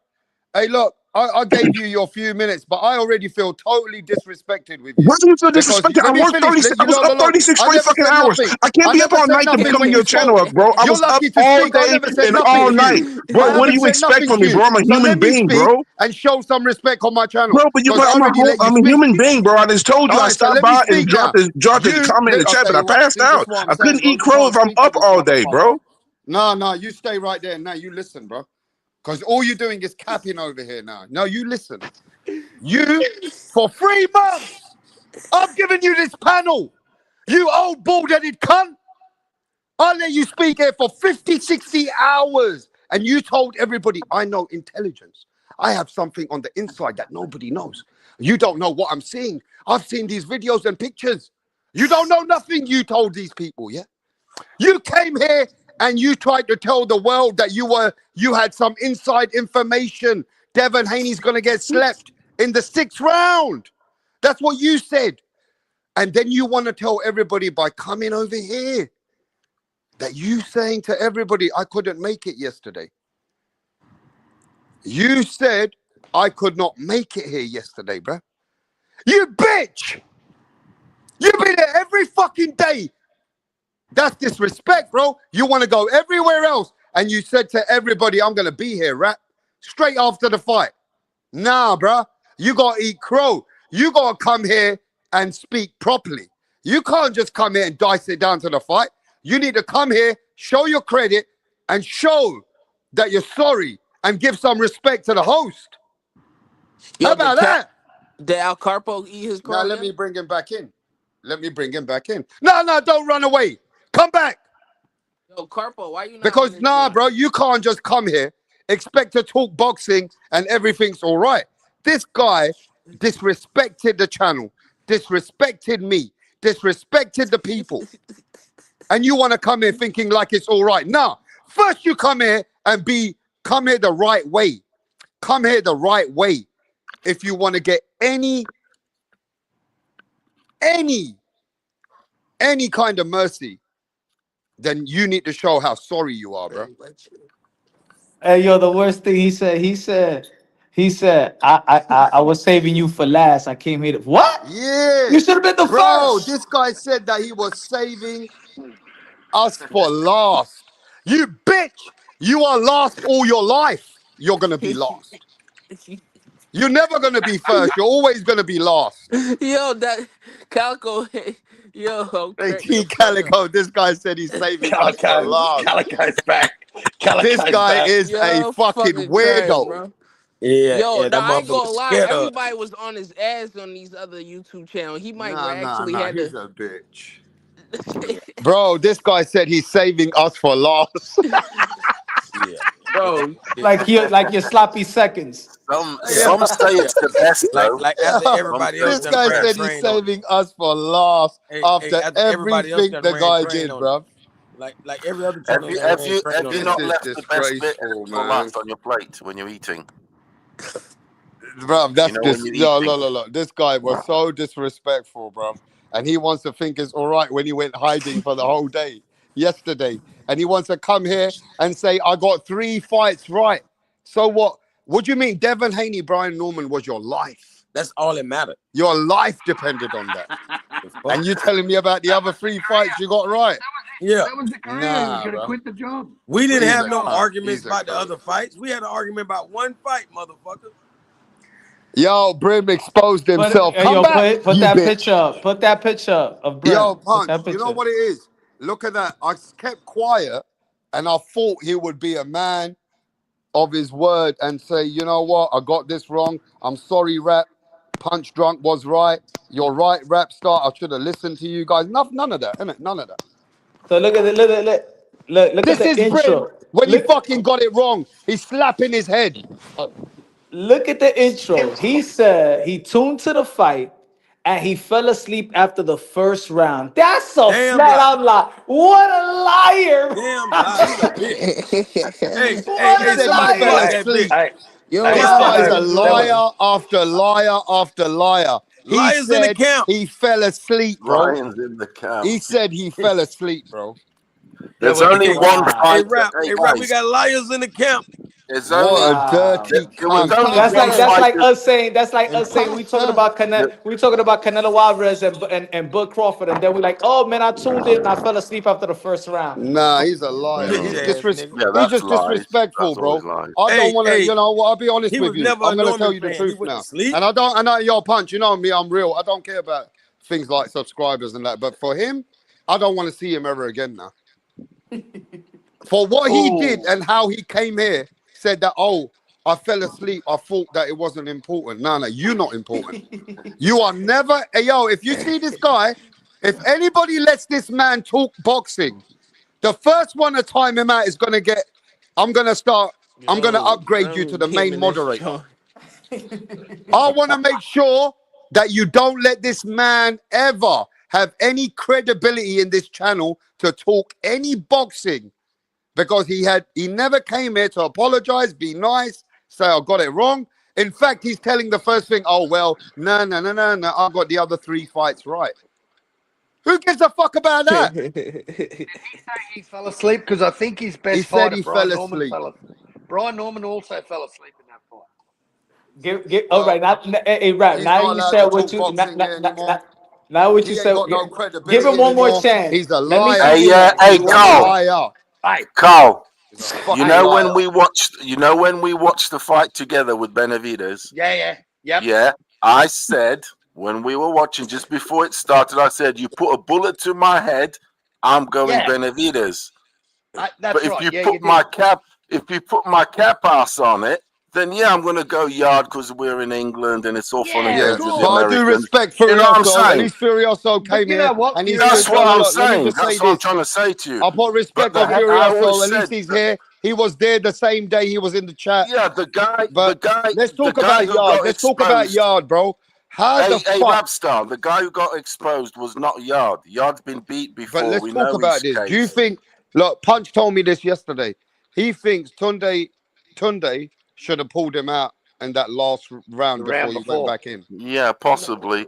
Hey, look, I gave you your few minutes, but I already feel totally disrespected with you. Why do you feel disrespected? I worked 36. I was up 36 straight fucking hours. I can't be up all night to be coming your channel up, bro. I was up all day and all night, bro. What do you expect from me, bro? I'm a human being, bro. And show some respect on my channel, bro. But I'm a human being, bro. I just told you I stopped by and dropped the comment in the chat, but I passed out. I couldn't eat crow if I'm up all day, bro. No, you stay right there. Now you listen, bro. Because all you're doing is capping over here now. No, you listen. You, for 3 months, I've given you this panel. You old bald-headed cunt. I let you speak here for 50, 60 hours. And you told everybody, I know intelligence. I have something on the inside that nobody knows. You don't know what I'm seeing. I've seen these videos and pictures. You don't know nothing, you told these people, yeah? You came here and you tried to tell the world that you had some inside information. Devin Haney's gonna get slept in the 6th round. That's what you said. And then you want to tell everybody by coming over here that you saying to everybody, I couldn't make it yesterday. You said I could not make it here yesterday, bro. You bitch! You've been here every fucking day. That's disrespect, bro. You want to go everywhere else. And you said to everybody, I'm going to be here, right? Straight after the fight. Nah, bro. You got to eat crow. You got to come here and speak properly. You can't just come here and dice it down to the fight. You need to come here, show your credit, and show that you're sorry and give some respect to the host. How about that? Did Al Carpo eat his crow? Now, let me bring him back in. No, don't run away. Come back. Yo, Carpo, why you not? Because bro, you can't just come here, expect to talk boxing and everything's all right. This guy disrespected the channel, disrespected me, disrespected the people. And you want to come here thinking like it's all right. Nah, first you come here and come here the right way. Come here the right way. If you want to get any kind of mercy, then you need to show how sorry you are, bro. Hey, yo, the worst thing he said, He said, I was saving you for last. I came here to what? Yeah. You should have been the first. This guy said that he was saving us for last. You bitch! You are last all your life. You're gonna be last. You're never gonna be first. You're always gonna be last. Yo, that Calico. Yo, I'm Hey, Calico, this guy said he's saving us for last. Calico's back. This guy is a fucking weirdo. Bro. Yeah, Yo, yeah, nah, that I ain't motherfucker gonna lie. scared of. Everybody was on his ass on these other YouTube channels. He might actually had he's to. a bitch. Bro, this guy said he's saving us for last. Yeah, bro. Like your sloppy seconds. Some say it's the best though. Like after everybody else. This guy said he's saving us for last after everything the guy did, bro. Like every other Have channel. you not left the best bit for last on your plate when you're eating? Bro, that's look. This guy was so disrespectful, bro. And he wants to think it's all right when he went hiding for the whole day yesterday. And he wants to come here and say, I got 3 fights right. So what? What do you mean? Devin Haney, Brian Norman was your life. That's all that mattered. Your life depended on that. And you telling me about the other 3 fights you got right? Yeah. That was the career. Nah, He could bro. have quit the job. We didn't He's have a no cunt. arguments He's a about the cunt. other fights. We had an argument about one fight, motherfucker. Yo, Brim exposed himself. Come back, Put you that bitch. picture up. Put that picture up of Brent. Yo, Put that Punch, you know picture. what it is? Look at that. I kept quiet and I thought he would be a man of his word and say, you know what? I got this wrong. I'm sorry, Rap. Punch Drunk was right. You're right, Rap Star. I should have listened to you guys. None of that, innit? None of that. So look at look This at the is intro. Brim when he fucking got it wrong. He's slapping his head. Look at the intro. He said he tuned to the fight and he fell asleep after the first round. That's a Damn flat out lie. What a liar. Damn, hey, He hey, said he somebody fell fuck that asleep. bitch. Yo, This guy's a liar after liar after liar. He Liars in the said camp. he fell asleep, bro. Lions in the camp. He said he fell asleep, bro. There's only one Hey, fight. Rap, we guys, got liars in the camp. there's only What a dirty there was cunt. only That's one like fight. us saying we talking about Canelo Alvarez and Bud Crawford, and then we like, oh man, I tuned in and I fell asleep after the first round. Nah, he's a liar. Yeah, He's, nigga. that's just lies. disrespectful, That's bro. always lies. I don't want to, Hey, you know what? I'll be honest he with was you. never I'm a gonna Norman tell you the fan. He truth went to now. sleep. And I know your Punch. You know me. I'm real. I don't care about things like subscribers and that. But for him, I don't want to see him ever again now. For what he did and how he came here, said that, oh, I fell asleep. I thought that it wasn't important. No, you're not important. You are never. Hey, yo, if you see this guy, if anybody lets this man talk boxing, the first one to time him out is going to get. I'm going to upgrade you to the main moderator. I want to make sure that you don't let this man ever have any credibility in this channel to talk any boxing, because he never came here to apologize, be nice, say I got it wrong. In fact, he's telling the first thing, oh well, no, I got the other 3 fights right. Who gives a fuck about that? Did he say he fell asleep? Because I think his best He said fighter, he Brian fell Norman, asleep. fell asleep. Brian Norman also fell asleep in that fight. All right, hey, Rap. He's Now not you allowed said to what talk you boxing here anymore. now what He you ain't said. got no credibility Give him one more anymore. chance. He's a Let me liar. see. Hey, He's a Carl. liar. Hey, Carl, He's a you fucking know liar. when we watched the fight together with Benavidez? yep. Yeah, I said when we were watching just before it started, I said, you put a bullet to my head, I'm going Yeah. Benavidez. That's But if right. you Yeah, put you my did. cap ass on it, then yeah, I'm gonna go Yard because we're in England and it's all fun and Yeah, games of with course. the But I do Americans. respect You know what I'm Furioso. At saying? least Furioso But came you here know what? and he That's stood. what I'm Let me saying. just say That's what I'm this. trying to say to you. I put respect But on I Furioso. always At least said he's here. He was there the same day he was in the chat. yeah, the guy Let's talk the guy about who Yard. got Let's talk about exposed. Yard, bro. How the Hey, fuck? Rapstar, the guy who got exposed was not Yard. Yard's been beat before. But let's We talk know about his this. case. Do you think? Look, Punch told me this yesterday. He thinks Tunde should have pulled him out in that last round The round before he before. went back in. Yeah, possibly,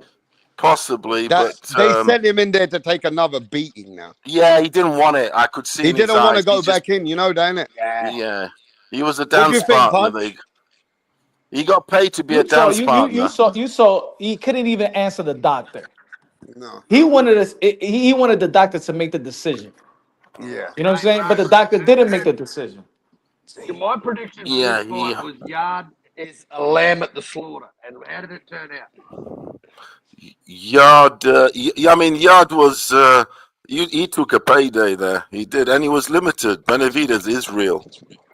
but They sent him in there to take another beating. Now yeah, he didn't want it. I could see he in his didn't want to eyes. go back in. You know, don't it? Yeah. Yeah, he was a What do down you think, spot in the Punch? league. He got paid to be a dance partner. You saw. He couldn't even answer the doctor. No. He wanted us. He wanted the doctor to make the decision. Yeah. You know what I'm saying? But the doctor didn't make the decision. See, my prediction for this fight was Yard is a lamb at the slaughter. And how did it turn out? Yard, I mean, Yard was, he took a payday there. He did, and he was limited. Benavidez is real.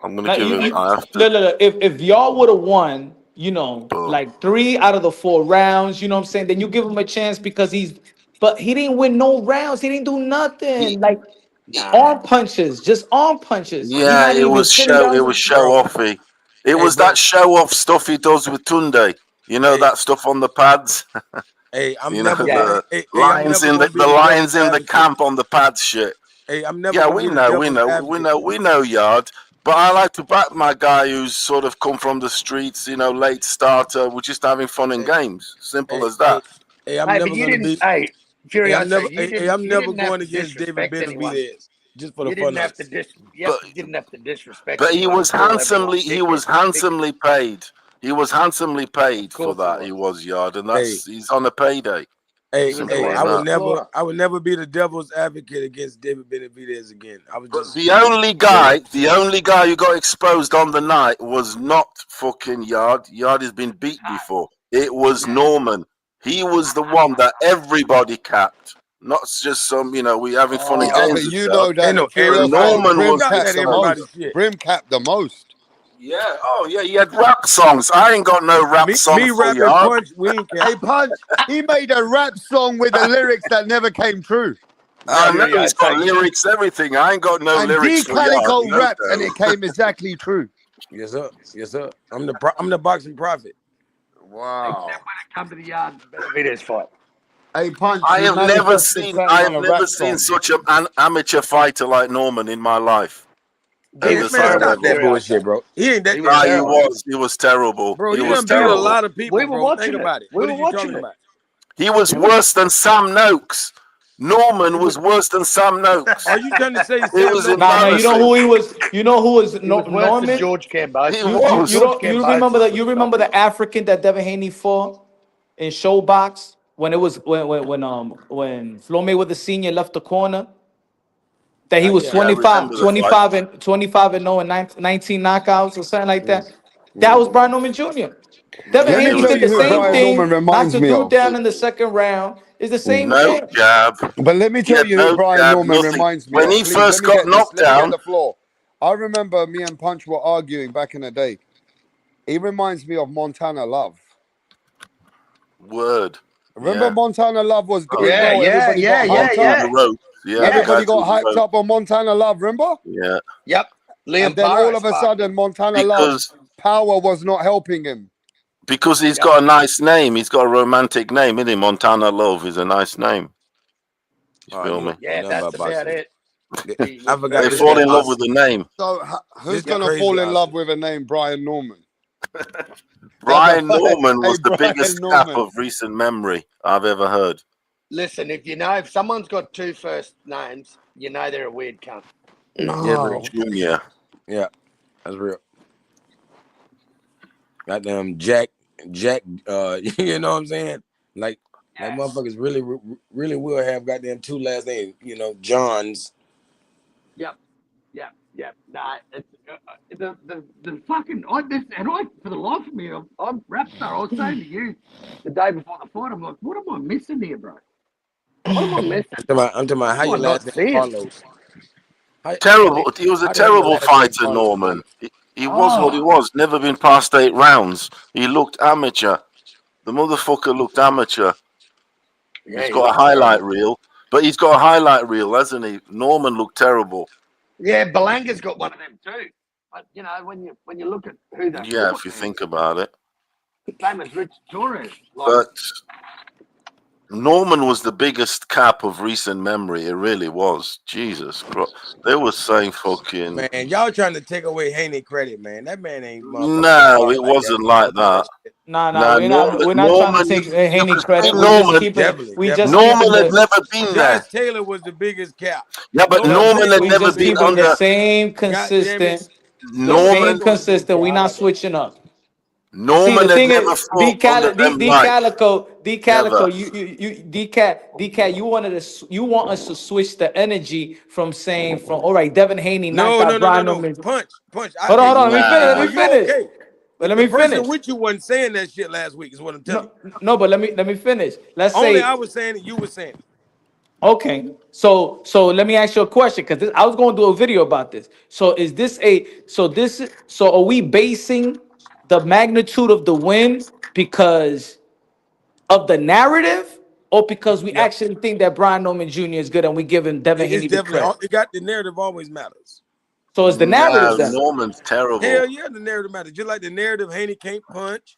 I'm going to give him, I have to. No. If y'all would have won, you know, like 3 out of the 4 rounds, you know what I'm saying, then you give him a chance because but he didn't win no rounds. He didn't do nothing. Arm punches, just arm punches. Yeah, it was show offy. It was that show off stuff he does with Tunde. You know that stuff on the pads. Hey, I'm you never know, the lions in the camp on the pads shit. Hey, I'm never. Yeah, we know Yard. But I like to back my guy who's sort of come from the streets. You know, late starter. We're just having fun in games. Simple as that. Hey, I'm never going to be. Hey, I'm never going against David Benavidez. Just for the fun of it. You didn't have to disrespect. But he was handsomely paid. He was handsomely paid for that. He was Yard, and he's on a payday. Hey, I would never be the devil's advocate against David Benavidez again. I was just the only guy who got exposed on the night was not fucking Yard. Yard has been beat before. It was Norman. He was the one that everybody capped. Not just some, you know, we having fun in games. But you know that Norman was Brim capped the most. Yeah, he had rap songs. I ain't got no rap song for you. Punch, we ain't Hey, Punch, he made a rap song with the lyrics that never came true. I know it's got lyrics, everything. I ain't got no lyrics for Calico you. rap, and it came exactly true. Yes, sir. I'm the boxing prophet. Wow. Except when it comes to the Yard Benavidez fight. Hey, Punch, I have never seen such an amateur fighter like Norman in my life. Stop that bullshit, bro. He ain't that. He was terrible. Bro, he was beat a lot of people. We were watching Think about it. We were watching it. He was worse than Sam Noakes. Norman was worse than Sam Noakes. Are you trying to say you know who he was? You know who was Norman? George Campbell. You remember the African that Devin Haney fought in Showbox when it was when Floyd Mayweather Senior left the corner? That he was 25 and 0 and 19 knockouts or something like that. That was Brian Norman Jr. Devin Haney did the same thing. Knocked the dude down in the second round. It's the same thing. But let me tell you who Brian Norman reminds me of. When he first got knocked down. The floor. I remember me and Punch were arguing back in the day. He reminds me of Montana Love. Word. Remember Montana Love was doing Everybody got hyped up on Montana Love, remember? Yeah. Yep. And then all of a sudden, Montana Love's power was not helping him. Because he's got a nice name. He's got a romantic name, isn't he? Montana Love is a nice name. You feel me? Yeah, that's about it. I forgot. They fall in love with the name. So who's going to fall in love with a name, Brian Norman? Brian Norman was the biggest cap of recent memory I've ever heard. Listen, if someone's got 2 first names, you know they're a weird cunt. No. Yeah, that's real. Goddamn Jack, you know what I'm saying? Like motherfuckers really will have goddamn 2 last names, you know, Johns. Yep. Nah, it's, the fucking for the life of me, I'm Rapstar. I was saying to you the day before the fight, I'm like, what am I missing here, bro? What am I missing? I'm talking about how you last name Carlos. Terrible. He was a terrible fighter, Norman. He was what he was. Never been past 8 rounds. He looked amateur. The motherfucker looked amateur. He's got a highlight reel. But he's got a highlight reel, hasn't he? Norman looked terrible. Yeah, Belanga's got one of them too. But you know, when you look at who that if you think about it. Same as Rich Torres. But Norman was the biggest cap of recent memory. It really was. Jesus Christ. They were saying fucking... Man, y'all trying to take away Haney credit, man. That man ain't... No, it wasn't like that. No, we're not trying to take Haney credit. Norman had never been there. Josh Taylor was the biggest cap. Yeah, but Norman had never been under... The same consistent. Norman consistent. We're not switching up. Norman had never fought under them lights. DCat, you want us to switch the energy from saying all right, Devin Haney knocked out Brian Norman. Punch. Hold on, let me finish. Okay. But let me finish. The person with you wasn't saying that shit last week is what I'm telling you. No, but let me finish. Let's Only say I was saying it, you were saying it. Okay, so let me ask you a question because I was going to do a video about this. So are we basing the magnitude of the win because of the narrative, or because we actually think that Brian Norman Jr. is good and we give him Devin Haney the credit? It got the narrative always matters. So it's the narrative. Norman's terrible. Hell yeah, the narrative matters. Just like the narrative, Haney can't punch.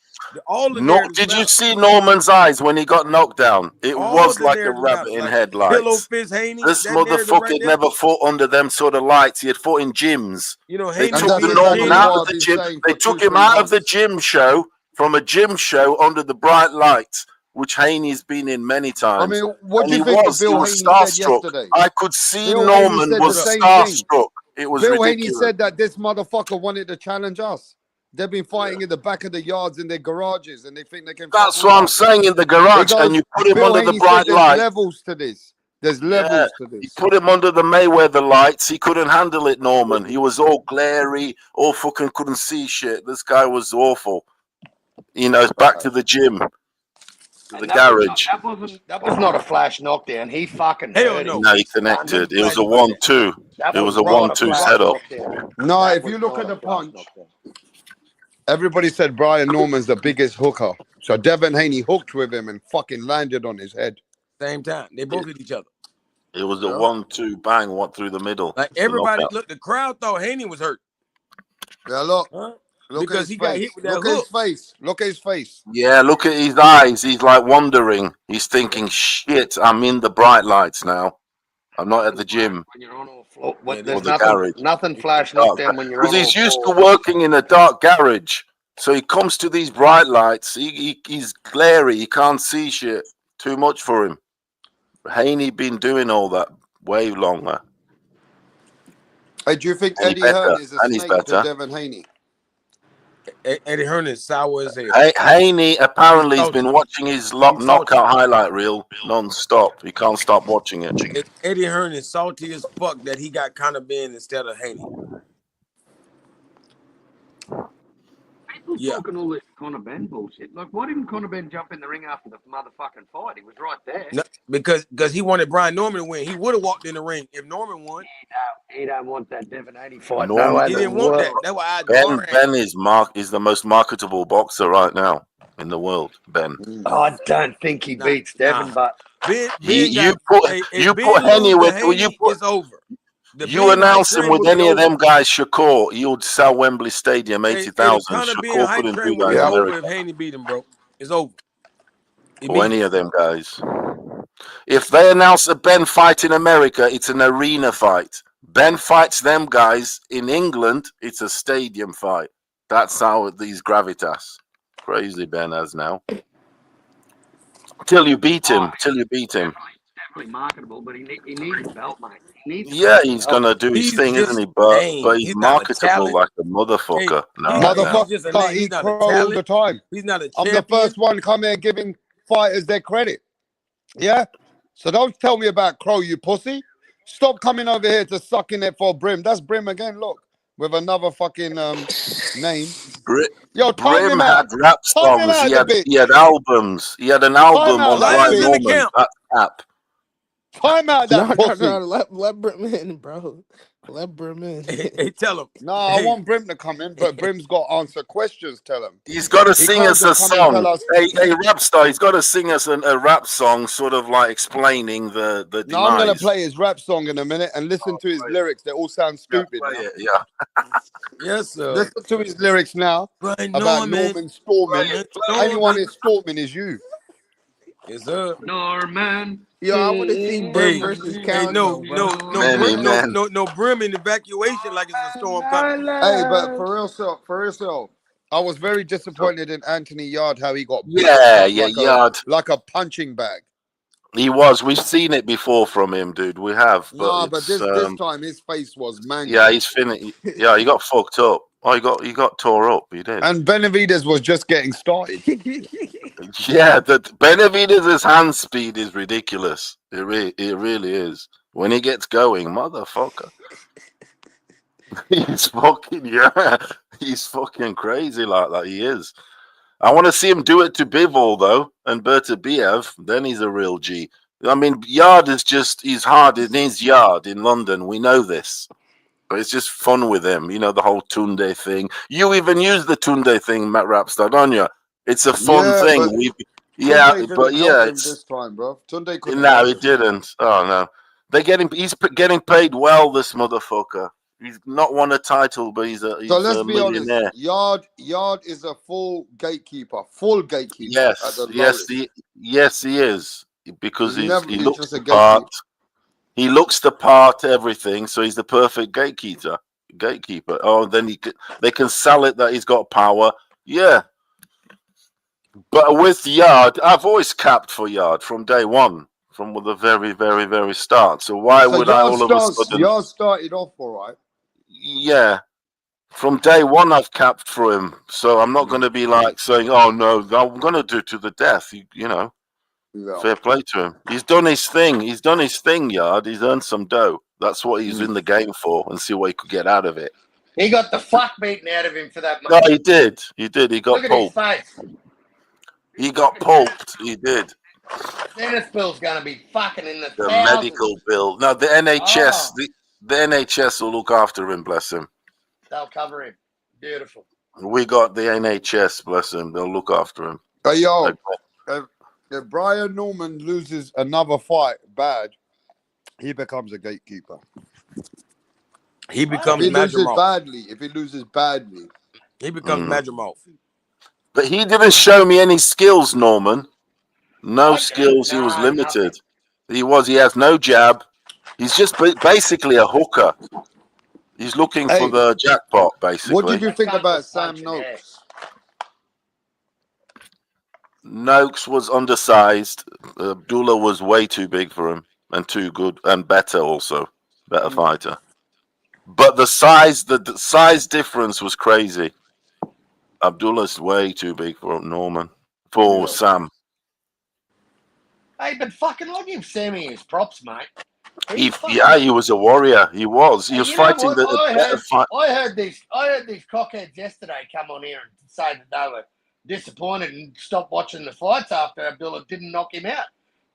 Did you see Norman's eyes when he got knocked down? It was like a rabbit in headlights. Pillow fist Haney. This motherfucker had never fought under them sort of lights. He had fought in gyms. They took Norman out of the gym. They took him out of the gym show, from a gym show under the bright lights, which Haney's been in many times. I mean, what do you think Bill Haney said yesterday? I could see Norman was starstruck. It was Bill ridiculous. Haney said that this motherfucker wanted to challenge us. They've been fighting in the back of the yards in their garages, and they think they can. That's what I'm saying, in the garage, and you put him Bill under Haney the bright said light. There's levels to this. There's levels to this. You put him under the Mayweather lights. He couldn't handle it, Norman. He was all glary, all fucking couldn't see shit. This guy was awful. Back to the gym. The garage. That was not a flash knockdown. He fucking hurt him. No, he connected. It was a 1-2. It was a 1-2 setup. No, if you look at the punch, everybody said Brian Norman's the biggest hooker. So Devin Haney hooked with him and fucking landed on his head. Same time. They both hit each other. It was a 1-2 bang, what through the middle. Like everybody, look, the crowd thought Haney was hurt. Yeah, look. Huh? Look Because at his he face. got hit with that Look at his hook. face. Look at his face. Yeah, look at his eyes. He's like wondering. He's thinking, shit, I'm in the bright lights now. I'm not at the gym. When you're on a floor, Or there's the garage. nothing flash knockdown when you're on Because he's all used to fours. working in a dark garage. So he comes to these bright lights. He's glary. He can't see shit. Too much for him. Haney been doing all that way longer. Hey, do you think And Eddie he's Hearn better. is a And he's snake to better. Devin Haney? Eddie Hearn is sour as hell. Haney apparently has Salty. been watching his He's salty. knockout highlight reel non-stop. He can't stop watching it. Eddie Hearn is salty as fuck that he got Conor Ben instead of Haney. People talking all this Conor Ben bullshit. Like, why didn't Conor Ben jump in the ring after the motherfucking fight? He was right there. No, because he wanted Brian Norman to win. He would have walked in the ring if Norman won. He don't want that Devin Haney fight. Norman- He didn't want that. That's why I adore him. Ben is the most marketable boxer right now in the world. Ben. I don't think he beats Devin, but You put Henny with it's over. You announce him with any of them guys, Shakur, he would sell Wembley Stadium 80,000. Shakur couldn't do that in over America. if Haney beat him, bro. It's over. Or any of them guys. If they announce a Ben fight in America, it's an arena fight. Ben fights them guys in England, it's a stadium fight. That's how these gravitas. Crazy Ben has now. Till you beat him. definitely marketable, but he needs a belt, mate. Yeah, he's gonna do his thing, isn't he? But he's marketable like a motherfucker. Motherfucker, he Crow all the time. He's not a I'm the first one come here giving fighters their credit. Yeah? So don't tell me about Crow, you pussy. Stop coming over here to suck in it for Brim. That's Brim again, look. With another fucking name. Yo, time Brim him out. had rap Time him songs. out, He had albums. He had an album on Brian Norman. That app. Time out that pussy. No, let Brim in, bro. Let Brim in. Hey, tell him. No, I want Brim to come in, but Brim's got to answer questions. Tell him. He's got to sing can't us a just come and song. tell us- A rap star. He's got to sing us a rap song, sort of like explaining the demise. No, I'm going to play his rap song in a minute and listen to his lyrics. They all sound stupid. Yeah. Yes, sir. Listen to his lyrics now Brian about Norman. Norman storming. Brian Anyone Norman. is storming is you. Yes, sir. Norman. Yo, I want to see Brim versus Cal. No Man. Brim in evacuation like it's a storm coming. Hey, but for real, so, I was very disappointed in Anthony Yard how he got beat Yeah, up Yard. like a punching bag. He was. We've seen it before from him, dude. We have. No, but it's, this time his face was mangled. Yeah, he's finished. Yeah, he got fucked up. Oh, he got tore up. He did. And Benavidez was just getting started. Yeah, Benavidez' hand speed is ridiculous. It really is. When he gets going, motherfucker. He's fucking crazy like that. He is. I want to see him do it to Bivol though, and Bertabiev. Then he's a real G. I mean, Yard is he's hard in his yard in London. We know this. But it's just fun with him. You know, the whole Tunde thing. You even use the Tunde thing, Matt Rapstar, don't you? It's a fun thing. It's this time, bro. Tunde couldn't. No, he didn't. Oh no. He's getting paid well, this motherfucker. He's not won a title, but he's so let's a be millionaire. honest. Yard is a full gatekeeper. Yes, he is. Because he looks the part. He looks the part, everything. So he's the perfect gatekeeper. Oh, then they can sell it that he's got power. Yeah. But with Yard, I've always capped for Yard from day one, from the very, very, very start. So why would I all of a sudden? Yard started off all right. Yeah. From day one, I've capped for him. So I'm not going to be like saying, oh, no, I'm going to do it to the death, you know. Yeah. Fair play to him. He's done his thing. Yard. He's earned some dough. That's what he's in the game for, and see what he could get out of it. He got the fuck beaten out of him for that money. No, he did. He got pulped. Look at his face. He got pulped. He did. Dennis bill's going to be fucking in the medical bill. No, the NHS. Oh. The NHS will look after him. Bless him. They'll cover him. Beautiful. We got the NHS. Bless him. They'll look after him. Hey, yo. If Brian Norman loses another fight bad, he becomes a gatekeeper. He becomes If he loses badly, he becomes Madrimov. But he didn't show me any skills, Norman. No skills. He was limited. He has no jab. He's just basically a hooker. He's looking for the jackpot, basically. What did you think about Sam Noakes? Noakes was undersized. Abdullah was way too big for him and too good and better also. Better fighter. But the size difference was crazy. Abdullah's way too big for Norman. For Sam. Hey, but fucking look, give Sammy his props, mate. He was a warrior. He was fighting I heard these cockheads yesterday come on here and say that they were disappointed and stopped watching the fights after Abdullah didn't knock him out.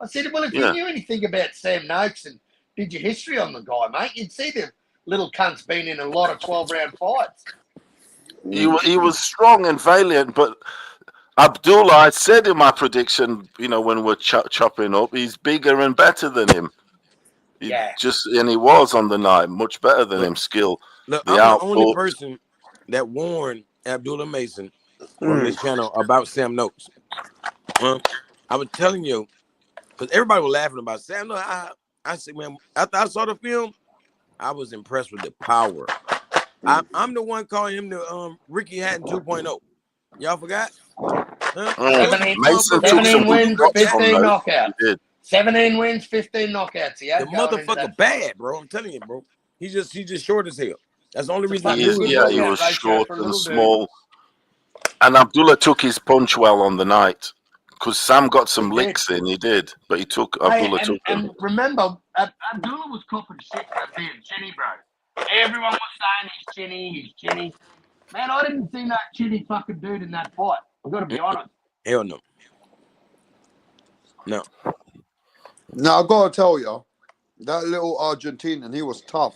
I said, well, if you knew anything about Sam Noakes and did your history on the guy, mate, you'd see the little cunt's been in a lot of 12-round fights. He was strong and valiant, but Abdullah, I said in my prediction, when we're chopping up, he's bigger and better than him. He was on the night much better than him. Skill. Look, I'm the only person that warned Abdullah Mason on this channel about Sam Noakes. I was telling you, because everybody was laughing about Sam Noakes. I said, man, after I saw the film, I was impressed with the power. I'm the one calling him the Ricky Hatton 2.0. Y'all forgot? 17 wins, 15 knockouts. 17 wins, 15 knockouts. The motherfucker bad, bro. I'm telling you, bro. He just short as hell. That's the only reason. He was short and small. And Abdullah took his punch well on the night. Because Sam got some licks in, he did. But Abdullah took them. And remember, Abdullah was copping shit for being chinny, bro. Everyone was saying he's chinny. Man, I didn't see that chinny fucking dude in that fight. I've got to be honest. Hell no. No. Now, I got to tell you, that little Argentinian, he was tough.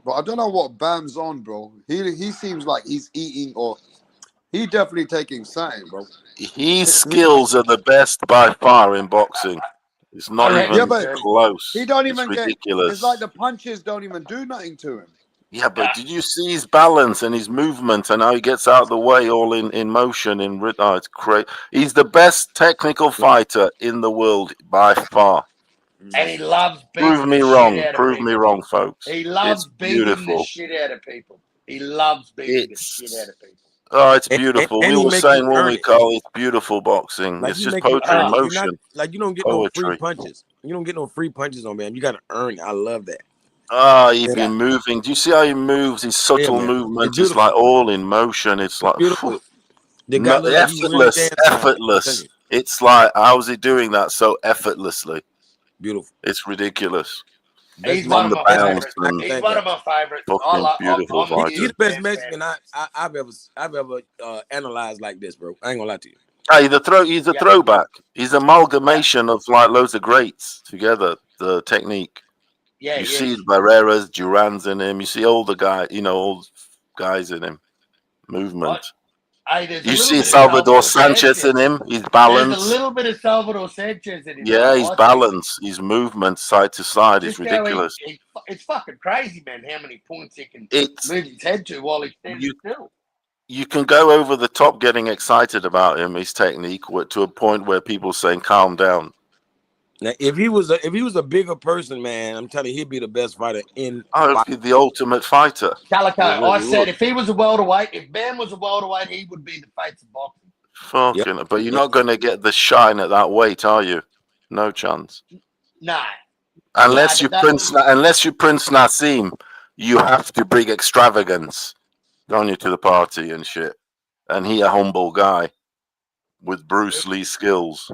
But I don't know what Bam's on, bro. He seems like he's eating or he definitely taking something, bro. His skills are the best by far in boxing. It's not even close. He don't even ridiculous. It's like the punches don't even do nothing to him. Yeah, but did you see his balance and his movement and how he gets out of the way all in motion? It's great. He's the best technical fighter in the world by far. And he loves beating Prove me wrong, folks. He loves beating the shit out of people. He loves beating the shit out of people. Oh, it's beautiful. We were saying when we call it beautiful boxing. Like it's just poetry in motion. You don't get no free punches. You don't get no free punches on, man. You got to earn it. I love that. Oh, he'd been moving. Do you see how he moves? His subtle movement is like all in motion. It's like effortless. It's like, how's he doing that so effortlessly? Beautiful. It's ridiculous. He's one of my favorites. He's one of my favorites. Beautiful fighter. He's the best Mexican I've ever analyzed like this, bro. I ain't gonna lie to you. Hey, he's a throwback. He's an amalgamation of like loads of greats together. The technique. Yeah, you see Barreras, Duran's in him. You see all the old guys in him. Movement. Hey, you see Salvador Sanchez in him. He's balanced. There's a little bit of Salvador Sanchez in him. Yeah, he's balanced. His movement side to side is ridiculous. It's fucking crazy, man, how many points he can move his head to while he's standing still. You can go over the top getting excited about him, his technique, to a point where people are saying, calm down. Now, if he was a bigger person, man, I'm telling you, he'd be the best fighter in. Oh, he'd be the ultimate fighter. Calico, I said if he was a welterweight, if Ben was a welterweight, he would be the face of boxing. Fucking, but you're not going to get the shine at that weight, are you? No chance. No. Unless you're Prince Nassim, you have to bring extravagance, don't you, to the party and shit. And he a humble guy with Bruce Lee skills.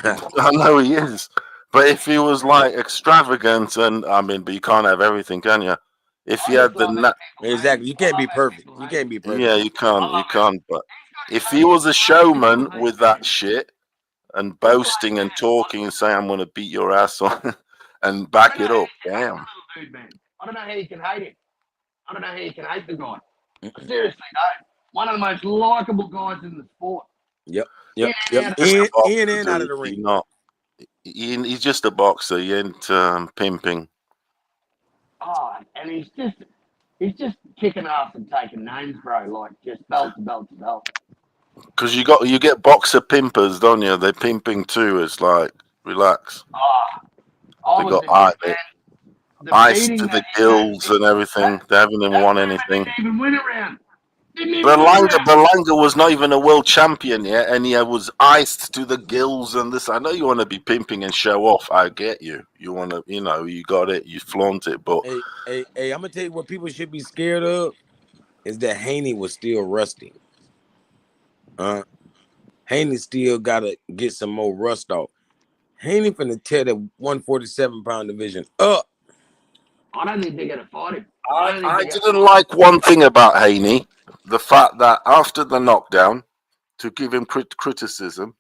I know he is, but if he was like extravagant, but you can't have everything, can you? If he had exactly, you can't be perfect. You can't be perfect. Yeah, you can't. But if he was a showman with that shit and boasting and talking and saying, "I'm going to beat your ass on," and back it up, damn. I don't know how you can hate him. I don't know how you can hate the guy. Seriously, no. One of the most likable guys in the sport. Yep. In and out of the ring. He's just a boxer. He ain't pimping. Oh, and he's just kicking ass and taking names, bro. Like just belt to belt to belt. Because you get boxer pimpers, don't you? They're pimping too. It's like, relax. They got ice to the gills and everything. They haven't even won anything. Even win a round. Berlanga was not even a world champion yet, and he was iced to the gills and this. I know you want to be pimping and show off. I get you. You want to, you got it. You flaunt it. But hey, I'm gonna tell you what people should be scared of is that Haney was still rusty. Haney still gotta get some more rust off. Haney finna tear the 147-pound division up. I don't think they're gonna fight him. I didn't like one thing about Haney. The fact that after the knockdown, to give him criticism,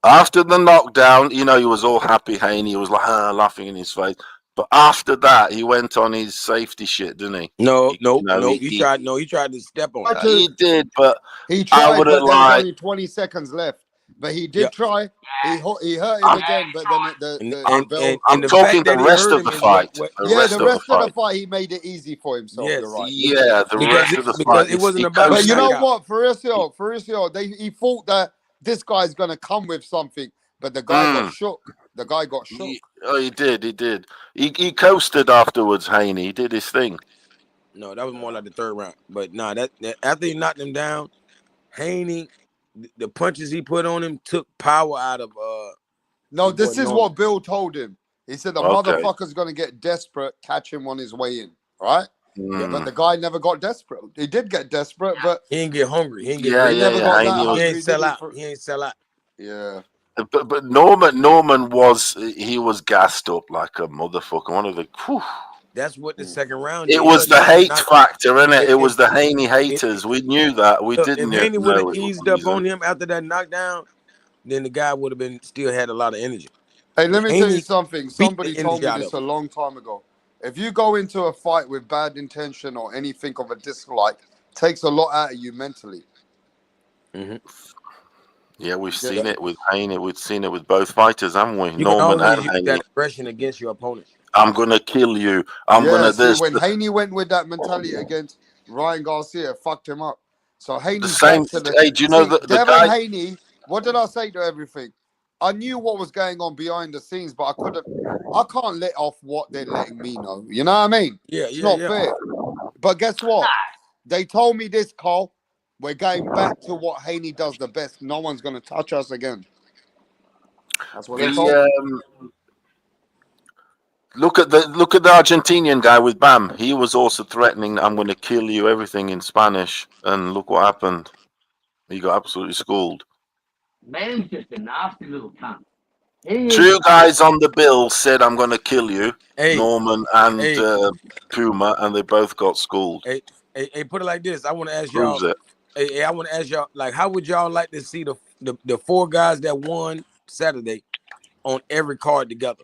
after the knockdown, he was all happy, Haney. He was like laughing in his face. But after that, he went on his safety shit, didn't he? No. He tried to step on it. He did, but he tried. I would have there was only 20 seconds left. But he did try. He hurt him again. But then I'm talking the rest of the fight. The rest of the fight, he made it easy for himself. Yes. You're right. Yeah, the rest of the fight. It wasn't about. But you know what, Fabricio, he thought that this guy's gonna come with something, but the guy got shook. The guy got shook. He did. He coasted afterwards. Haney, he did his thing. No, that was more like the third round. But that after he knocked him down, Haney. The punches he put on him took power out of. No, this is what Bill told him. He said the motherfucker's gonna get desperate, catch him on his way in. Right? Yeah, but the guy never got desperate. He did get desperate, but he didn't get hungry. He didn't get. He never got that hungry. He ain't sell out. He ain't sell out. Yeah. But Norman was gassed up like a motherfucker. One of the. Whew. That's what the second round. It was the hate factor, innit? It was the Haney haters. We knew that. We didn't. If Haney would have eased up on him after that knockdown, then the guy would have still had a lot of energy. Hey, let me tell you something. Somebody told me this a long time ago. If you go into a fight with bad intention or anything of a dislike, it takes a lot out of you mentally. Mm-hmm. Yeah, we've seen it with Haney. We've seen it with both fighters, haven't we? You Norman can and Haney. that aggression against your opponent. I'm gonna kill you. I'm gonna this. When Haney went with that mentality against Ryan Garcia, it fucked him up. So Haney. The same. Hey, do you know the Devin guy? Haney? What did I say to everything? I knew what was going on behind the scenes, but I can't let off what they're letting me know. You know what I mean? It's not fair. But guess what? They told me this, Carl. We're going back to what Haney does the best. No one's gonna touch us again. That's what they told me. Look at the Argentinian guy with Bam. He was also threatening, "I'm going to kill you," everything in Spanish, and look what happened. He got absolutely schooled. Man's just a nasty little cunt. Two guys on the bill said, "I'm going to kill you," Norman and Puma, and they both got schooled. Hey, put it like this. I want to ask y'all. I want to ask y'all, like, how would y'all like to see the four guys that won Saturday on every card together?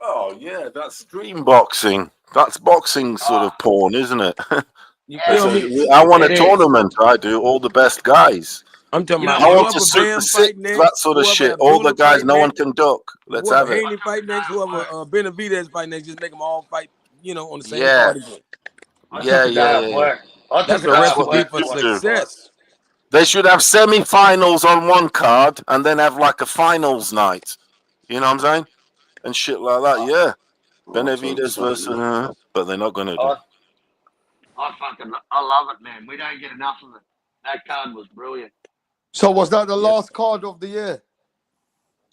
Oh yeah, that's stream boxing. That's boxing sort of porn, isn't it? I want a tournament. I do all the best guys. I'm talking about. I want to Super Six, that sort of shit. All the guys no one can duck. Let's have it. Haney fight next, whoever Benavidez fight next, just make them all fight. On the same card again. Yeah. That's a recipe for success. They should have semi-finals on one card and then have like a finals night. You know what I'm saying? And shit like that. Yeah. Benavidez versus, but they're not gonna do. I love it, man. We don't get enough of it. That card was brilliant. So was that the last card of the year?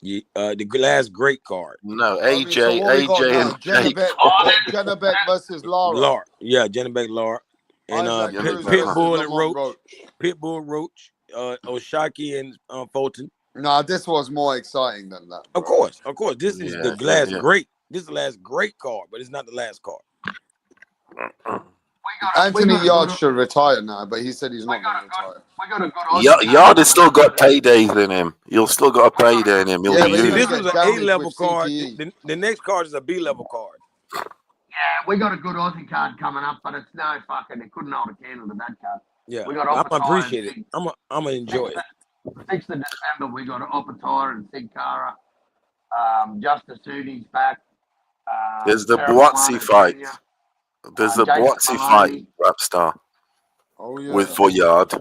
Yeah, the last great card. No, AJ and Janabek versus Lara. Yeah, Janabek, Lara. And Pitbull and Roach, Oshaki and Fulton. Nah, this was more exciting than that. Of course. This is the last great. This is the last great card, but it's not the last card. Anthony Yard should retire now, but he said he's not going to retire. Yard has still got paydays in him. You'll still got a payday in him. He'll be this was an A-level card. The next card is a B-level card. Yeah, we got a good Aussie card coming up, but it's no fucking. It couldn't hold a candle to that card. Yeah, we got I'm gonna appreciate it. I'm gonna enjoy it. 6th of December, we got Opatar and Sig Cara. Justice Hoodie's back. There's the Buatsi fight. There's a Buatsi fight, Rapstar. Oh, yeah. With for Yard.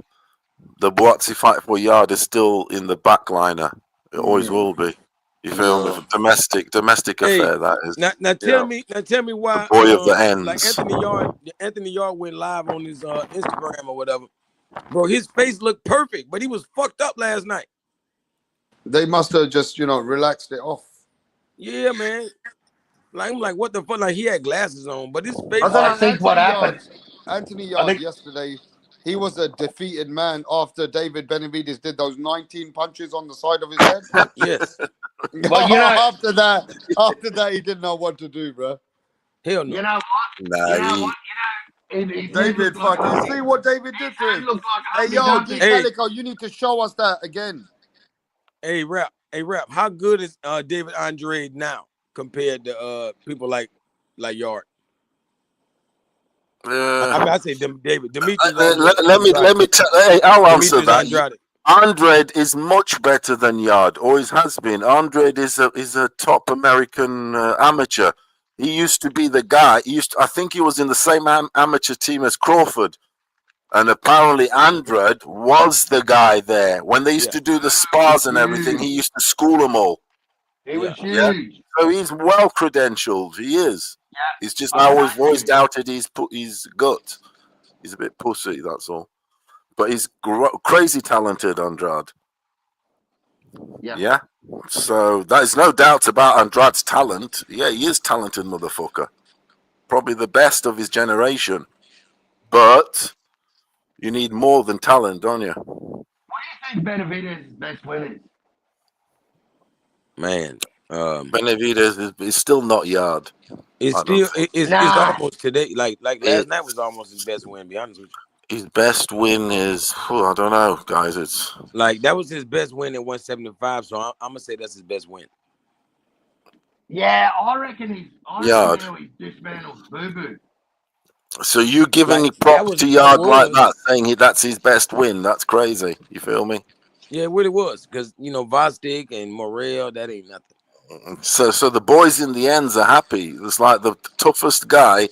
The Buatsi fight for Yard is still in the backliner. It always will be. You feel me? Domestic affair that is. Now tell me why the boy of the ends. Like Anthony Yard went live on his Instagram or whatever. Bro, his face looked perfect, but he was fucked up last night. They must have just, relaxed it off. Yeah, man. Like I'm like, what the fuck? Like he had glasses on, but his face. I think what happened. Anthony Yard yesterday, he was a defeated man after David Benavidez did those 19 punches on the side of his head. Yes. But after that, he didn't know what to do, bro. Hell no. You know what? David, fucking see what David did to him. Hey, yo, Calico, you need to show us that again. Hey, Rap. How good is David Andrade now compared to people like Yard? I say David. Demetrius. Let me tell. Hey, I'll answer that. Andrade is much better than Yard, always has been. Andrade is a top American amateur. He used to be the guy. I think he was in the same amateur team as Crawford, and apparently Andrade was the guy there when they used to do the spars and everything. He used to school them all. He was huge. So he's well credentialed. He is. Yeah. He's just now always doubted his gut. He's a bit pussy. That's all. But he's crazy talented, Andrade. Yeah. So there's no doubt about Andrade's talent. Yeah, he is talented, motherfucker. Probably the best of his generation. But you need more than talent, don't you? What do you think Benavidez' best win is? Man, Benavidez is still not Yard. It's almost today. Like last night was almost his best win. To be honest with you. His best win is, I don't know, guys. It's like that was his best win at 175. So I'm gonna say that's his best win. Yeah, I reckon he's dismantled Boo Boo. So you giving props to Yard like that, saying that's his best win? That's crazy. You feel me? Yeah, it really was, because Vostik and Morel, that ain't nothing. So the boys in the ends are happy. It's like the toughest guy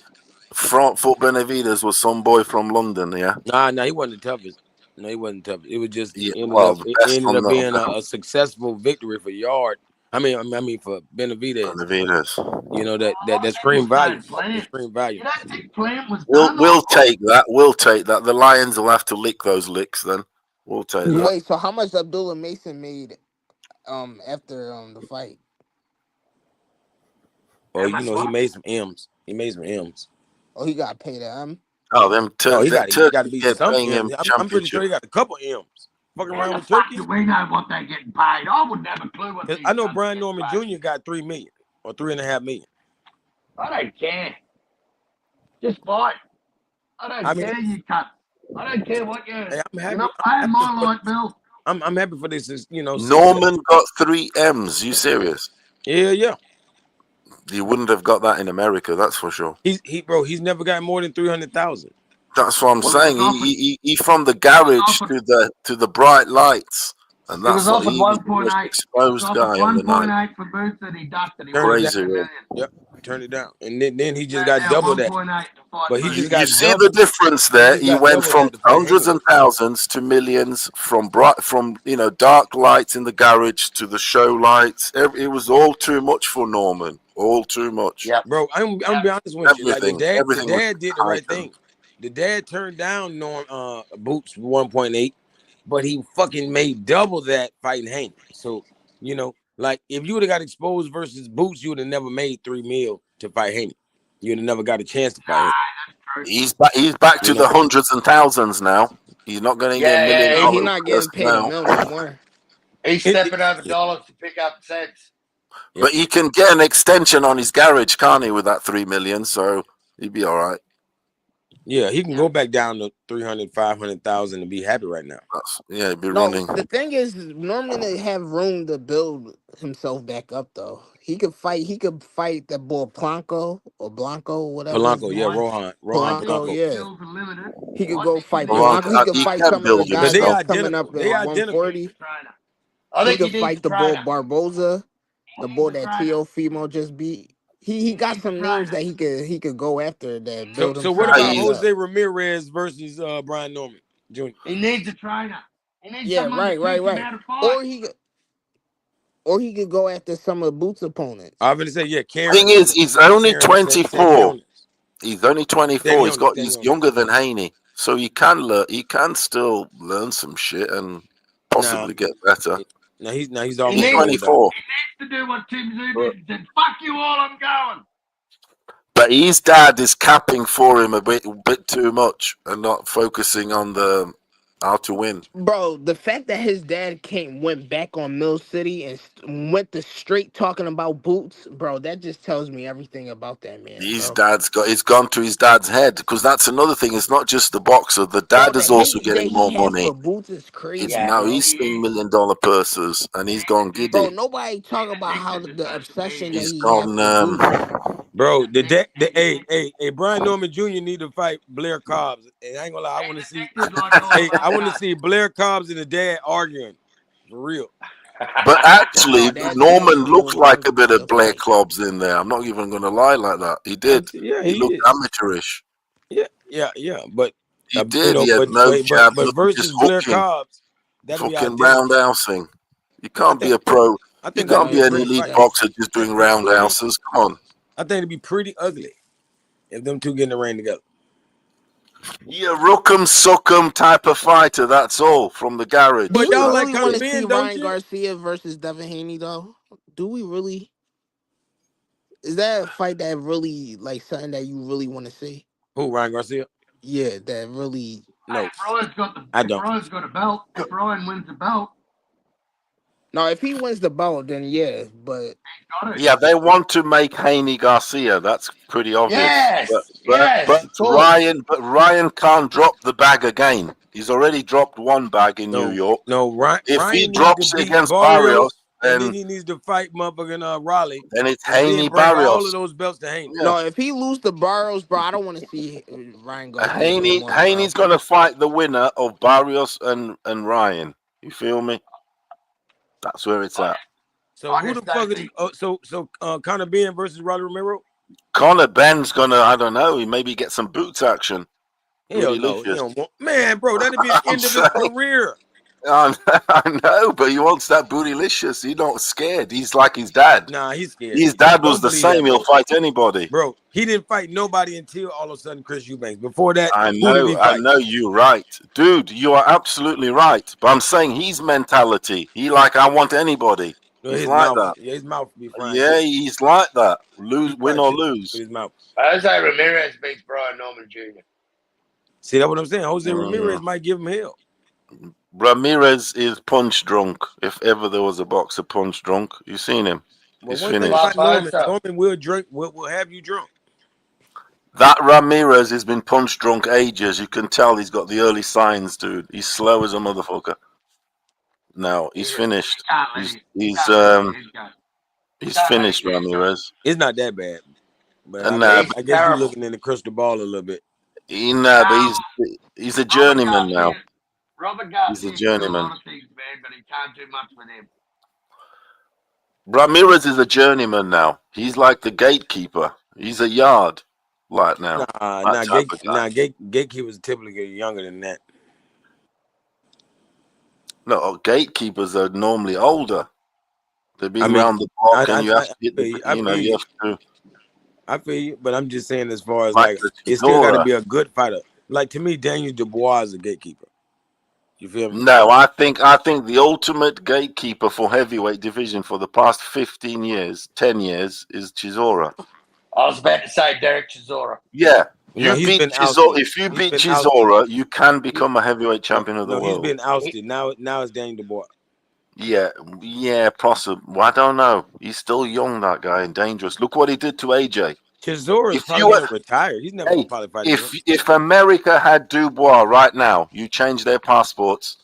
for Benavidez was some boy from London, yeah? Nah, he wasn't the toughest. No, he wasn't tough. It was just ended up being a successful victory for Yard. I mean for Benavidez. That scream value. Scream value. We'll take that. We'll take that. The Lions will have to lick those licks then. We'll take that. Wait, so how much Abdullah Mason made after the fight? Well, you know, he made some M's. He made some M's. Oh, he got paid them. Oh, them he got to be some paying M's. him I'm pretty sure he got a couple M's. Fucking around with Fuck Turkey. do we know what they're getting paid? I wouldn't have a clue what these I know cunts Brian get Norman paid. Jr. got $3 million or $3.5 million. I don't care. Just fight. I don't care, you cunt. I don't care what you're. Hey, I'm happy. You're not paying my light bill. I'm happy for this. You know, Norman got 3 M's. You serious? Yeah. You wouldn't have got that in America, that's for sure. He's never got more than 300,000. That's what I'm saying. He from the garage to the bright lights, and that's he was offered the most 1.8. exposed guy on the night. 1.8 for boots that he ducked, and he Crazy, million. Yep, turn it down, and then he just got double that. But he just got. You see the difference there. He went from hundreds and thousands to millions, from dark lights in the garage to the show lights. It was all too much for Norman. All too much. Yeah, bro. I'm gonna be honest with you. Like the dad did the right heightened. thing. The dad turned down Boots 1.8, but he fucking made double that fighting Hank. So you know, like if you would have got exposed versus Boots, you would have never made $3 million to fight Hank. You would have never got a chance to fight him. He's back to the hundreds and thousands now. He's not going to get $1 million. He's not getting paid $1 million no more. He's stepping over dollars to pick up cents. But he can get an extension on his garage, can't he, with that $3 million? So he'd be all right. Yeah, he can go back down to 300, 500,000 and be happy right now. Yeah, he'd be running. The thing is, Norman they have room to build himself back up though. He could fight that boy Blanco, whatever. Polanco, yeah, Rohan Polanco, yeah. He could go fight Polanco. He could fight some of the guys that's coming up at 140. He could fight the boy Barboza, the boy that Teofimo just beat. He got some names that he could go after that build. So what about Jose Ramirez versus Brian Norman Jr.? He needs a trainer. He needs someone to teach him how to fight. Or he could go after some of Boots' opponents. I'm gonna say, yeah, Karen. Thing is, he's only 24. He's only 24. He's younger than Haney, so he can still learn some shit and possibly get better. No, he's almost 24. He needs to do what Tim Zubin said. Fuck you all, I'm going. But his dad is capping for him a bit too much and not focusing on the how to win. Bro, the fact that his dad went back on Mill City and went to straight talking about Boots, bro, that just tells me everything about that man. It's gone to his dad's head, because that's another thing. It's not just the boxer. The dad is also getting more money. Boots is crazy. Now he's seeing $1 million purses and he's gone giddy. Bro, nobody talk about how the obsession that He's he gone. Bro, Brian Norman Jr. need to fight Blair Cobbs. And I ain't gonna lie, I want to see. I want to see Blair Cobbs and the dad arguing for real. But actually, Norman looked like a bit of Blair Cobbs in there. I'm not even gonna lie like that. He did. Yeah, he looked amateurish. Yeah. But he did. He had no jab. But versus Blair Cobbs, that'll be fucking roundhousing. You can't be a pro. You can't be an elite boxer just doing roundhouses. Come on. I think it'd be pretty ugly if them two get in the ring together. Yeah, Rook'em Sook'em type of fighter. That's all from the garage. But y'all really want to see Ryan Garcia versus Devin Haney though? Do we really? Is that a fight that really like something that you really want to see? Who, Ryan Garcia? Yeah, that really. No, if Ryan's got a belt. If Ryan wins the belt. No, if he wins the belt, then yeah, but yeah, they want to make Haney Garcia. That's pretty obvious. Yes, but Ryan can't drop the bag again. He's already dropped one bag in New York. No, Ryan. If he drops against Barrios, then he needs to fight motherfucking Raleigh. Then it's Haney Barrios. All of those belts to Haney. Yeah. No, if he lose the Barrios, bro, I don't want to see Ryan Garcia. Haney's gonna fight the winner of Barrios and Ryan. You feel me? That's where it's at. So who the fuck is Conor Benn versus Rolly Romero? Conor Benn's gonna, I don't know, he maybe get some boots action. Hell no, man, bro, that'd be the end of his career. I know, but he wants that bootylicious. He's not scared. He's like his dad. Nah, he's scared. His dad was the same. He'll fight anybody. Bro, he didn't fight nobody until all of a sudden Chris Eubanks. Before that, I know you're right. Dude, you are absolutely right. But I'm saying his mentality. I want anybody. He's his like mouth, that. yeah, his mouth be frying. Yeah, he's like that. Win or with lose. his mouth. Jose Ramirez beats Brian Norman Jr. See, that's what I'm saying. Jose Ramirez might give him hell. Ramirez is punch drunk. If ever there was a boxer punch drunk, you seen him. But He's one finished. thing about Norman will drink. Will have you drunk. That Ramirez has been punch drunk ages. You can tell he's got the early signs, dude. He's slow as a motherfucker. No, he's finished. He's finished, Ramirez. It's not that bad. But I guess you're looking in the crystal ball a little bit. But he's a journeyman now. Robert Garcia He's a journeyman. a lot of things, man, but he can't do much with him. Ramirez is a journeyman now. He's like the gatekeeper. He's a yard like now. Gatekeepers typically younger than that. No, gatekeepers are normally older. They've been around the block, and you have to hit the, I feel you, but I'm just saying as far as like it's still got to be a good fighter. Like to me, Daniel Dubois is a gatekeeper. You feel me? No, I think the ultimate gatekeeper for heavyweight division for the past 10 years is Chisora. I was about to say Derek Chisora. Yeah. If you beat Chisora, you can become a heavyweight champion of the world. He's been ousted. Now it's Daniel Dubois. Yeah, possible. I don't know. He's still young, that guy, and dangerous. Look what he did to AJ. Chisora is probably retired. He's never probably fight. If America had Dubois right now, you change their passports,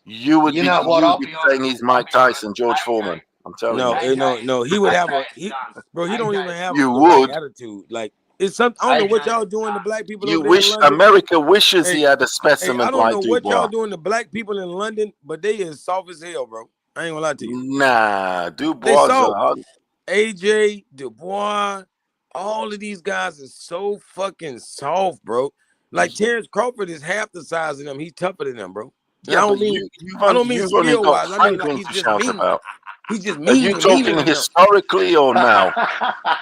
you would be saying he's Mike Tyson, George Foreman. I'm telling you. No. He would have he don't even have a attitude. Like it's something. I don't know what y'all doing to black people. You wish America wishes he had a specimen like Dubois. I don't know what y'all doing to black people in London, but they is soft as hell, bro. I ain't gonna lie to you. Nah, Dubois. AJ, Dubois, all of these guys are so fucking soft, bro. Like Terrence Crawford is half the size of them. He's tougher than them, bro. Yeah, I don't mean skill wise. I mean like he's just mean. He's just mean. Are you talking historically or now?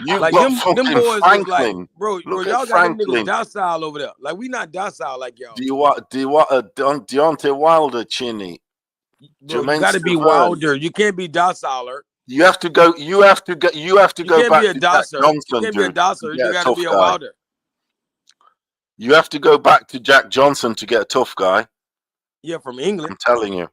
You like got them boys Franklin. Like, bro, y'all got them niggas docile over there. Like we not docile like y'all. Do you want Deontay Wilder, Chinny? Bro, you got to be wilder. You can't be dociler. You have to go. You have to go back to Jack Johnson. You can't be a docer. You got to be a wilder. You have to go back to Jack Johnson to get a tough guy. Yeah, from England. I'm telling you.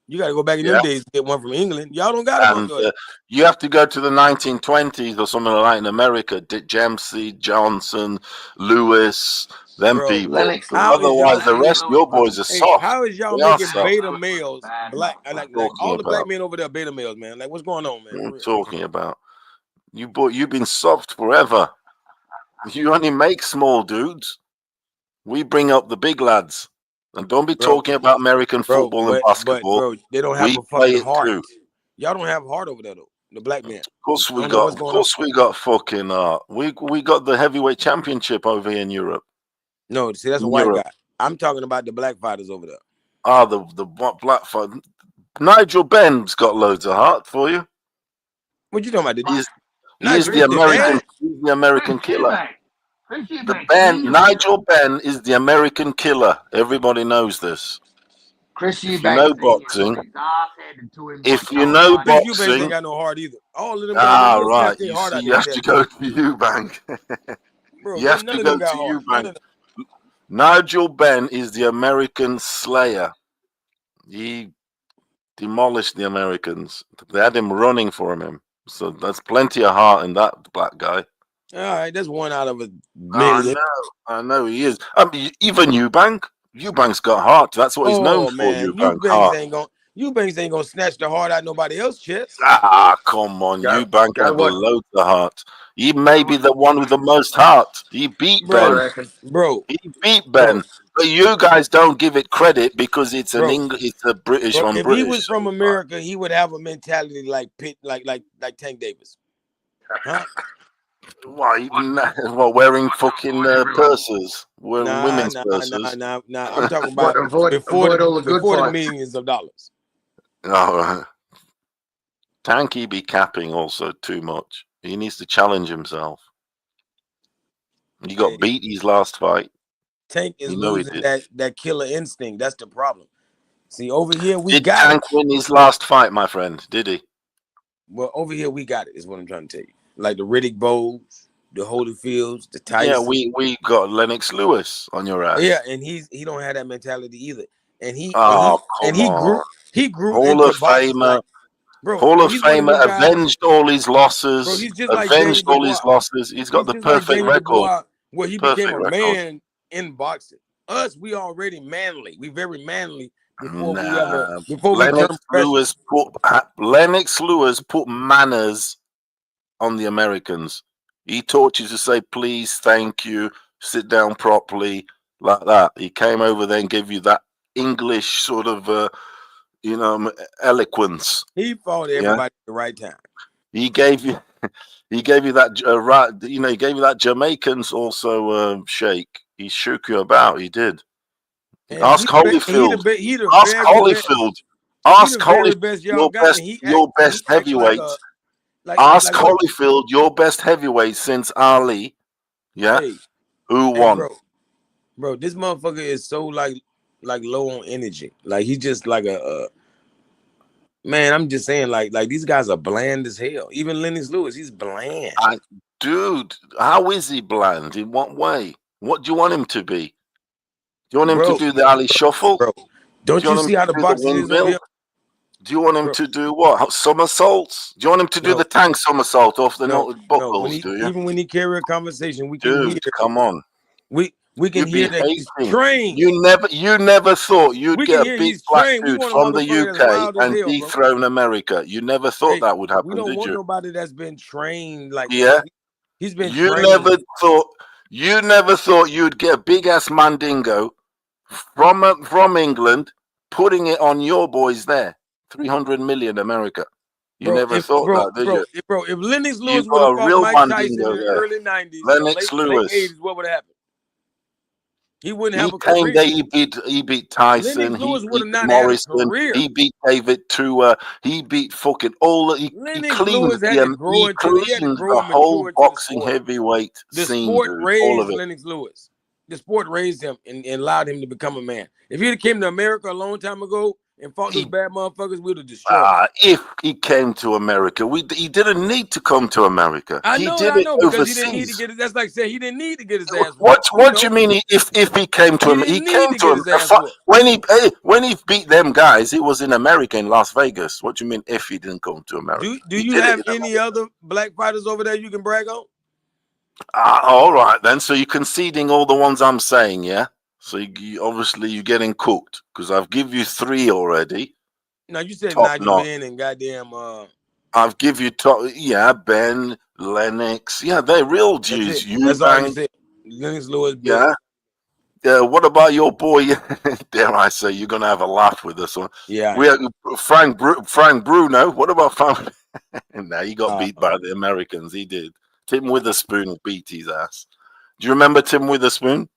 You got to go back in them days to get one from England. Y'all don't got one. You have to go to the 1920s or something like that in America. Dick Dempsey, Johnson, Lewis, people. Otherwise, the rest of your boys are soft. How is y'all making beta males black? Like all the black men over there, beta males, man. Like what's going on, man? What are you talking about? You've been soft forever. You only make small dudes. We bring up the big lads. And don't be talking about American football and basketball. Bro, they don't have a fucking heart. Too. Y'all don't have heart over there, though. The black man. Of course we got fucking heart. We got the heavyweight championship over here in Europe. No, see, that's a white guy. I'm talking about the black fighters over there. The black fighter. Nigel Benn's got loads of heart for you. What you talking about? He's the American killer. Nigel Benn is the American killer. Everybody knows this. Chris Eubanks. You know boxing. If you know boxing, Eubanks ain't got no heart either. All of them. Right. You have to go to Eubank. You have to go to Eubank. Nigel Benn is the American slayer. He demolished the Americans. They had him running for him. So that's plenty of heart in that black guy. All right, that's one out of a million. I know he is. Even Eubank. Eubank's got heart. That's what he's known for. Eubanks ain't gonna snatch the heart out nobody else's chest. Come on. Eubank had loads of heart. He may be the one with the most heart. He beat Ben. He beat Ben. But you guys don't give it credit because it's it's a British on British. If he was from America, he would have a mentality like Tank Davis. Huh? Why? Wearing fucking purses, wearing women's purses. Nah. I'm talking about before the millions of dollars. Oh, Tanky be capping also too much. He needs to challenge himself. He got beat his last fight. Tank is losing that killer instinct. That's the problem. See, over here we Did got Tank win his last fight, my friend? Did he? Well, over here we got it. Is what I'm trying to tell you. Like the Riddick Bowles, the Holyfields, the Tyson. Yeah, we got Lennox Lewis on your ass. Yeah, and he don't have that mentality either. And he grew Hall into of boxing Famer. like, bro, Hall of he's one of Famer, them guys- avenged all his losses. Bro, he's just like avenged Danny all his Dubois. losses. He's got the just like perfect Danny record. Dubois, where he became Perfect a record. man in boxing. Us, we already manly. We very manly before we Lennox turn Lewis Lennox Lewis put manners on the Americans. He taught you to say please, thank you, sit down properly, like that. He came over there and gave you that English sort of eloquence. He fought everybody at the right time. He gave you that he gave you that Jamaicans also shake. He shook you about. He did. Ask Holyfield. Ask Holyfield. Ask Holyfield. Your best heavyweight. Ask Holyfield, your best heavyweight since Ali. Yeah. Who won? Bro, this motherfucker is so like low on energy. Like he's just like a man. I'm just saying, like these guys are bland as hell. Even Lennox Lewis, he's bland. Dude, how is he bland? In what way? What do you want him to be? Do you want him to do the Ali Shuffle? Bro, don't you see how the boxing is over here? Do you want him to do what? Somersaults? Do you want him to do the Tank somersault off the buckles? Do you? Even when he carry a conversation, we can hear. Come on. We can hear that he's trained. You never thought you'd get a big black dude from the UK and dethrone America. You never thought that would happen, we don't did want you? nobody that's been trained like he's been You trained. never thought you'd get a big ass Mandingo from England, putting it on your boys there. 300 million America. You never thought that, did you? If Lennox Lewis would have fought Mike Tyson in the early 90s, Lennox Lewis. late 80s, what would have happened? He wouldn't have a came career. there, he beat Tyson, Lennox Lewis he would have beat not Morrison, had a career. he beat David Tua, he beat fucking all he cleaned the whole boxing heavyweight The scene, sport dude, all raised of it. Lennox Lewis. The sport raised him and allowed him to become a man. If he came to America a long time ago and fought those bad motherfuckers, we'd have destroyed him. If he came to America, he didn't need to come to America. He did it because overseas. he didn't need to get it. That's like saying he didn't need to get his ass What do you mean? If he came to him, he came to him. When he beat them guys, it was in America, in Las Vegas. What do you mean? If he didn't come to America, do you have any other black fighters over there you can brag on? All right then. So you're conceding all the ones I'm saying, yeah? So obviously you're getting cooked because I've give you 3 already. Now you said Top Nigel notch. Ben and goddamn I've give you Ben, Lennox. Yeah, they're real G's. That's all you said. Lennox Lewis. Yeah. Yeah. What about your boy? Dare I say you're gonna have a laugh with this one? Yeah. We have Frank Bruno. What about Frank? Now he got beat by the Americans. He did. Tim Witherspoon beat his ass. Do you remember Tim Witherspoon?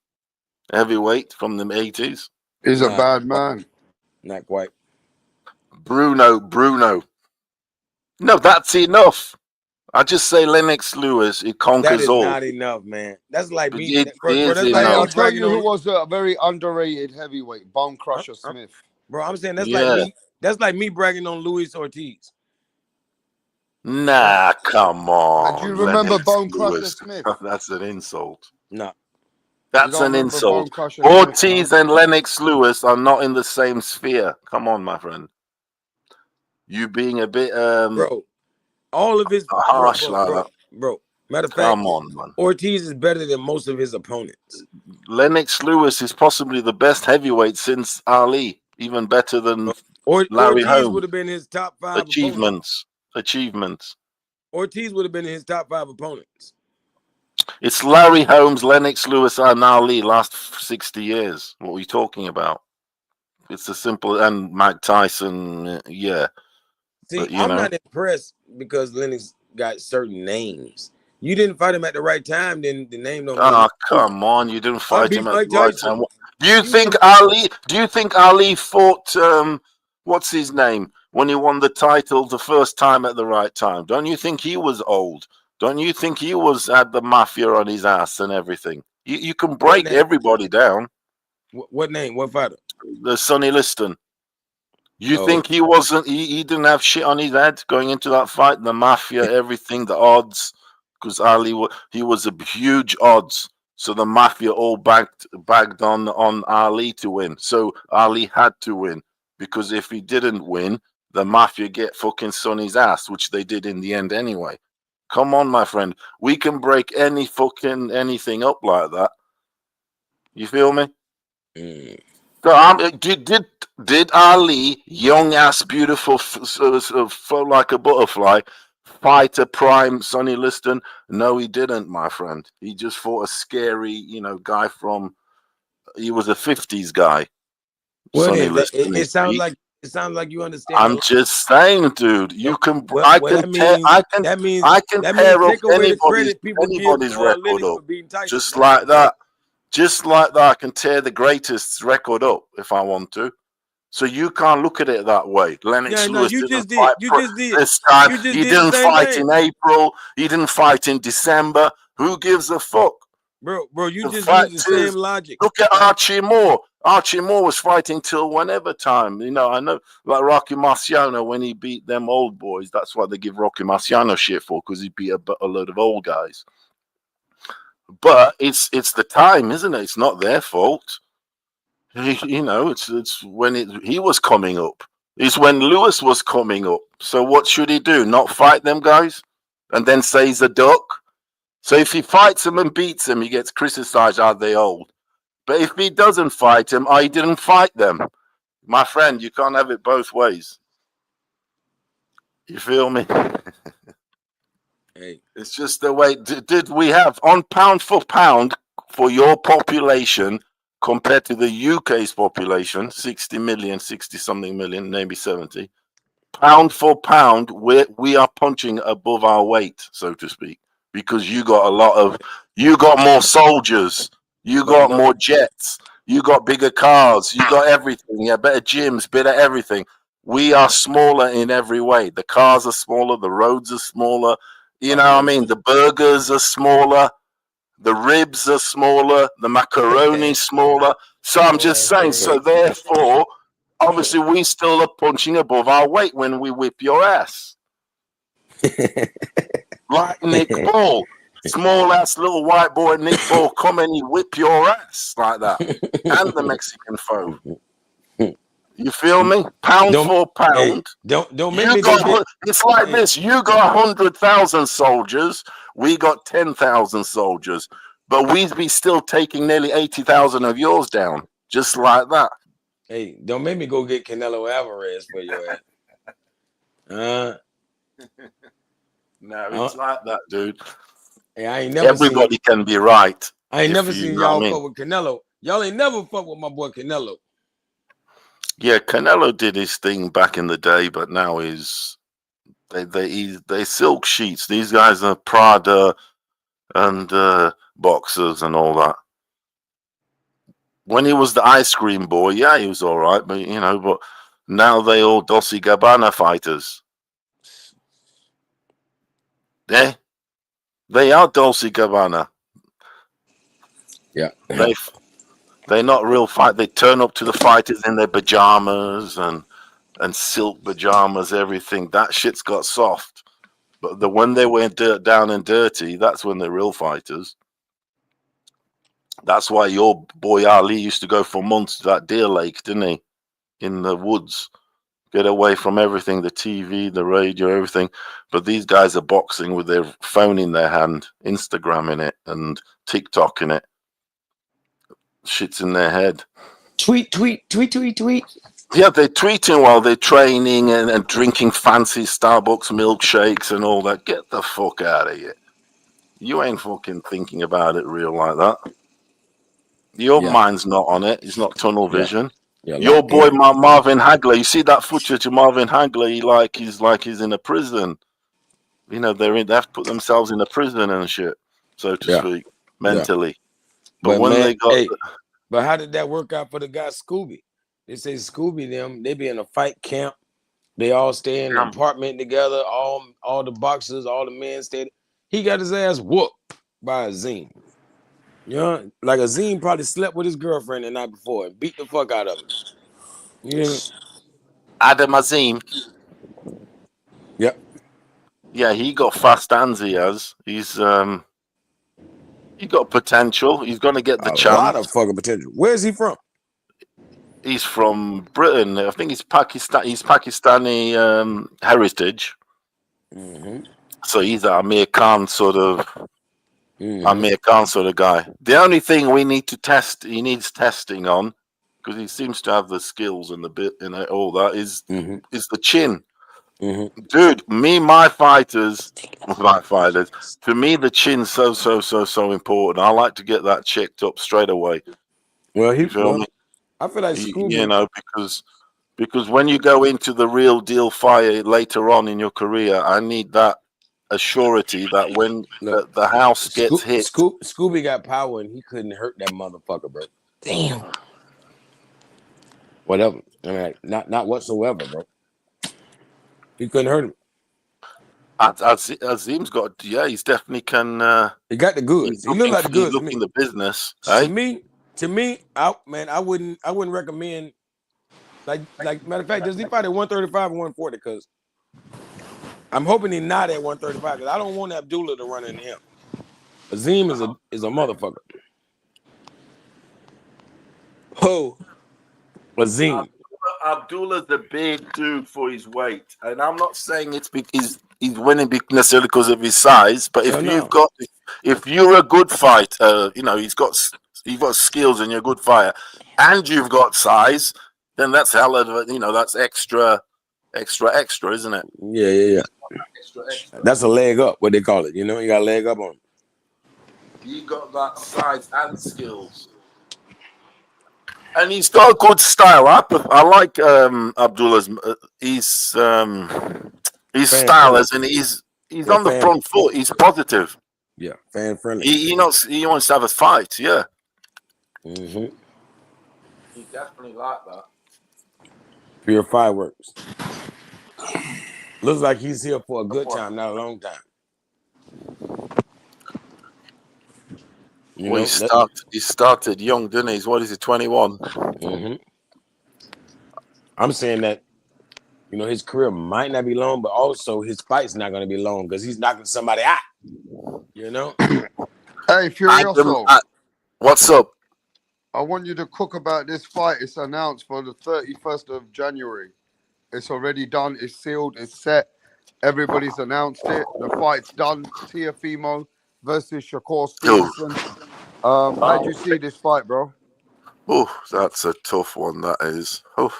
Heavyweight from the 80s. He's a bad man. Not quite. Bruno. No, that's enough. I just say Lennox Lewis. It conquers That is all. not enough, man. That's like me. It is that's enough. I'll tell you who was a very underrated heavyweight, Bone Crusher Smith. Bro, I'm saying that's like me. That's like me bragging on Luis Ortiz. Nah, come on. And do you remember Lennox Bone Crusher Lewis. Smith? That's an insult. No. That's an insult. Ortiz and Lennox Lewis are not in the same sphere. Come on, my friend. You being a bit bro, all of his harsh like that. Bro. Matter of fact, Come on, man. Ortiz is better than most of his opponents. Lennox Lewis is possibly the best heavyweight since Ali, even better than Larry Ortiz Holmes. would have been his top 5 Achievements. Ortiz would have been his top 5 opponents. It's Larry Holmes, Lennox Lewis, and Ali last 60 years. What are we talking about? It's a simple, and Mike Tyson, yeah. See, But, I'm not impressed because Lennox got certain names. You didn't fight him at the right time, then the name don't. Oh, come on! You didn't fight him at Mike the right Tyson. time. Do you think Ali fought what's his name when he won the title the first time at the right time? Don't you think he was old? Don't you think he had the mafia on his ass and everything? You can break everybody down. What name? What fighter? The Sonny Liston. You think he wasn't? He didn't have shit on his head going into that fight. The mafia, everything, the odds, because Ali he was a huge odds. So the mafia all bagged on Ali to win. So Ali had to win because if he didn't win, the mafia get fucking Sonny's ass, which they did in the end anyway. Come on, my friend, we can break any fucking anything up like that. You feel me? So did Ali, young ass, beautiful, like a butterfly, fight a prime Sonny Liston? No, he didn't, my friend. He just fought a scary, guy from. He was a 50s guy. Well, it sounds like you understand. I'm just saying, dude. You can. I can pair up anybody's record up, just like that. Just like that, I can tear the greatest record up if I want to. So you can't look at it that way. Lennox Lewis didn't fight this time. He didn't fight in April. He didn't fight in December. Who gives a fuck? Bro, you just use the same logic. Look at Archie Moore. Archie Moore was fighting till whenever time. I know, like Rocky Marciano when he beat them old boys. That's why they give Rocky Marciano shit for, because he beat a load of old guys. But it's the time, isn't it? It's not their fault. It's when he was coming up. It's when Lewis was coming up. So what should he do? Not fight them guys? And then say he's a duck? So if he fights them and beats them, he gets criticized, are they old? But if he doesn't fight them, he didn't fight them. My friend, you can't have it both ways. You feel me? Hey, it's just the way. Did we have on pound for for your population compared to the UK's population, 60 million, 60 something million, maybe 70, pound for pound, we are punching above our weight, so to speak, because you got more soldiers, you got more jets, you got bigger cars, you got everything, better gyms, better everything. We are smaller in every way. The cars are smaller, the roads are smaller. You know what I mean? The burgers are smaller, the ribs are smaller, the macaroni is smaller. So I'm just saying, so therefore, obviously we still are punching above our weight when we whip your ass. Like Nick Ball. Small ass little white boy Nick Ball come and he whip your ass like that. And the Mexican foe. You feel me? Pound for pound. Don't make me it's like this. You got 100,000 soldiers. We got 10,000 soldiers. But we'd be still taking nearly 80,000 of yours down. Just like that. Hey, don't make me go get Canelo Alvarez for your ass. No, it's like that, dude. Hey, I ain't never Everybody can be right. I ain't never seen y'all fuck with Canelo. Y'all ain't never fuck with my boy Canelo. Yeah, Canelo did his thing back in the day, but now they silk sheets. These guys are Prada and boxers and all that. When he was the ice cream boy, yeah, he was all right, but but now they all Dolce Gabbana fighters. They are Dolce Gabbana. Yeah. They're not real fight. They turn up to the fighters in their pajamas and silk pajamas, everything. That shit's got soft. But when they went down and dirty, that's when they're real fighters. That's why your boy Ali used to go for months to that Deer Lake, didn't he? In the woods. Get away from everything, the TV, the radio, everything. But these guys are boxing with their phone in their hand, Instagramming it and TikToking it. Shit's in their head. Tweet. Yeah, they're tweeting while they're training and drinking fancy Starbucks milkshakes and all that. Get the fuck out of here. You ain't fucking thinking about it real like that. Your mind's not on it. It's not tunnel vision. Yeah, your boy Marvin Hagler. You see that footage of Marvin Hagler? He's in a prison. They have to put themselves in a prison and shit, so to speak, mentally. Yeah. But when they got, but how did that work out for the guy Scooby? They say Scooby they be in a fight camp. They all stay in an apartment together. All the boxers, all the men stayed. He got his ass whooped by Azim. Like Azim probably slept with his girlfriend the night before and beat the fuck out of him. Adam Azim. Yep. Yeah, he got fast hands. He has. He's he got potential. He's going to get the A chance. lot of fucking potential. Where's he from? He's from Britain. I think he's Pakistani heritage. Mm-hmm. So he's an Amir Khan sort of Amir Khan sort of guy. The only thing we need to test, he needs testing on, because he seems to have the skills and the bit and all that is the chin. Dude, my fighters, to me the chin's so important. I like to get that checked up straight away. Well, you feel me? I feel like Scooby. You know, because when you go into the real deal fire later on in your career, I need that assurity that when the house gets hit. Scooby got power and he couldn't hurt that motherfucker, bro. Damn. Whatever. I mean, not whatsoever, bro. He couldn't hurt him. Azim's got, he's definitely can. He got the goods. He looked like the goods. He's looking the business. To me, I wouldn't recommend. Like matter of fact, does he fight at 135 or 140? Because I'm hoping he's not at 135. Because I don't want Abdullah to run into him. Azim is a motherfucker. Who? Azim. Abdullah's a big dude for his weight, and I'm not saying it's because he's winning necessarily because of his size. But if you're a good fighter, you know you've got skills and you're a good fighter, and you've got size, then that's hell of that's extra, isn't it? Yeah. Extra. That's a leg up, what they call it. You know, you got a leg up on him. You got that size and skills. And he's got a good style. I like Abdullah's. His style, as in he's on the front foot. He's positive. Yeah, fan friendly. He wants to have a fight. Yeah. Mm-hmm. He definitely like that. Pure fireworks. Looks like he's here for a good time, not a long time. He started young, didn't he? What is he, 21? Mm-hmm. I'm saying that, his career might not be long, but also his fight's not going to be long because he's knocking somebody out. Hey, Furioso. What's up? I want you to cook about this fight. It's announced for the 31st of January. It's already done. It's sealed. It's set. Everybody's announced it. The fight's done. Teofimo versus Shakur Stevenson. How do you see this fight, bro? Oh, that's a tough one. That is. Oh,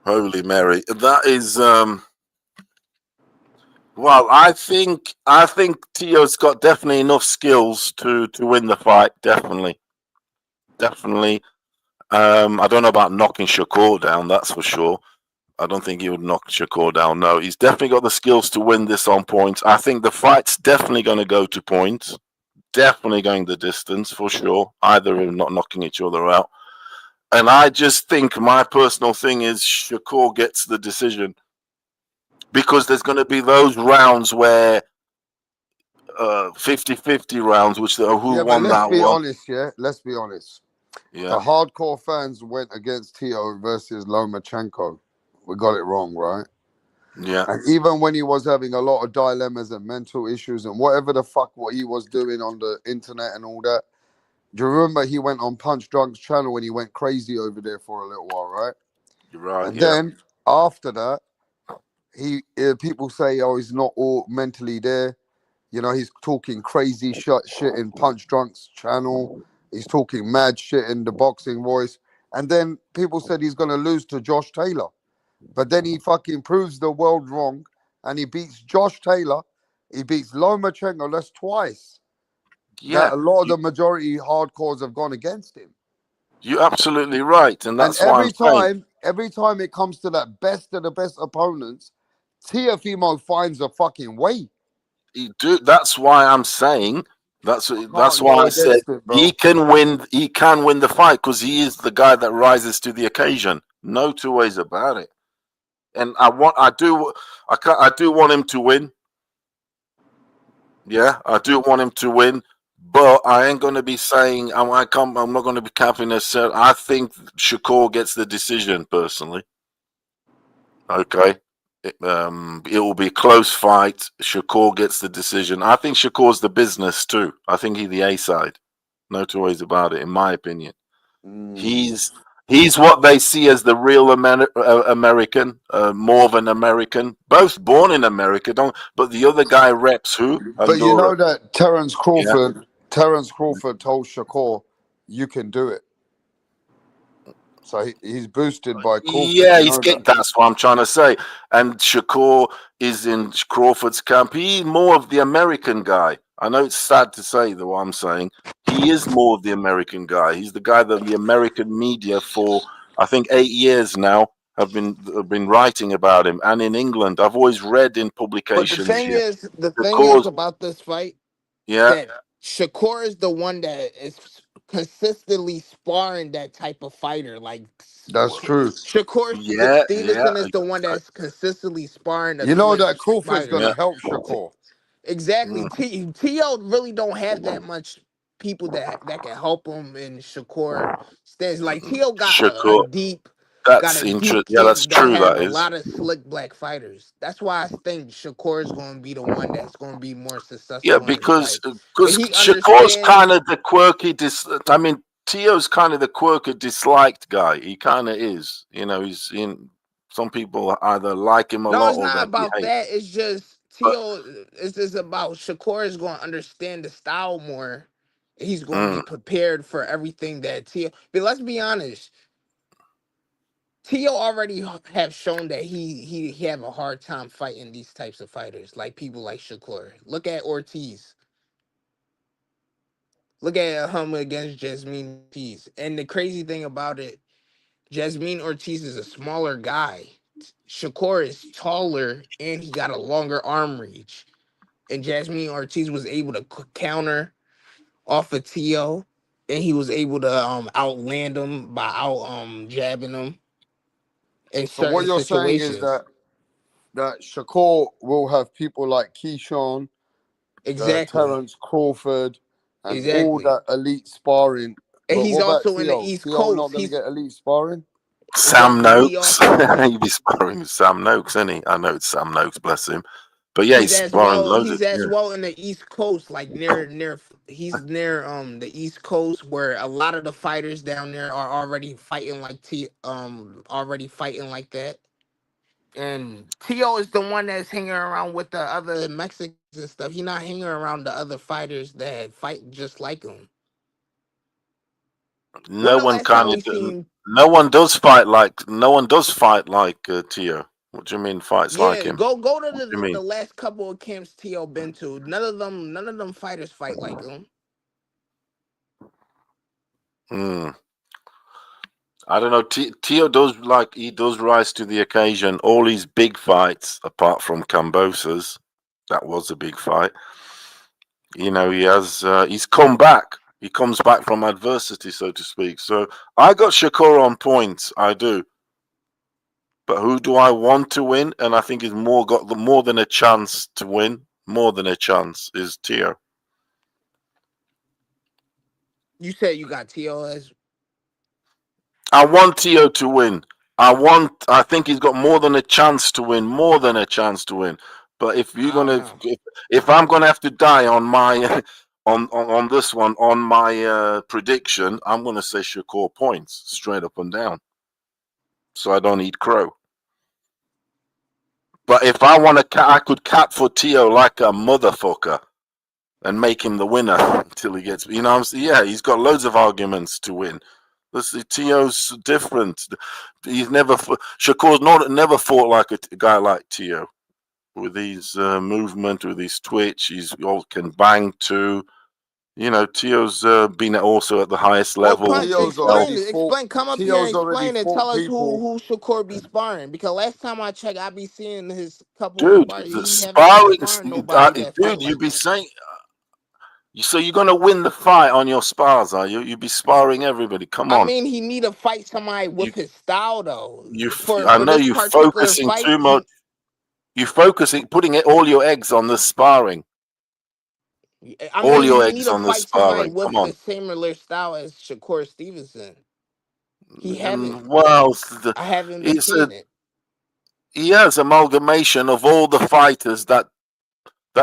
holy Mary. That is. Well, I think Tio's got definitely enough skills to win the fight. Definitely. I don't know about knocking Shakur down. That's for sure. I don't think he would knock Shakur down. No, he's definitely got the skills to win this on points. I think the fight's definitely going to go to points. Definitely going the distance for sure. Either of them not knocking each other out. And I just think my personal thing is Shakur gets the decision. Because there's going to be those rounds where 50-50 rounds, which won that one. Let's be honest. Yeah. The hardcore fans went against Tio versus Lomachenko. We got it wrong, right? Yeah. And even when he was having a lot of dilemmas and mental issues and whatever the fuck what he was doing on the internet and all that, do you remember he went on Punch Drunk's channel when he went crazy over there for a little while, right? You're right. And then after that, people say, oh, he's not all mentally there. He's talking crazy shit in Punch Drunk's channel. He's talking mad shit in the boxing voice. And then people said he's going to lose to Josh Taylor. But then he fucking proves the world wrong. And he beats Josh Taylor. He beats Lomachenko. That's twice. Yeah. A lot of the majority hardcores have gone against him. You're absolutely right. And that's why every time it comes to that best of the best opponents, Teofimo finds a fucking way. That's why I'm saying that's why I said he can win the fight because he is the guy that rises to the occasion. No two ways about it. And I do want him to win. Yeah, I do want him to win, but I ain't going to be saying I'm not going to be capping necessarily. I think Shakur gets the decision personally. Okay. It will be a close fight. Shakur gets the decision. I think Shakur's the business too. I think he's the A side. No two ways about it, in my opinion. He's what they see as the real American, more of an American. Both born in America, but the other guy reps who? But you know Honduras. that Terence Crawford told Shakur, "You can do it." So he's boosted by Crawford. Yeah, that's what I'm trying to say. And Shakur is in Crawford's camp. He's more of the American guy. I know it's sad to say that what I'm saying. He is more of the American guy. He's the guy that the American media for, I think, 8 years now have been writing about him. And in England, I've always read in publications. But the thing is about this fight, that Shakur is the one that is consistently sparring that type of fighter. Like, that's true. Stevenson is the one that's consistently sparring. You know that Crawford's going to help Shakur. Exactly. T.O. really don't have that much people that can help him in Shakur stands. Like, T.O. got a deep. That's interesting. Yeah, that's true. That is a lot of slick black fighters. That's why I think Shakur is going to be the one that's going to be more successful. Yeah, because Shakur's kind of the quirky. I mean, Tio's kind of the quirky, disliked guy. He kind of is. You know, he's in. Some people either like him a lot. No, it's not about that. It's just Tio. It's just about Shakur is going to understand the style more. He's going to be prepared for everything that Tio. But let's be honest. Tio already have shown that he have a hard time fighting these types of fighters, like people like Shakur. Look at Ortiz. Look at him against Jasmine Ortiz. And the crazy thing about it, Jasmine Ortiz is a smaller guy. Shakur is taller and he got a longer arm reach. And Jasmine Ortiz was able to counter off of Tio, and he was able to outland him by jabbing him. So what you're saying is that Shakur will have people like Keyshawn, Terence Crawford, and all that elite sparring. And he's also in the East Coast. Not going to get elite sparring. Sam Noakes. He'd be sparring with Sam Noakes, isn't he? I know it's Sam Noakes, bless him. But yeah, he's sparring loads. He's as well in the East Coast, like near the East Coast, where a lot of the fighters down there are already fighting like that. And Tio is the one that's hanging around with the other Mexicans and stuff. He's not hanging around the other fighters that fight just like him. No one does fight like Tio. What do you mean fights like him? Go to the last couple of camps Tio been to. None of them fighters fight like him. I don't know. Tio does rise to the occasion. All his big fights, apart from Cambosa's, that was a big fight. You know, he's come back. He comes back from adversity, so to speak. So I got Shakur on points. I do. But who do I want to win? And I think he's got more than a chance to win. More than a chance is Tio. You said you got Tio as. I want Tio to win. I think he's got more than a chance to win. More than a chance to win. But if I'm gonna have to die on my on this one on my prediction, I'm gonna say Shakur points straight up and down. So I don't eat crow. But if I want to, I could cat for Tio like a motherfucker and make him the winner until he gets. You know, he's got loads of arguments to win. Tio's different. Shakur's never fought like a guy like Tio with his movement, with his twitch. He's all can bang too. You know, Tio's been also at the highest level. Explain. Come up here and explain and tell us who Shakur be sparring. Because last time I checked, I be seeing his couple. Dude, you be saying. So you're gonna win the fight on your spars, are you? You be sparring everybody. Come on. I mean, he need to fight somebody with his style, though. I know you're focusing too much. You're focusing, putting all your eggs on the sparring. I mean, all your eggs on the sparring. Come on. The similar style as Shakur Stevenson. He haven't. Well, I haven't been seeing it. he has amalgamation of all the fighters that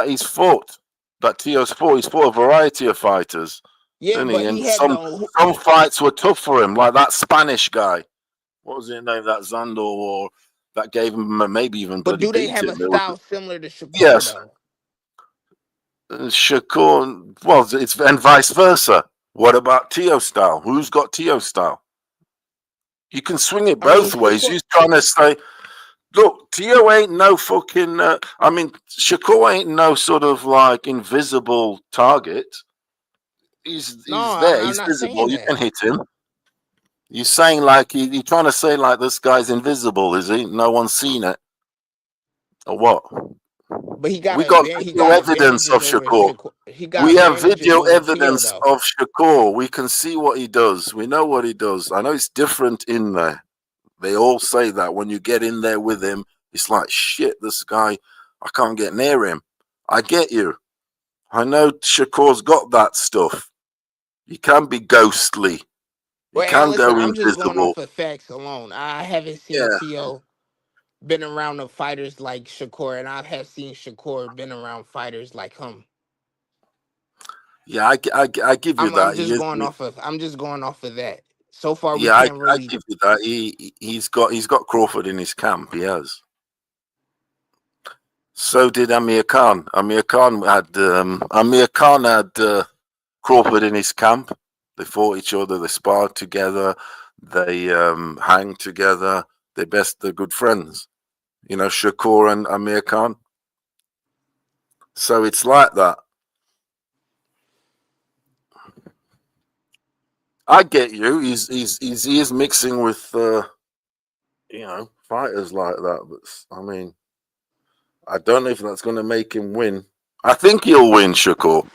he's fought, that Tio's fought. He's fought a variety of fighters. Yeah, Didn't but he? And he had some fights were tough for him, like that Spanish guy. What was his name? That Zandor, or that gave him maybe even. But do they beat have a him. style similar to Shakur? Yes. Though? Shakur, well, it's and vice versa. What about Tio style? Who's got Tio style? You can swing it both ways. He's trying to say, look, Tio ain't no fucking. I mean, Shakur ain't no sort of like invisible target. He's there. He's visible. You can hit him. You're saying like you're trying to say like this guy's invisible, is he? No one's seen it, or what? But we got video evidence of Shakur. We have video evidence of Shakur. We can see what he does. We know what he does. I know it's different in there. They all say that when you get in there with him, it's like, shit, this guy, I can't get near him. I get you. I know Shakur's got that stuff. He can be ghostly. He can go invisible. I'm just going off of facts alone. I haven't seen Tio been around the fighters like Shakur, and I have seen Shakur been around fighters like him. Yeah, I give you that. I'm just going off of that. So far, yeah, I give you that. He's got Crawford in his camp. He has. So did Amir Khan. Amir Khan had Crawford in his camp. They fought each other. They sparred together. They hang together. They're good friends. You know, Shakur and Amir Khan. So it's like that. I get you. He is mixing with fighters like that. But I mean, I don't know if that's going to make him win. I think he'll win, Shakur.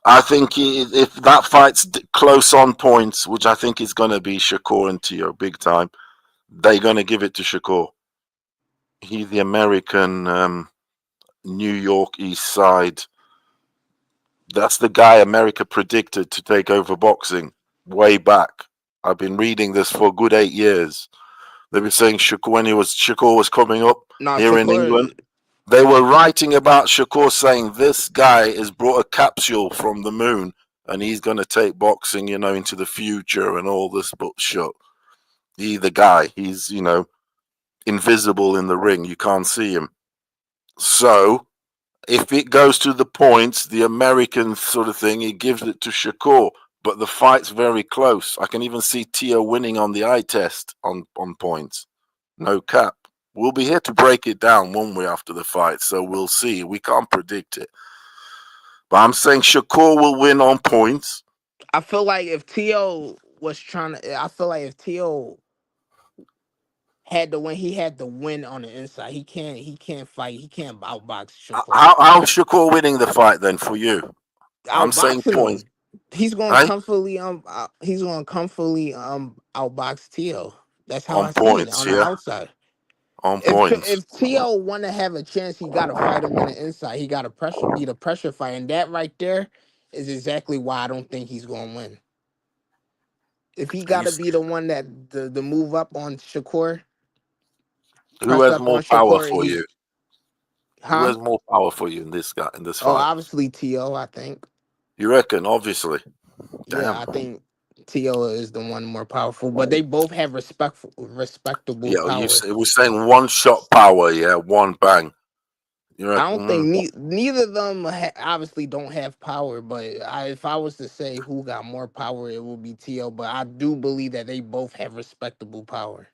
I think if that fight's close on points, which I think is going to be Shakur and Tio big time, they're going to give it to Shakur. He's the American New York East Side. That's the guy America predicted to take over boxing way back. I've been reading this for a good 8 years. They've been saying Shakur was coming up here in England. They were writing about Shakur saying this guy has brought a capsule from the moon and he's going to take boxing, into the future and all this bullshit. He's the guy. He's, invisible in the ring. You can't see him. So if it goes to the points, the American sort of thing, he gives it to Shakur. But the fight's very close. I can even see Tio winning on the eye test on points. No cap. We'll be here to break it down one way after the fight, so we'll see. We can't predict it. But I'm saying Shakur will win on points. I feel like if Tio had to win, he had to win on the inside. He can't fight. He can't outbox Shakur. How's Shakur winning the fight then for you? I'm saying points. He's going to comfortably outbox Tio. That's how I see it on the outside. On points. If Tio want to have a chance, he got to fight him on the inside. He got to be the pressure fight, and that right there is exactly why I don't think he's going to win. If he got to be the one that the move up on Shakur, who has more power for you? Who has more power for you in this fight? Oh, obviously Tio, I think. You reckon? Obviously. Damn. Yeah, I think Tio is the one more powerful, but they both have respectable power. We're saying one shot power, one bang. I don't think neither of them obviously don't have power, but if I was to say who got more power, it would be Tio. But I do believe that they both have respectable power.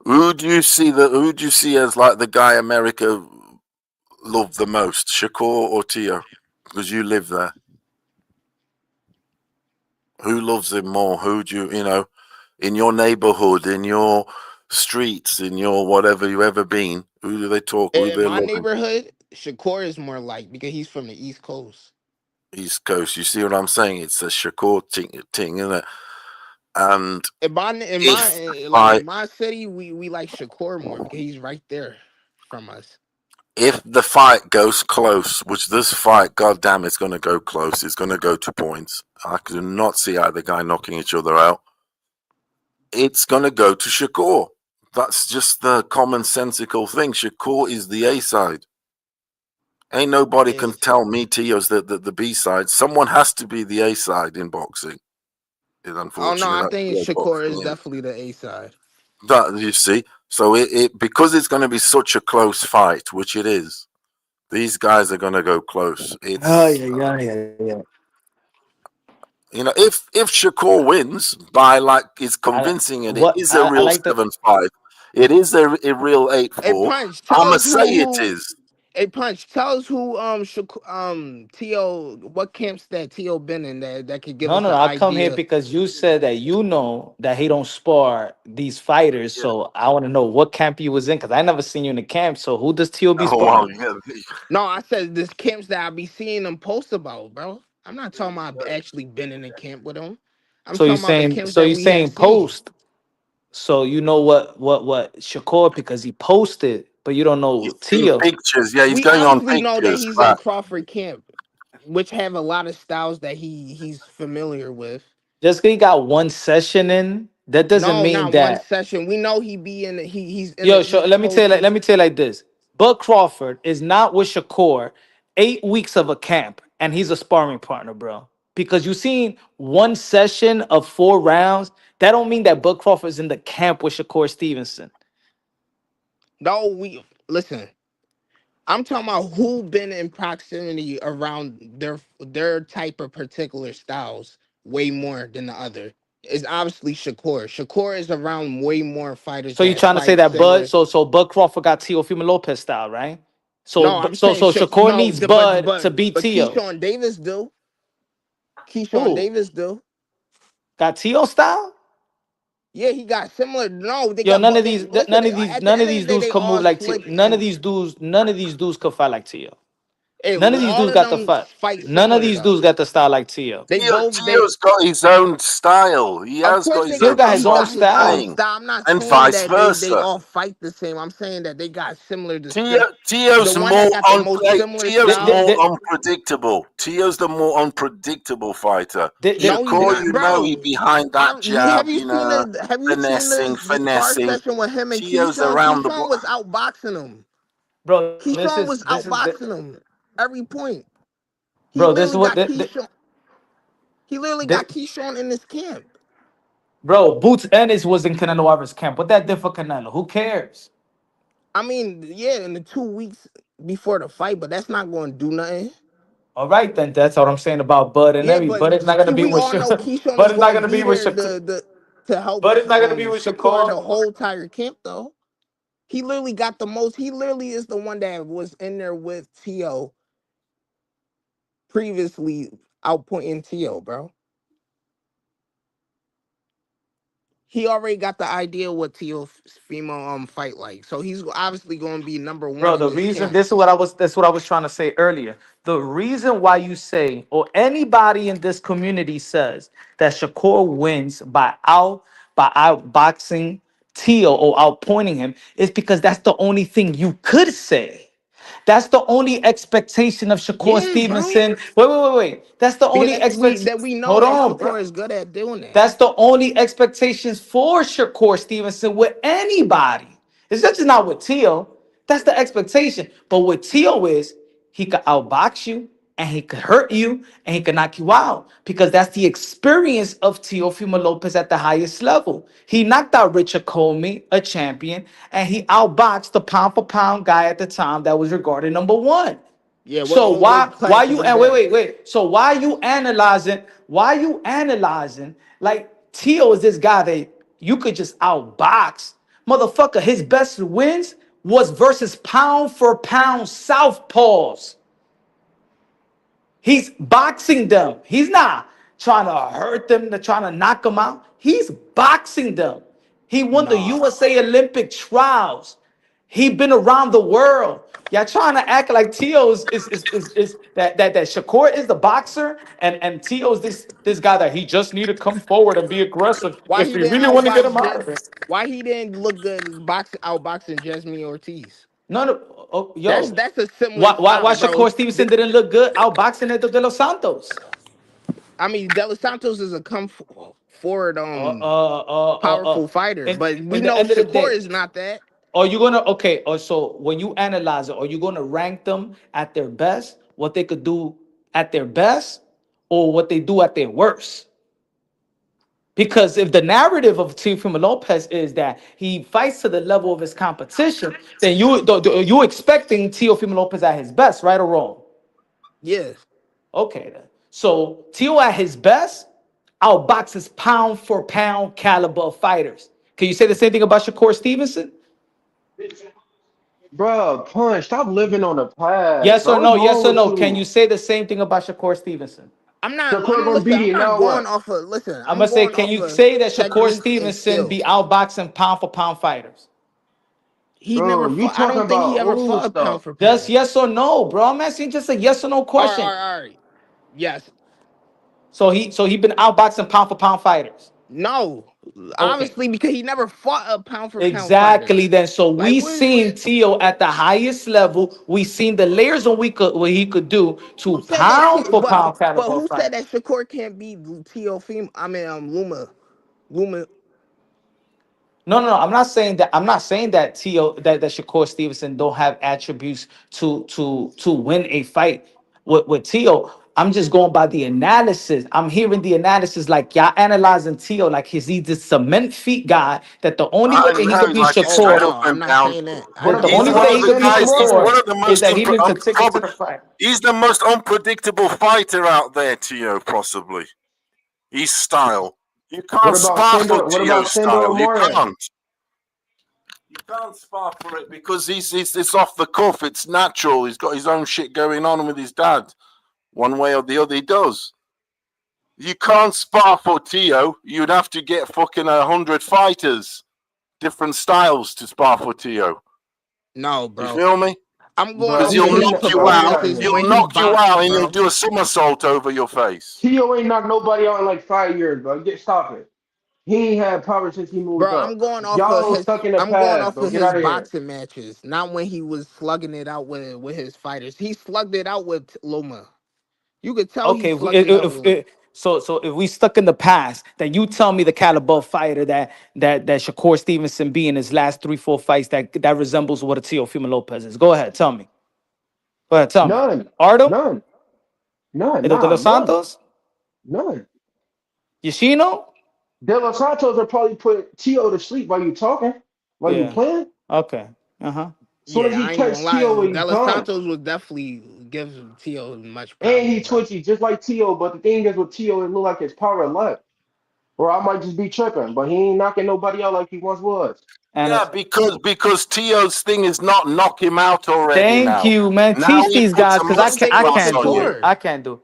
Who do you see as like the guy America loved the most, Shakur or Tio? Because you live there. Who loves him more? Who do you, in your neighborhood, in your streets, in your whatever you ever been? Who do they talk with? In my neighborhood, Shakur is more like, because he's from the East Coast. East Coast. You see what I'm saying? It's a Shakur thing, isn't it? And in my city, we like Shakur more because he's right there from us. If the fight goes close, which this fight, goddamn, it's going to go close. It's going to go to points. I do not see either guy knocking each other out. It's going to go to Shakur. That's just the commonsensical thing. Shakur is the A side. Ain't nobody can tell me Tio's the B side. Someone has to be the A side in boxing. Unfortunately, I think Shakur is definitely the A side. That you see, so it because it's going to be such a close fight, which it is. These guys are going to go close. It's yeah. You know, if Shakur wins by is convincing and it is a real 7-5, it is a real 8-4. I'ma say it is. Hey Punch, tell us who Tio, what camps that Tio been in that could give us No, I come here because you said that you know that he don't spar these fighters, so I want to know what camp you was in because I never seen you in the camp. So who does Tio be sparring? No, I said this camps that I be seeing them post about, bro. I'm not talking about I've actually been in a camp with him. So you're saying post. So you know what Shakur because he posted, but you don't know Tio. Pictures, yeah, he's going on pictures. We know that he's in Crawford camp, which have a lot of styles that he's familiar with. Just because he got one session in, that doesn't mean not that one session. We know he be in. He's in yo. Let me tell you like this. Bud Crawford is not with Shakur 8 weeks of a camp, and he's a sparring partner, bro. Because you seen one session of 4 rounds, that don't mean that Bud Crawford is in the camp with Shakur Stevenson. No, listen. I'm talking about who been in proximity around their type of particular styles way more than the other. It's obviously Shakur. Shakur is around way more fighters. So you're trying to say that Bud, so Bud Crawford got Teofimo Lopez style, right? So Shakur needs Bud to beat Tio. Keyshawn Davis do. Keyshawn Davis do. Got Tio style? Yeah, he got similar. No, they none of these dudes can move like Tio. None of these dudes could fight like Tio. None of these dudes got the fight. None of these dudes got the style like Tio. Tio's got his own style. He has got his own style. I'm not and saying vice that versa. They all fight the same. I'm saying that they got similar. Tio's more unpredictable. Tio's the more unpredictable fighter. Shakur, you know, he behind that jab. Have you seen the session with him and Tio's Keyshawn? around the Keyshawn was outboxing him. Bro, Keyshawn was outboxing him every point. He literally got Keyshawn in this camp. Bro, Boots Ennis was in Canelo Alvarez camp. What that did for Canelo? Who cares? I mean, yeah, in the 2 weeks before the fight, but that's not going to do nothing. All right, then that's what I'm saying about Bud and everything. But it's not going to be with Shakur. But it's not going to be with Shakur. To help. But it's not going to be with Shakur. The whole entire camp, though. He literally got the most. He literally is the one that was in there with Tio. Previously outpointing Tio, bro. He already got the idea what Teofimo fight like, so he's obviously going to be number one. Bro, that's what I was trying to say earlier. The reason why you say, or anybody in this community says that Shakur wins by outboxing Tio or outpointing him is because that's the only thing you could say. That's the only expectation of Shakur Stevenson. Bro. Wait. That's the only expectation that we know that Shakur is good at doing that. That's the only expectations for Shakur Stevenson with anybody. It's just not with Tio. That's the expectation. But what Tio is, he could outbox you, and he could hurt you, and he could knock you out. Because that's the experience of Teofimo Lopez at the highest level. He knocked out Richard Comey, a champion, and he outboxed the pound-for-pound guy at the time that was regarded number 1. Yeah. So why you and wait? So why you analyzing? Like Tio is this guy that you could just outbox, motherfucker. His best wins was versus pound for pound southpaws. He's boxing them. He's not trying to hurt them, trying to knock them out. He's boxing them. He won the USA Olympic trials. He been around the world. Y'all trying to act like Tio is that Shakur is the boxer and Tio's this guy that he just need to come forward and be aggressive if you really want to get him out of it. Why he didn't look good outboxing Jasmine Ortiz? Yo, that's a similar. Why Shakur Stevenson didn't look good outboxing at De Los Santos? I mean, De Los Santos is a kung fu. powerful fighter. But we in the know end of the Shakur day, is not that. are you gonna so when you analyze it, are you gonna rank them at their best, what they could do at their best, or what they do at their worst? Because if the narrative of Teofimo Lopez is that he fights to the level of his competition, then you expecting Teofimo Lopez at his best, right or wrong? Yeah. Okay then. So Teo at his best outboxes pound for pound caliber of fighters. Can you say the same thing about Shakur Stevenson? Bro, Punch, stop living on the past, Yes or bro. no? What's Yes wrong or with no? Can you? you say the same thing about Shakur Stevenson? I'm not Shakur gonna beat listen, him, I'm not now going what? off of listen, I'm I'm gonna say, going can off you of say that Shakur technique and Stevenson skill. be outboxing pound for pound fighters? He never Bro, you fought. I talking don't think about he ever old fought a pound stuff. for Just pound. yes or no, bro. I'm asking just a yes or no question. All right. Yes. So he been outboxing pound for pound fighters. No. Okay. Obviously, because he never fought a pound for pound fighter. Exactly. Then, so Like we seen Teo at the highest level. We seen the layers on what he could do to who said that pound for pound but caliber who fight. said that Shakur can't beat Teofimo? I mean Luma. No. I'm not saying that. I'm not saying that that Shakur Stevenson don't have attributes to win a fight with Teo. I'm just going by the analysis. I'm hearing the analysis like y'all analyzing Teo like he's this cement feet guy that the only way that he No, could he's beat like a straight Shakur, up I'm and not down. saying that. I that the know. He's only one way of he the could beat guys. He's Shakur one of the is most. that he been to take it to the fight. He's the most unpredictable fighter out there, Teo. Possibly. His style. You What can't about spar for Sandor? What about Teo's Sandor style. You Moran? can't. You can't spar for it because it's off the cuff. It's natural. He's got his own shit going on with his dad. One way or the other, he does. You can't spar for Teo. You'd have to get fucking 100 fighters, different styles to spar for Teo. No, bro. You feel me? I'm going Because off he'll of his knock you out. performances He'll when he knock you boxes, out, and he'll bro. do a somersault over your face. Tio ain't knocked nobody out in like 5 years, bro. Stop it. He ain't had power since he moved Bro, up. Y'all stuck in the I'm going past, off bro. of Get his out of here. boxing matches, not when he was slugging it out with his fighters. He slugged it out with Loma. You could tell he Okay, slugged it out with Loma. so if we stuck in the past, then you tell me the caliber of fighter that Shakur Stevenson be in his last 3-4 fights that resembles what a Teofimo Lopez is. Go ahead, tell me. Go ahead, tell me. None. Ardo? None. De Los Santos? None. Yoshino? De Los Santos will probably put Tio to sleep while you talking, while you Yeah. playing. Okay. Uh-huh. As soon as Yeah, he I ain't touch gonna Tio, lie. he's De Los done. Santos would definitely give Tio much And problems, he bro. twitchy just like Tio, but the thing is with Tio, it look like his power left. Or I might just be tripping, but he ain't knocking nobody out like he once was. Yeah, because Teo's thing is not knock him out already. Thank you, man. Now Teach he these puts guys a because master I class can't on do you. it. I can't do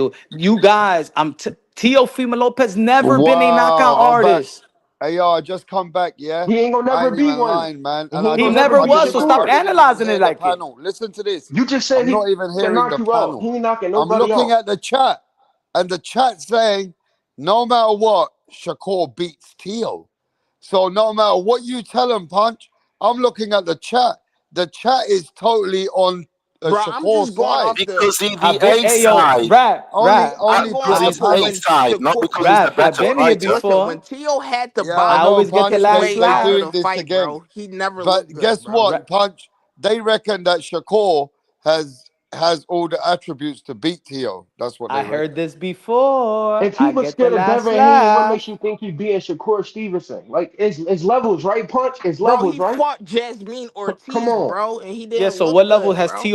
it. You guys, Teofimo Lopez never been a knockout Wow, I'm back. artist. Hey, yo, I just come back, yeah? He ain't gonna I never ain't be even one. lying, man. And And he I ain't He gonna just, never never I be was, didn't, so I stop Shakur. didn't even analyzing it hear the like it. panel. Listen to this. You just said I'm not even he can hearing knock the you out. panel. He ain't knocking I'm nobody looking out. at the chat, and the chat saying, no matter what, Shakur beats Teo. So no matter what you tell him, Punch, I'm looking at the chat. The chat is totally on Bro, I'm Shakur's just going side. off Because he's I've the been, A hey yo, side. I'm Only going Because off he's punch, of A when punch. side, not Shakur. because he's the I've better been here fighter. Listen, when before. Tio had to Yeah, I I box know, always get the Punch. last way They after laugh. doing the this fight, again. bro, he never looked But good, guess bro. what, Punch? They reckon that Shakur has all the attributes to beat Teo. That's what I they heard reckon. this before. If he I was get the scared of last Devin Haney, what makes laugh. you think he beating Shakur Stevenson? Like it's levels, right? Punch, it's Bro, levels, he right? fought Jasmine Come Ortiz, on. bro, and he Yeah, didn't so look what level good, has bro.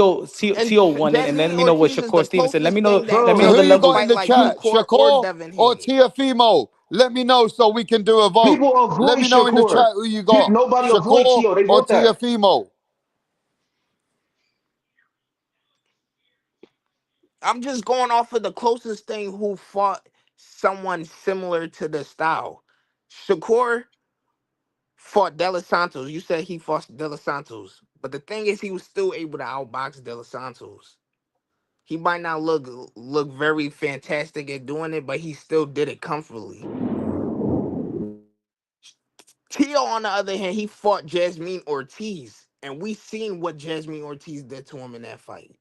And Teo won it? And then Jasmine let me know what Ortiz is the Shakur Stevenson. Let me closest know. thing that Let me So know can who the you really got level. in fight the like chat? Shakur or Shakur Devin or Haney. Teofimo? Let me know so we can do a vote. People Let avoid me know in the Shakur. chat who you got. Nobody avoid Shakur Tio. They or want that. Teofimo? I'm just going off of the closest thing who fought someone similar to the style. Shakur fought De Los Santos. You said he fought De Los Santos. But the thing is, he was still able to outbox De Los Santos. He might not look very fantastic at doing it, but he still did it comfortably. Tio, on the other hand, he fought Jasmine Ortiz. And we seen what Jasmine Ortiz did to him in that fight.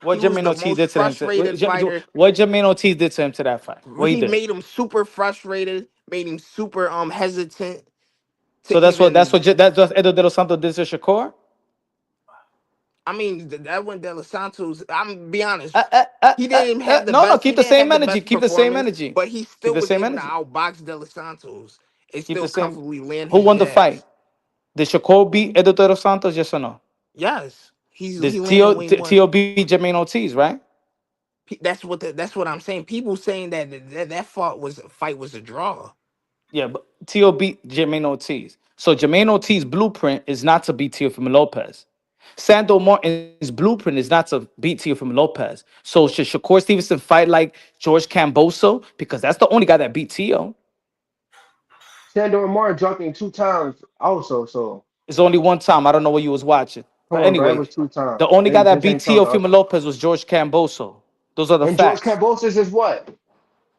What He was Jermaine the Ortiz most did to him? frustrated fighter. What Jermaine Ortiz did to him to that fight? What he He did? made him super frustrated, made him super hesitant So to that's what even. Edo De Los Santos did to Shakur. I mean, that when De Los Santos, I'm be honest, he didn't even have the No, best. keep He the didn't same have the energy. best Keep the same performance, energy. but he Keep still the was same able to energy. outbox De Los Santos and Keep the still same. comfortably land Who his won the jabs. fight? Did Shakur beat Edo De Los Santos? Yes or no? Yes, He landed way more. T.O. beat Jermaine Ortiz, right? That's what I'm saying. People saying that fight was a draw. Yeah, but T.O. beat Jermaine Ortiz. So Jermaine Ortiz's blueprint is not to beat Teofimo Lopez. Sandor Martin's blueprint is not to beat Teofimo Lopez. So should Shakur Stevenson fight like George Camboso? Because that's the only guy that beat Teo. Sandor Martin dropped him 2 times also, so. It's only one time. I don't know what you was watching. Come But on, bro. It anyway, was 2 times. the only guy that This beat ain't counting the Teofimo other. Lopez was George Camboso. Those are the And George facts. Kambosos is what?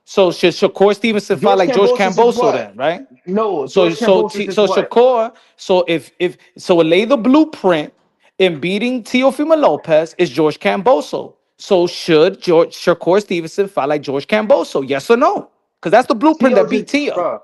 So should Shakur Stevenson fight like George Kambosos is Camboso what? then, right? No, So George Kambosos is what? Shakur, so if lay the blueprint in beating Teofimo Lopez is George Camboso. So should Shakur Stevenson fight like George Camboso? Yes or no? Because that's the blueprint Teo that beat Teo. bro.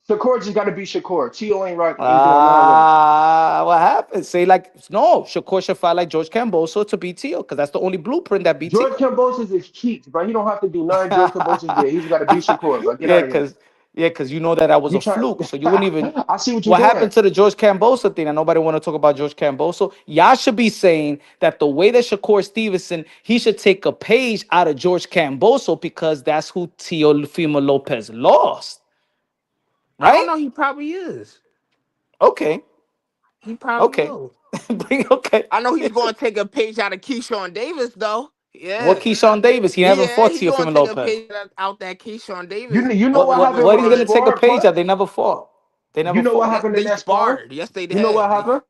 Shakur just got to be Shakur. Teo ain't right. Ain't doing nothing with it. What happened? Say like no, Shakur should fight like George Camboso to beat Teo because that's the only blueprint that beat George Teo. Kambosos is cheats, bro. He don't have to do nothing George Kambosos did. He's got to be Shakur, bro. Get out of here. Because you know that was You a try. fluke, so you wouldn't even. I see what you're What doing. happened to the George Camboso thing? And nobody want to talk about George Camboso. Y'all should be saying that the way that Shakur Stevenson, he should take a page out of George Camboso because that's who Teofimo Lopez lost. I don't Right? know. He probably is. Okay. He probably Okay. will. Okay. I know he's going to take a page out of Keyshawn Davis, though. Yeah. What Keyshawn Davis? He haven't fought he's going Teofimo to take Lopez. a page out that Keyshawn Davis. You know what happened What with he's the gonna take a sparring page part? out? They never fought. They never You know fought. what happened in They that sparring? sparred. Yes, they did. You know what happened?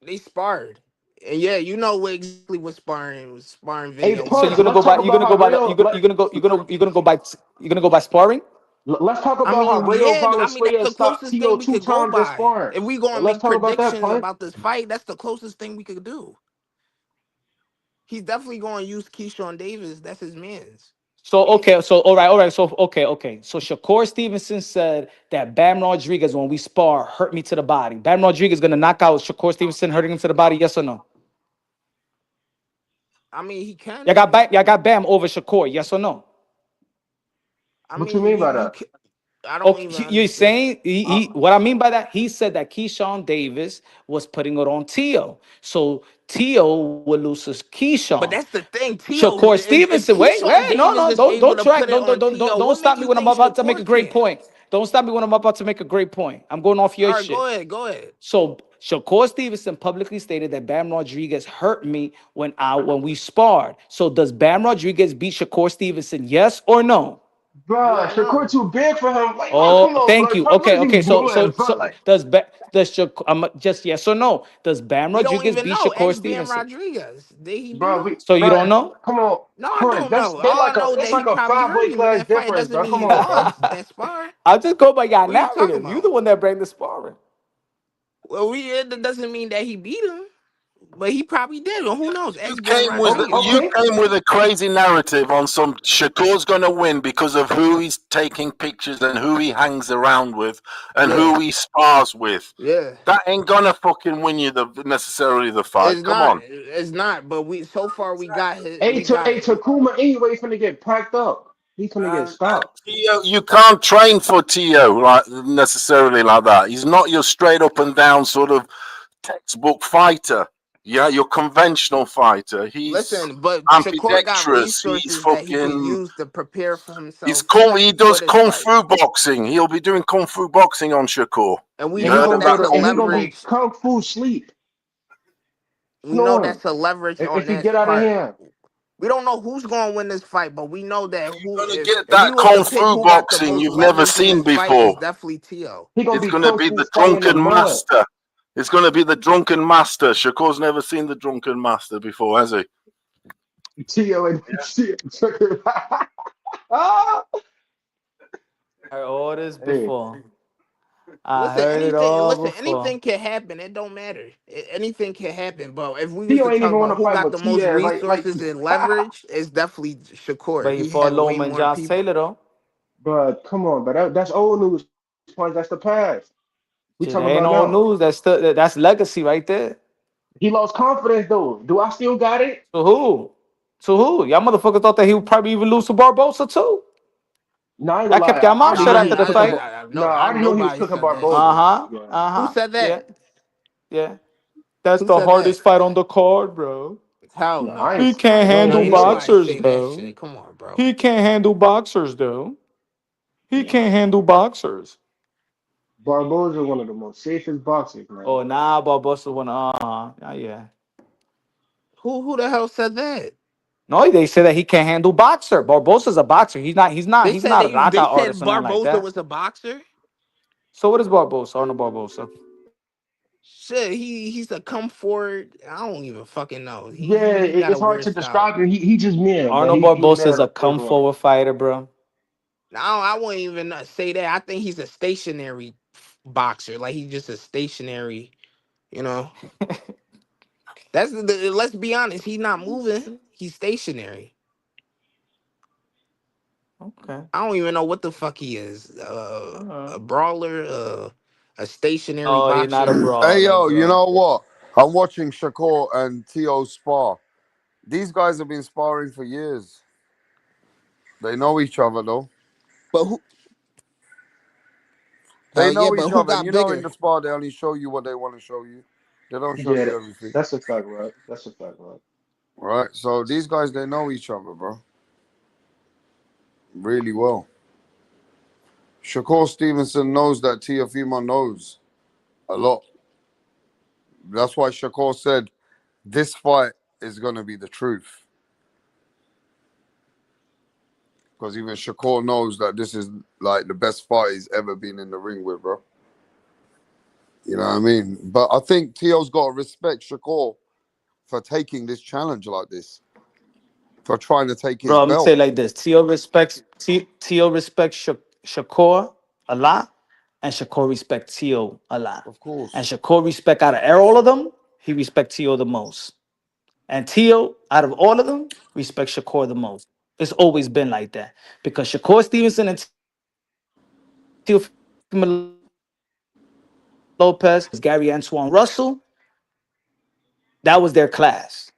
They sparred. And yeah, you know exactly what sparring was. Sparring Hey, video. So Punch. Let's talk about how Rayo. you're gonna go by sparring? Let's talk I about how mean, Rayo yeah, that's Valenzuela the stopped closest Teo thing we 2 could go times in by. sparring. If we going to Let's make talk about that, predictions Punch. about this fight, that's the closest thing we could do. He's definitely going to use Keyshawn Davis. That's his man's. So okay, so all right. So okay. So Shakur Stevenson said that Bam Rodriguez, when we spar, hurt me to the body. Bam Rodriguez gonna knock out Shakur Stevenson, hurting him to the body. Yes or no? I mean, he can. Y'all got Bam over Shakur. Yes or no? What you mean by that? I don't even. You're saying he what I mean by that? He said that Keyshawn Davis was putting it on Teo, so Teo would lose his Keyshawn. But that's the thing, Teo. Shakur Stevenson, wait, no, don't stop me when I'm about to make a great point. Don't stop me when I'm about to make a great point. I'm going off your All right, shit. go ahead. So Shakur Stevenson publicly stated that Bam Rodriguez hurt me when we sparred. So does Bam Rodriguez beat Shakur Stevenson? Yes or no? Bro, Shakur too big for him. Like, Oh, come on, thank bro. you. What are Okay. you So doing, bro? Like, does Shakur, just yes or no? Does Bam We don't Rodriguez even beat know. Shakur Ask Bam Stevenson? Rodriguez. Did he beat bro, him? So you don't know? Come on. No, I Punch. don't That's know. they All like I know a that it's he like a probably hurt 5-weight him in class that fight. difference, Doesn't bro. mean Come he on, bro. lost that spar. I'll just go by your What are you talking narrative. You about? the one that bring the sparring. Well, that doesn't mean that he beat him, but he probably did. Well, who knows? You Ask Bam came with Rodriguez. a crazy narrative on some Shakur's going to win because of who he's taking pictures and who he hangs around with and who he spars with. Yeah, that ain't gonna fucking win you necessarily the fight. It's not. But so far we got his. Hey, Takuma anyway finna get packed up. He's finna get stopped. Teo, you can't train for Teo necessarily like that. He's not your straight up and down sort of textbook fighter. Yeah, your conventional fighter. He's but Shakur got ambidextrous. resources He's that he can fucking. use to prepare for himself. He does kung fu boxing. He'll be doing kung fu boxing on Shakur. And we know that's a leverage. Kung fu sleep. We know that's a leverage on if he that get out of part. here. We don't know who's going to win this fight, but we know that get that kung fu boxing you've never seen before. Is definitely Teo. It's going to be the drunken master. It's going to be the drunken master. Shakur's never seen the drunken master before, has he? Teo and All this before. I Listen, heard it anything. all Listen, before. anything can happen. It don't matter. Anything can happen. But if we was Theo to ain't talk even want about to who fight got with the most Tia. resources and leverage, it's definitely Shakur. But he He fought had way Loma and more Josh people. Taylor though. but come on, but that's old news. Punch, that's the past. We Shit, that talking ain't about no now. news. That's legacy right there. He lost confidence though. Do I still got it? To who? To who? Y'all motherfuckers thought that he would probably even lose to Barbosa too. No, I ain't Y'all gonna lie. kept your I mouth already shut know Nah, he after was the cooking. fight. No, I already know he was nobody cooking said that shit. Barboza. Uh-huh. Yeah. Who Uh-huh. said Yeah. that? Yeah. That's Who the said that? hardest fight on the card, bro. Hell No, I no. He ain't. can't No, handle Ain't he said. nobody boxers, say that though. shit. Come on, bro. He can't handle boxers, though. He Yeah. can't handle boxers. Barboza, one of the most safest boxers, man. Oh, nah, Barbosa won. Yeah. Who the hell said that? No, they say that he can't handle boxer. Barbosa's a boxer. He's not. He's not. They He's said not a they knockout said artist or nothing like Barboza that. was a boxer. So what is Barbosa? Arnold Barbosa. Shit, he's a come forward. I don't even fucking know. Yeah, He got a it's hard weird to style. describe him. He just mean, man. Arnold He Barbosa man is of a the come first one. forward fighter, bro. Now I wouldn't even say that. I think he's a stationary boxer. Like he's just a stationary. You know, let's be honest. He's not moving. He's stationary. Okay. I don't even know what the fuck he is. A brawler, a stationary Oh, he's not a boxer. Hey brawler, yo, you bro. know what? I'm watching Shakur and Tio spar. These guys have been sparring for years. They know each other though. But who? They Yeah, know but each who other, and got you know in bigger? the spar they only show you what they want to show you. They don't show Yeah, you everything. that's a fact, right? That's a fact, right? Right? So these guys they know each other, bro. Really well. Shakur Stevenson knows that Teofimo knows a lot. That's why Shakur said this fight is gonna be the truth. Because even Shakur knows that this is like the best fight he's ever been in the ring with, bro. You know what I mean? But I think Tio's got to respect Shakur for taking this challenge like this, for trying to take his Bro, I'm gonna belt. say it like this: Tio respects Shakur a lot, and Shakur respects Tio a lot. Of course. And Shakur respect out of all of them, he respects Tio the most. And Tio, out of all of them, respects Shakur the most. It's always been like that because Shakur Stevenson and Tio Lopez, Gary Antoine Russell, that was their class.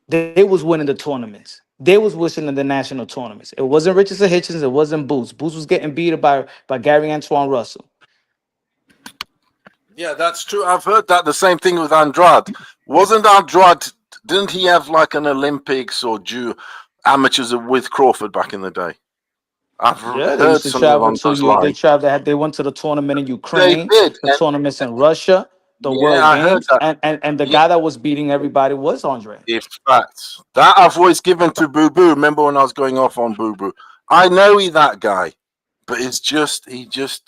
They was winning the tournaments. They was winning the national tournaments. It wasn't Richardson Hitchens. It wasn't Boots. Boots was getting beat by Gary Antoine Russell. Yeah, that's true. I've heard that the same thing with Andrade. Wasn't Andrade? Didn't he have like an Olympics or amateurs with Crawford back in the day? I've Yeah, they heard used to something travel along to those you. They lines. traveled. They went to the tournament in They Ukraine, did. the tournaments in Russia, the Yeah, World I heard Games, that. and the Yeah, guy that was beating everybody was Andre. in fact, that I've always given to Boo Boo. Remember when I was going off on Boo Boo? I know that guy, but it's just it's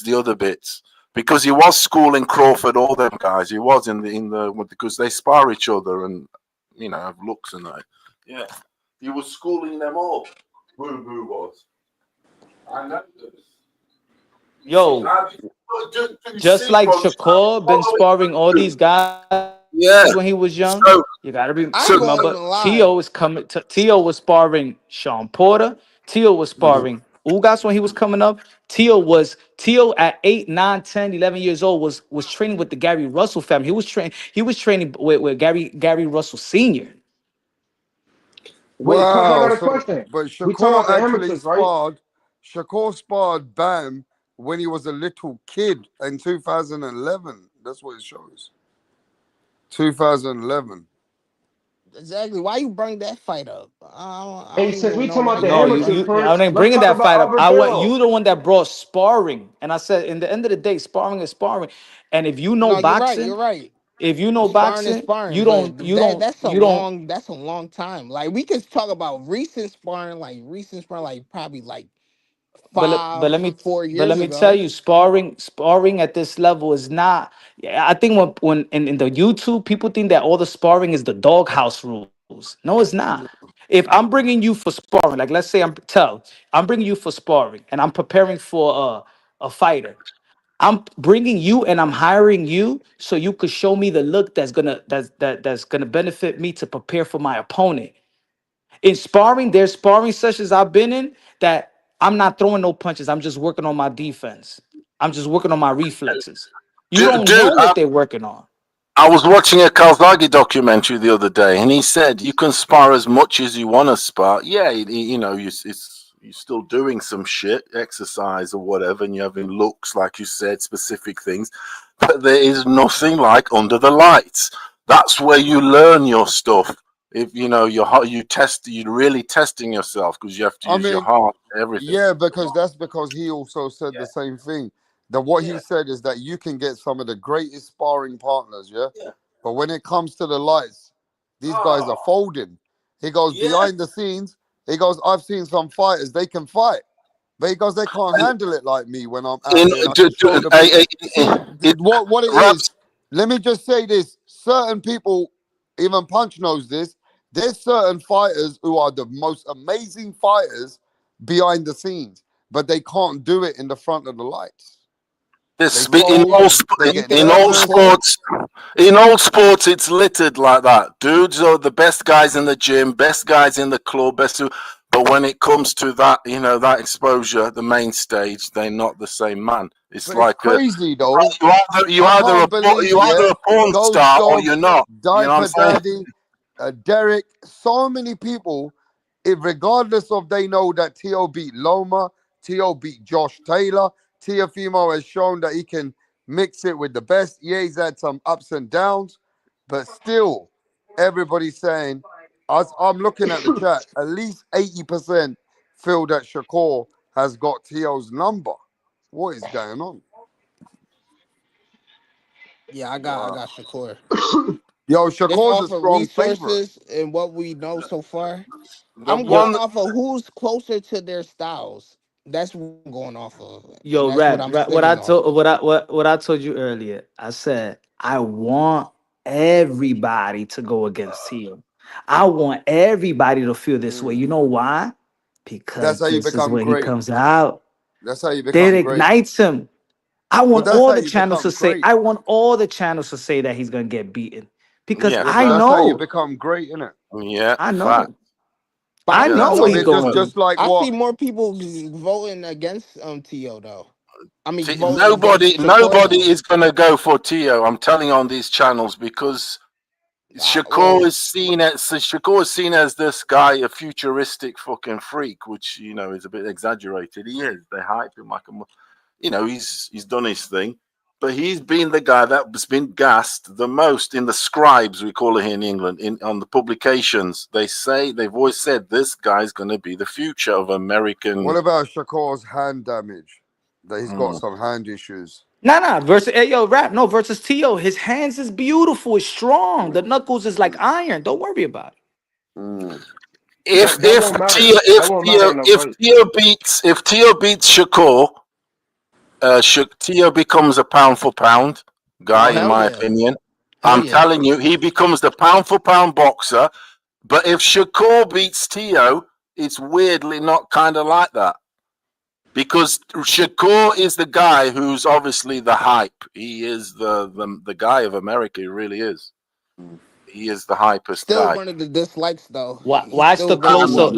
the other bits because he was schooling Crawford, all them guys. He was in the because they spar each other and have looks and that. Yeah, he was schooling them all. Boo Boo was. I know this. You see, Yo, you just see, like folks, Shakur been follow it. sparring all these guys Yeah. when he was young. So You gotta I ain't gonna remember even lie. Tio is coming. Tio was sparring Sean Porter. Tio was sparring Ugas when he was coming up. Tio at 8, 9, 10, 11 years old was training with the Gary Russell family. He was training with Gary Russell Sr. Wait, Punch, I Wow. got a So, question. but We talking Shakur about the actually amateurs, right? sparred. Shakur sparred Bam when he was a little kid in 2011. That's what it shows. 2011. Exactly. Why you bring that fight up? I Hey, don't since even we know talking about why the you No, bring it you, up. amateurs, you I Punch, ain't let's bringing talk that about fight up. Albert I want Bill. you the one that brought sparring. And I said, in the end of the day, sparring is sparring. And if you know No, you're right. boxing, You're right. if you know Sparring is boxing, sparring, you but don't, you don't, you don't. that's a long time. Like we could talk about recent sparring, like probably like But five, let me 4 years tell ago. you, sparring at this level is not. Yeah, I think when in the YouTube, people think that all the sparring is the doghouse rules. No, it's not. If I'm bringing you for sparring, like let's say I'm bringing you for sparring, and I'm preparing for a fighter. I'm bringing you and I'm hiring you so you could show me the look that's gonna benefit me to prepare for my opponent. In sparring, there's sparring sessions I've been in that I'm not throwing no punches. I'm just working on my defense. I'm just working on my reflexes. You don't know what they're working on. I was watching a Calzaghe documentary the other day, and he said you can spar as much as you want to spar. Yeah, you know, you're still doing some shit, exercise or whatever, and you're having looks, like you said, specific things. But there is nothing like under the lights. That's where you learn your stuff. If you know you're really testing yourself because you have to use your heart, everything. Yeah, because he also said the same thing. That what he said is that you can get some of the greatest sparring partners, but when it comes to the lights, these guys are folding. He goes behind the scenes. He goes, I've seen some fighters, they can fight, but he goes, they can't handle it like me when I'm out there. What it is, let me just say this: certain people, even Punch knows this. There's certain fighters who are the most amazing fighters behind the scenes, but they can't do it in the front of the lights. In all sports, it's littered like that. Dudes are the best guys in the gym, best guys in the club, but when it comes to that, you know, that exposure, the main stage, they're not the same man. It's crazy though. You're either a porn star or you're not. Diaper Daddy, Derek, so many people, regardless of they know that Tio beat Loma, Tio beat Josh Taylor. Teofimo has shown that he can mix it with the best. Yeah, he's had some ups and downs, but still, everybody's saying, I'm looking at the chat, at least 80% feel that Shakur has got Tio's number. What is going on? Yeah, I got Shakur. Yo, Shakur's a strong resources favorite. And what we know so far, I'm going off of who's closer to their styles. That's what I'm going off of. Yo, what I told you earlier. I said I want everybody to go against Tio. I want everybody to feel this way. You know why? Because that's how you this become is when great. He comes out. That's how you become great. It ignites him. I want all the channels to say. I want all the channels to say that he's gonna get beaten because I know. That's how you become great, isn't it? Yeah, I know. I know he's going. Just like I see more people voting against Tio though. I mean, nobody is gonna go for Tio. I'm telling you on these channels because Shakur is seen as this guy, a futuristic fucking freak, which you know is a bit exaggerated. He is. They hype him like he's done his thing. But he's been the guy that's been gassed the most in the scribes, we call it here in England, on the publications. They've always said this guy's going to be the future of American. What about Shakur's hand damage? That he's got some hand issues. Versus Tio. His hands is beautiful, it's strong. The knuckles is like iron. Don't worry about it. If Tio beats Shakur, Tio becomes a pound for pound guy, in my opinion. I'm telling you, he becomes the pound for pound boxer. But if Shakur beats Tio, it's weirdly not kind of like that. Because Shakur is the guy who's obviously the hype. He is the guy of America. He really is. He is the hypest guy. Still one of the dislikes though. Watch the close-up.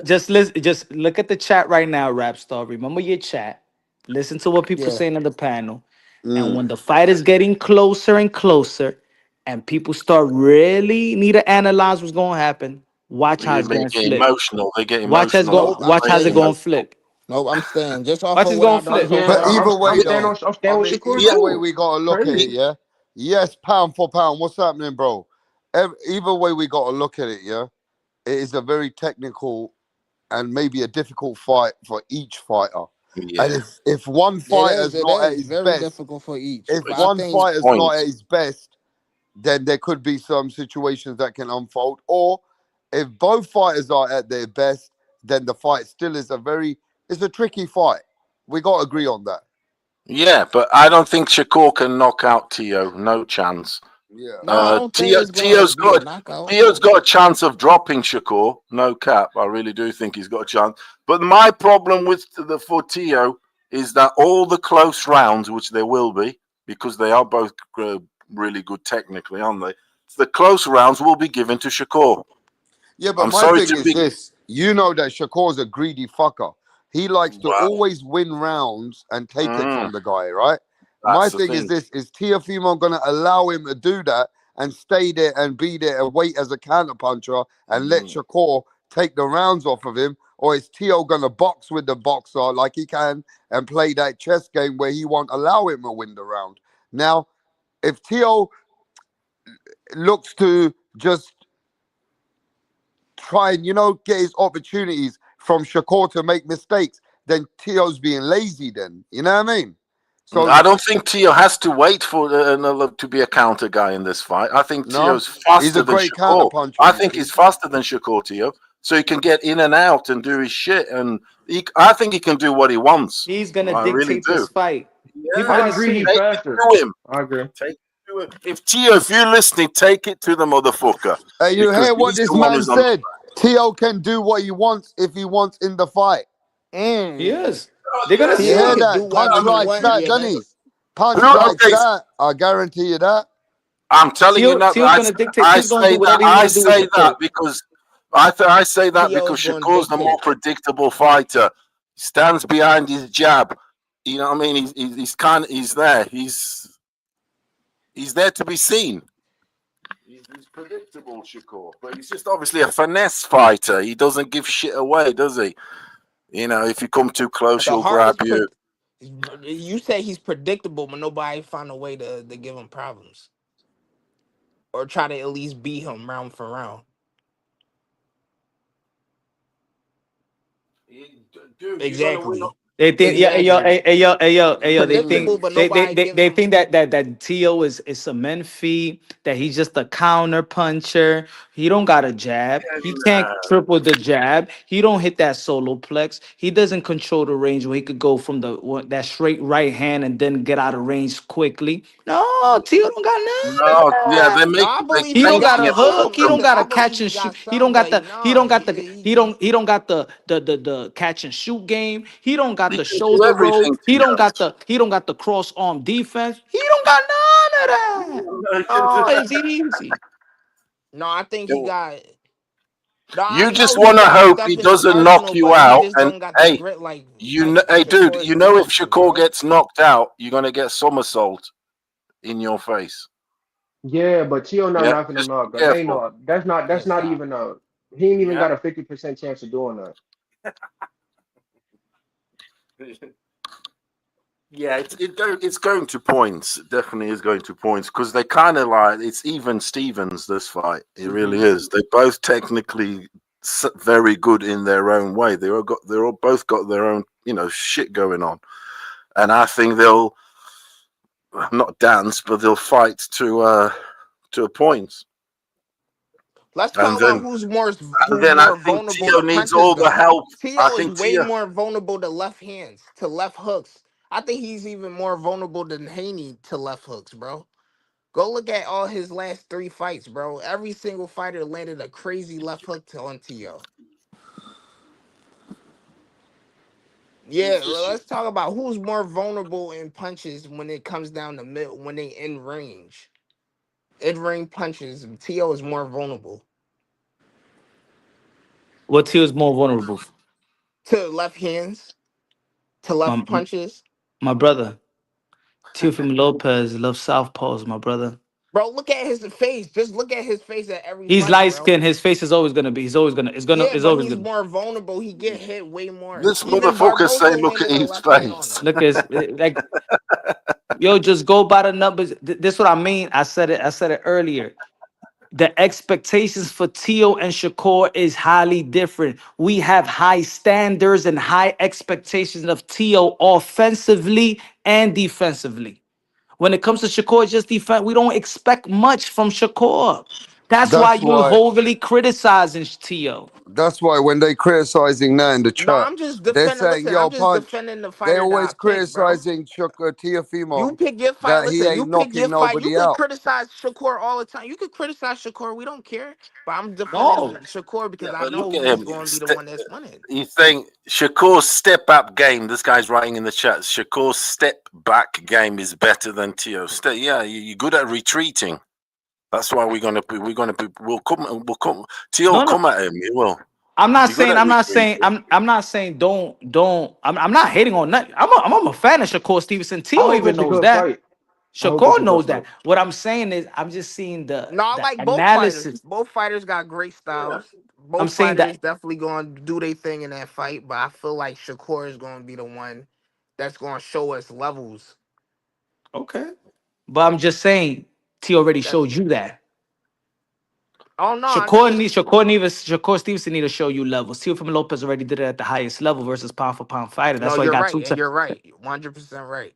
Just look at the chat right now, Rapstar. Remember your chat. Listen to what people saying in the panel. And when the fight is getting closer and closer, and people start really need to analyze what's going to happen, watch how it's going to flip. Emotional. They get emotional. Watch how's it going to flip. No, I'm staying just off. Watch it's going to flip. But either way, either way, we got to look at it, yeah? Yes, pound for pound. What's happening, bro? Either way, we got to look at it, yeah? It is a very technical and maybe a difficult fight for each fighter. Yeah. And if one fighter's not at his best, difficult for each. If one fighter's not at his best, then there could be some situations that can unfold. Or if both fighters are at their best, then the fight still is it's a tricky fight. We got to agree on that. Yeah, but I don't think Shakur can knock out Tio. No chance. Yeah. Tio's got a chance of dropping Shakur. No cap. I really do think he's got a chance. But my problem for Tio is that all the close rounds, which there will be, because they are both really good technically, aren't they? The close rounds will be given to Shakur. Yeah, but my thing is this. You know that Shakur's a greedy fucker. He likes to always win rounds and take it from the guy, right? My thing is this. Is Teofimo going to allow him to do that and stay there and be there and wait as a counterpuncher and let Shakur take the rounds off of him? Or is Teo going to box with the boxer like he can and play that chess game where he won't allow him to win the round? Now, if Teo looks to just try and, get his opportunities from Shakur to make mistakes, then Teo's being lazy then. You know what I mean? So I don't think Teo has to wait for another to be a counter guy in this fight. I think Teo's faster than Shakur. I think he's faster than Shakur, Teo. So he can get in and out and do his shit. And I think he can do what he wants. He's going to dictate this fight. Yeah, I agree. Take it to him. I agree. Take it to him. If Teo, if you're listening, take it to the motherfucker. Hey, you hear what this man said? Teo can do what he wants if he wants in the fight. He is. They're going to see that. Punch like that, doesn't he? Punch like that. I guarantee you that. I'm telling you that. I say that because I say that because Shakur's the more predictable fighter. He stands behind his jab. You know what I mean? He's there. He's there to be seen. He's predictable, Shakur, but he's just obviously a finesse fighter. He doesn't give shit away, does he? If you come too close, he'll grab you. You say he's predictable, but nobody found a way to give him problems or try to at least beat him round for round. Dude, exactly. They think, they think that Teo is a men feed, that he's just a counter puncher. He don't got a jab. He can't triple the jab. He don't hit that solo plex. He doesn't control the range where he could go from that straight right hand and then get out of range quickly. No, Teo don't got none. No, yeah, he don't got a hook. He don't got a catch and shoot. He don't got the catch and shoot game. He don't got the shoulder roll. He don't got the cross arm defense. He don't got none of that. Oh, it's easy. No, I think he got. You just want to hope he doesn't knock you out. And hey, dude, if Shakur gets knocked out, you're gonna get somersault in your face. Yeah, but Teo not knocking him out. That's not even a. He ain't even got a 50% chance of doing that. Yeah, it's going to points. It definitely is going to points because they kind of like it's even Stevens. This fight, it really is. They both technically very good in their own way. They're both got their own shit going on, and I think they'll not dance, but they'll fight to a point. Let's talk about who's more vulnerable. Teo needs all the help. Teo is way more vulnerable to left hands, to left hooks. I think he's even more vulnerable than Haney to left hooks, bro. Go look at all his last 3 fights, bro. Every single fighter landed a crazy left hook on Teo. Yeah, let's talk about who's more vulnerable in punches when it comes down the middle, when they in range. In-ring punches, Teo is more vulnerable. What Teo is more vulnerable? To left hands, to left punches. My brother, Teofimo Lopez loves southpaws, my brother. Bro, look at his face. Just look at his face at every. He's light skinned. His face is always gonna be. He's always gonna. He's more vulnerable. He get hit way more. This motherfucker say, "Look at his face." Look at like, yo, just go by the numbers. This is what I mean. I said it earlier. The expectations for Teo and Shakur is highly different. We have high standards and high expectations of Teo offensively and defensively. When it comes to Shakur, just defense. We don't expect much from Shakur. That's why That's you why. overly criticizing Tio. That's why when they criticizing now in the No, chat, I'm just they're defending. saying, Listen, "Yo, I'm just Punch." defending the They fighter that always I picked, bro. criticizing You Teofimo pick your fight. that he Listen, you ain't pick your knocking fight. You nobody could out. criticize Shakur all the time. You could criticize Shakur. We don't care. But I'm defending No. Shakur because I But know look at he's him. going to be the one that's winning. You think Shakur's step up game? This guy's writing in the chat. Shakur's step back game is better than Tio. Yeah, you're good at retreating. That's why we'll come. Tio will come at him. He will. I'm not saying don't. I'm not hating on nothing. I'm a fan of Shakur Stevenson. I Tio hope even it's a knows good that. fight. Shakur knows that. What I'm saying is, I'm just seeing the No, I like both analysis. fighters. Both fighters got great styles. Both I'm saying fighters that definitely going to do their thing in that fight. But I feel like Shakur is going to be the one that's going to show us levels. Okay, but I'm just saying Tio already showed you that. Oh no, Shakur Stevenson need to show you levels. Teofimo Lopez already did it at the highest level versus pound for pound fighter. That's no, why he you're got right, 2 and you're right, 100% right.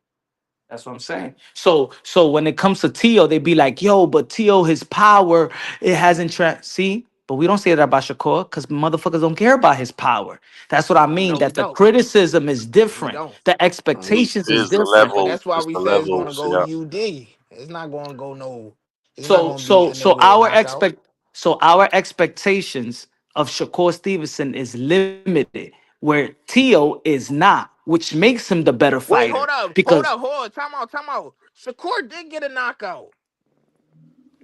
That's what I'm saying. So when it comes to Tio, they be like, yo, but Tio, his power, it hasn't see, but we don't say that about Shakur because motherfuckers don't care about his power. That's what I mean. No, we that the don't. criticism is We different. don't. The expectations is It's the different. And levels. that's why It's we the say it's going to levels. go Yeah. UD. It's not going to go no. It's not going to be a So nigga with a knockout. our expectations of Shakur Stevenson is limited, where Tio is not, which makes him the better Wait, fighter. hold up. Time out. Shakur did get a knockout.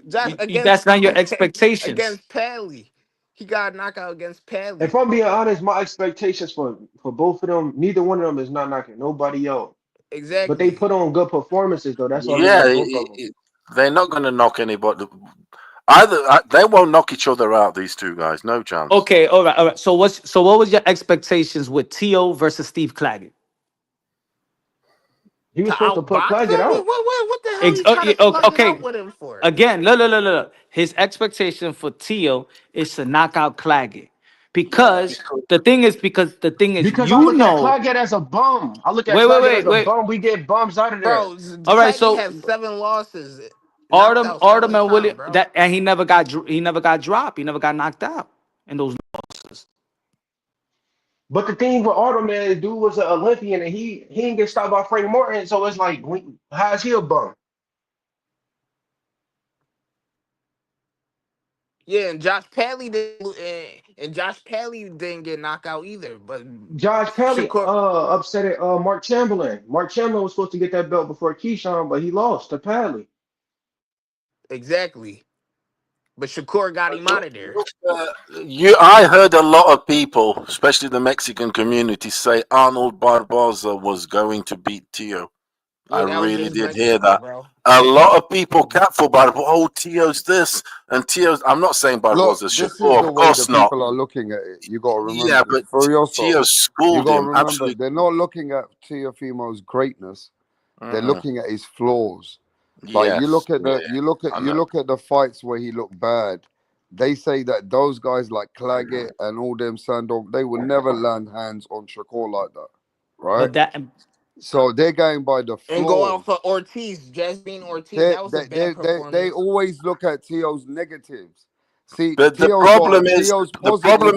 That's not your expectations. Against Padley. He got a knockout against Padley. If I'm being honest, my expectations for both of them, neither one of them is not knocking nobody out. Exactly. But they put on good performances though. That's why I really Yeah, like both of them. they're not going to knock anybody. Either they won't knock each other out. These two guys, no chance. Okay, all right. So what was your expectations with Tio versus Steve Claggett? He was supposed to put Claggett out. What the hell you trying to slug it out with him for? Again, look. His expectation for Tio is to knock out Claggett. Because the thing is, because I look at Claggett as a bum. I look at Claggett as a bum. We get bums out of there. Bro, all right, so has 7 losses. Artem and William, and he never got dropped. He never got knocked out in those losses. But the thing with Artem, man, the dude was an Olympian and he didn't get stopped by Frank Morton. So it's like, how is he a bum? Yeah, and Josh Padley didn't get knocked out either. But Josh Padley upset Mark Chamberlain. Mark Chamberlain was supposed to get that belt before Keyshawn, but he lost to Padley. Exactly. But Shakur got him out of there. I heard a lot of people, especially the Mexican community, say Arnold Barboza was going to beat Tio. Yeah, I really did hear Mexican, that. bro. A lot of people cat for Barboza. Oh, Tio's this and Tio's. I'm not saying Barboza's Shakur. Of course not. People are looking at it. You got to remember. Yeah, but Tio you schooled got to him. remember, Absolutely. they're not looking at Teofimo's greatness. They're looking at his flaws. Like you look at the fights where he looked bad. They say that those guys like Claggett and all them Sandor, they would never land hands on Shakur like that, right? So they're going by the flaws. And go out for Ortiz, Jasmine Ortiz. That was a bad performance. They always look at Tio's negatives. See, but the problem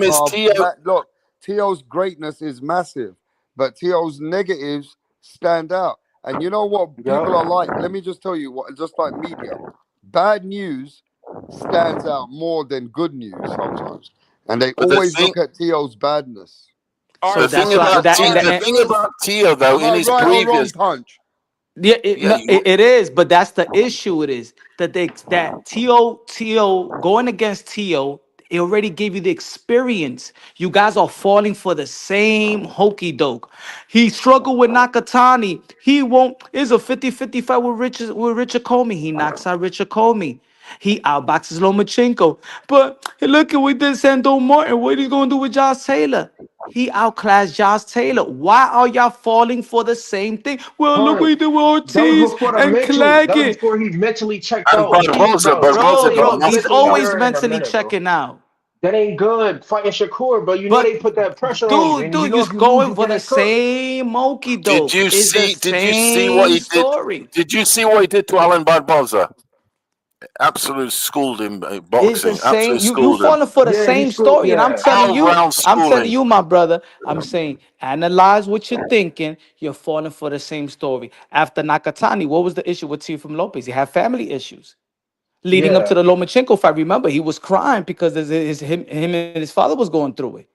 is Tio. Look, Tio's greatness is massive, but Tio's negatives stand out. And you know what people are like? Let me just tell you what, just like media, bad news stands out more than good news sometimes. And they always look at Tio's badness. So the thing about Tio, though, in his previous punch. Yeah, it is, but that's the issue. It is that Tio going against Tio, it already gave you the experience. You guys are falling for the same hokey doke. He struggled with Nakatani. He won't. It's a 50-50 fight with Richard Comey. He knocks out Richard Comey. He outboxes Lomachenko. But look at what did Sandor Martin. What he's going to do with Josh Taylor? He outclassed Josh Taylor. Why are y'all falling for the same thing? Well, look what he did with Ortiz and Claggett. That was before he mentally checked out. Bro, he's always mentally checking out. That ain't good fighting Shakur, bro. You know they put that pressure on you. Dude, you're going for the same monkey dope. Did you see what he did? Did you see what he did to Alan Barboza? absolute schooled in It's the boxing. same. Absolutely You schooled him. falling for the Yeah, he same scored. story, and Yeah. All-round I'm telling schooling. you, my brother. I'm saying analyze what you're thinking. You're falling for the same story. After Nakatani, what was the issue with Teofimo Lopez? He had family issues leading up Yeah. to the Lomachenko fight. Remember, he was crying because him and his father was going through it.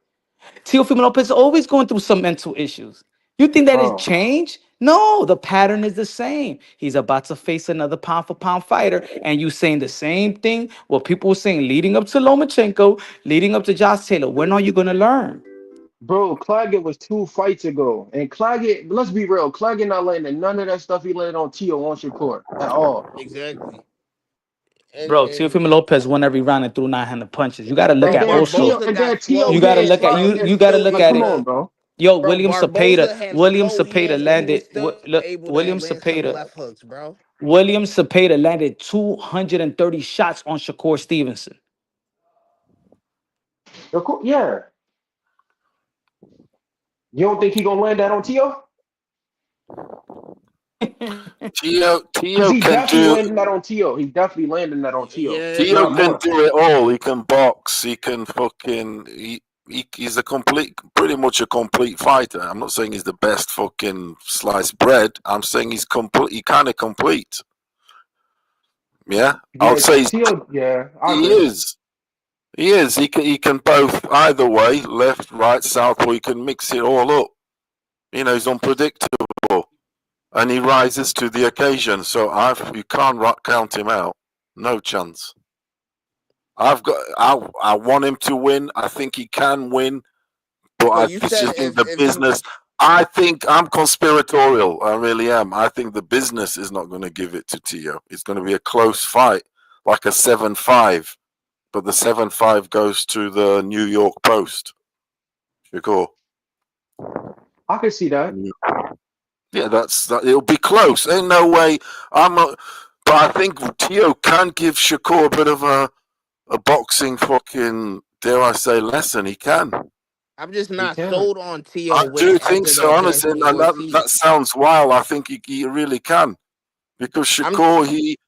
Teofimo Lopez is always going through some mental issues. You think that it Bro. changed? No, the pattern is the same. He's about to face another pound for pound fighter, and you saying the same thing. What people were saying leading up to Lomachenko, leading up to Josh Taylor. When are you gonna learn? Bro, Claggett was 2 fights ago. And Claggett, let's be real, Claggett not landing none of that stuff he landed on Tio on Shakur at all. Exactly. And Bro, Teofimo Lopez won every round and threw 900 punches. You gotta look bro, at also. Barboza got Tio You slow gotta getting hands, look at bro. slapped. He you was gotta still look Like, at able come it. on, to. bro. Yo, Bro, William Barboza Cepeda. had William slow Cepeda hands, and he was landed. still Look, able to William land some Cepeda. left hooks, bro. William Cepeda landed 230 shots on Shakur Stevenson. Yeah. You don't think he gonna land that on Tio? Tio Because he can definitely do. landing that on Tio. He definitely landing that on Tio, Yeah, if Tio not can more. do it all. He can box. He can fucking. He's pretty much a complete fighter. I'm not saying he's the best fucking sliced bread. I'm saying he's complete. He kind of complete. Yeah, I would Yeah, say Tio, yeah, I he agree. is. He is. He can both either way, left, right, south, or he can mix it all up. You know, he's unpredictable, and he rises to the occasion. So you can't count him out. No chance. I want him to win. I think he can win, but but I you just said think the if you business. I think I'm conspiratorial. I really am. I think the business is not going to give it to Tio. It's going to be a close fight, like a 7-5. But the 7-5 goes to the New York Post. Shakur. I can see that. Yeah, it'll be close. Ain't no way. But I think Tio can give Shakur a bit of a boxing fucking, dare I say, lesson. He can. I'm just He not can. sold on Tio I do think after so, that honestly. Jasmine And Ortiz. that sounds wild. I think he really can. Because Shakur, he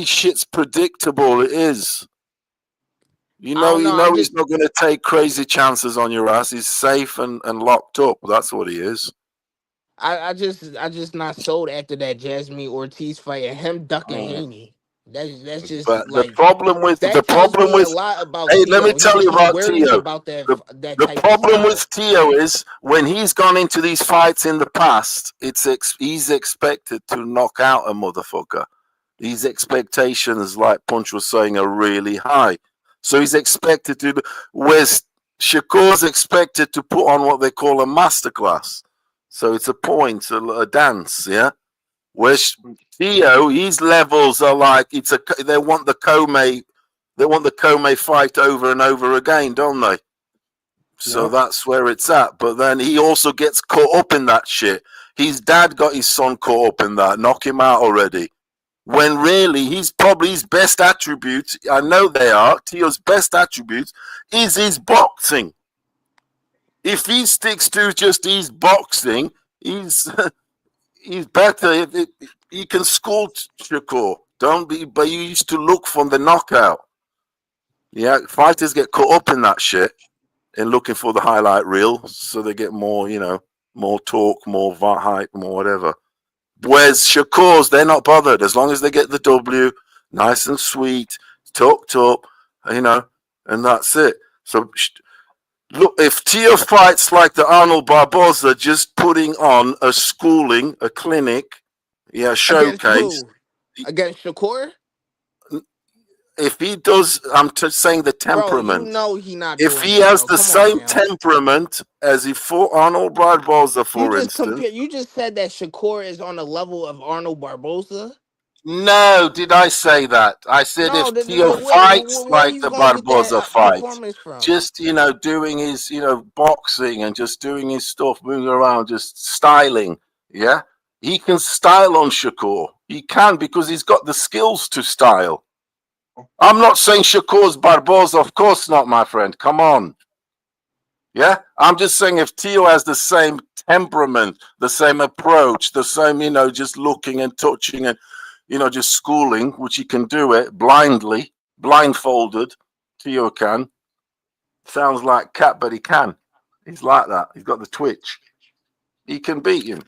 shit's predictable. It is. You know he's not going to take crazy chances on your ass. He's safe and locked up. That's what he is. I just not sold after that Jasmine Ortiz fight and him ducking Haney. That's just But like the problem with a lot about hey, Tio. let me tell you He about worries Tio. about that The type problem of with Tio is when he's gone into these fights in the past, he's expected to knock out a motherfucker. These expectations, like Punch was saying, are really high. So he's expected to. Whereas Shakur's expected to put on what they call a masterclass. So it's a point, a dance, yeah. Whereas Tio, his levels are like they want the Comey fight over and over again, don't they? So that's where it's at. But then he also gets caught up in that shit. His dad got his son caught up in that, knock him out already. When really he's probably his best attributes, I know they are, Tio's best attributes is his boxing. If he sticks to just his boxing, he's better. He can score Shakur. But you used to look for the knockout. Yeah, fighters get caught up in that shit and looking for the highlight reel, so they get more, more talk, more hype, more whatever. Whereas Shakur's, they're not bothered as long as they get the W, nice and sweet, talked up, and that's it. So look, if Tio fights like the Arnold Barboza, just putting on a schooling, a clinic, showcase. Against Shakur? If he does, I'm just saying the temperament. Bro, he not. If he has the same temperament as he fought Arnold Barboza, for instance. You just said that Shakur is on the level of Arnold Barboza. No, did I say that? I said if Tio fights like the Barboza fight, just doing his boxing and just doing his stuff, moving around, just styling, yeah, he can style on Shakur. He can because he's got the skills to style. I'm not saying Shakur's Barboza, of course not, my friend. Come on. Yeah? I'm just saying if Tio has the same temperament, the same approach, the same, just looking and touching and, just schooling, which he can do it blindly, blindfolded. Tio can. Sounds like cat, but he can. He's like that. He's got the twitch. He can beat you.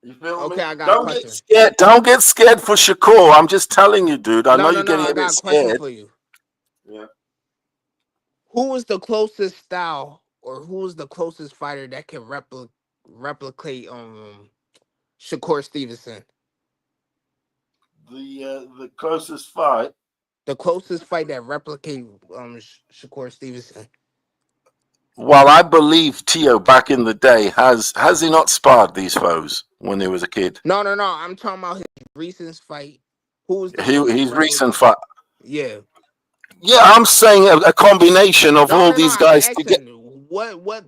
You feel me? I got Don't a question. get scared. Don't get scared for Shakur. I'm just telling you, dude. I know you're getting a bit question scared. for you. Yeah. Who is the closest style, or who is the closest fighter that can replicate Shakur Stevenson? The closest fight. The closest fight that replicate Shakur Stevenson. Well, I believe Tio back in the day has he not sparred these foes when he was a kid? No. I'm talking about his recent fight. Who is his recent fight? Yeah. Yeah, I'm saying a combination of all these guys together. What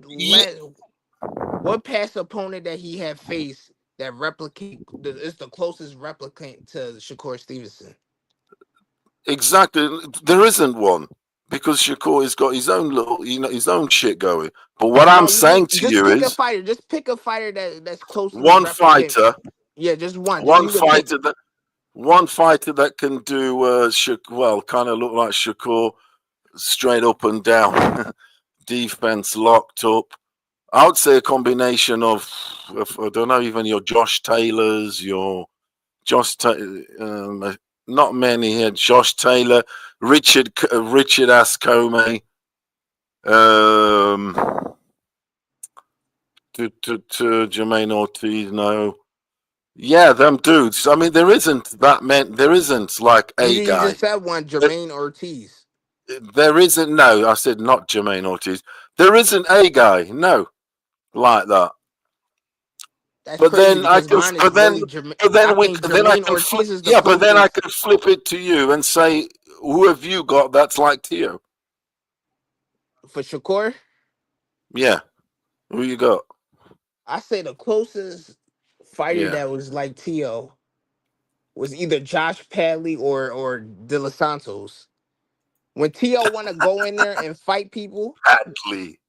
past opponent that he had faced that is the closest replicant to Shakur Stevenson? Exactly. There isn't one because Shakur has got his own little, his own shit going. But what I'm saying to you is, just pick a fighter that's close to one fighter. Yeah, just one. One fighter that can do kind of look like Shakur, straight up and down, defense locked up. I would say a combination of I don't know, even your Josh Taylors, not many here. Josh Taylor, Richard Ascome, Jermaine Ortiz. No, yeah, them dudes. I mean, there isn't that many. There isn't like a you guy. You just said one, Jermaine Ortiz. There isn't. No, I said not Jermaine Ortiz. There isn't a guy. No, like that. That's but crazy, then I can, but then I can flip it to you and say, who have you got that's like Tio? For Shakur? Yeah. Who you got? I say the closest fighter that was like Tio was either Josh Padley or De Los Santos. When Tio want to go in there and fight people, Padley.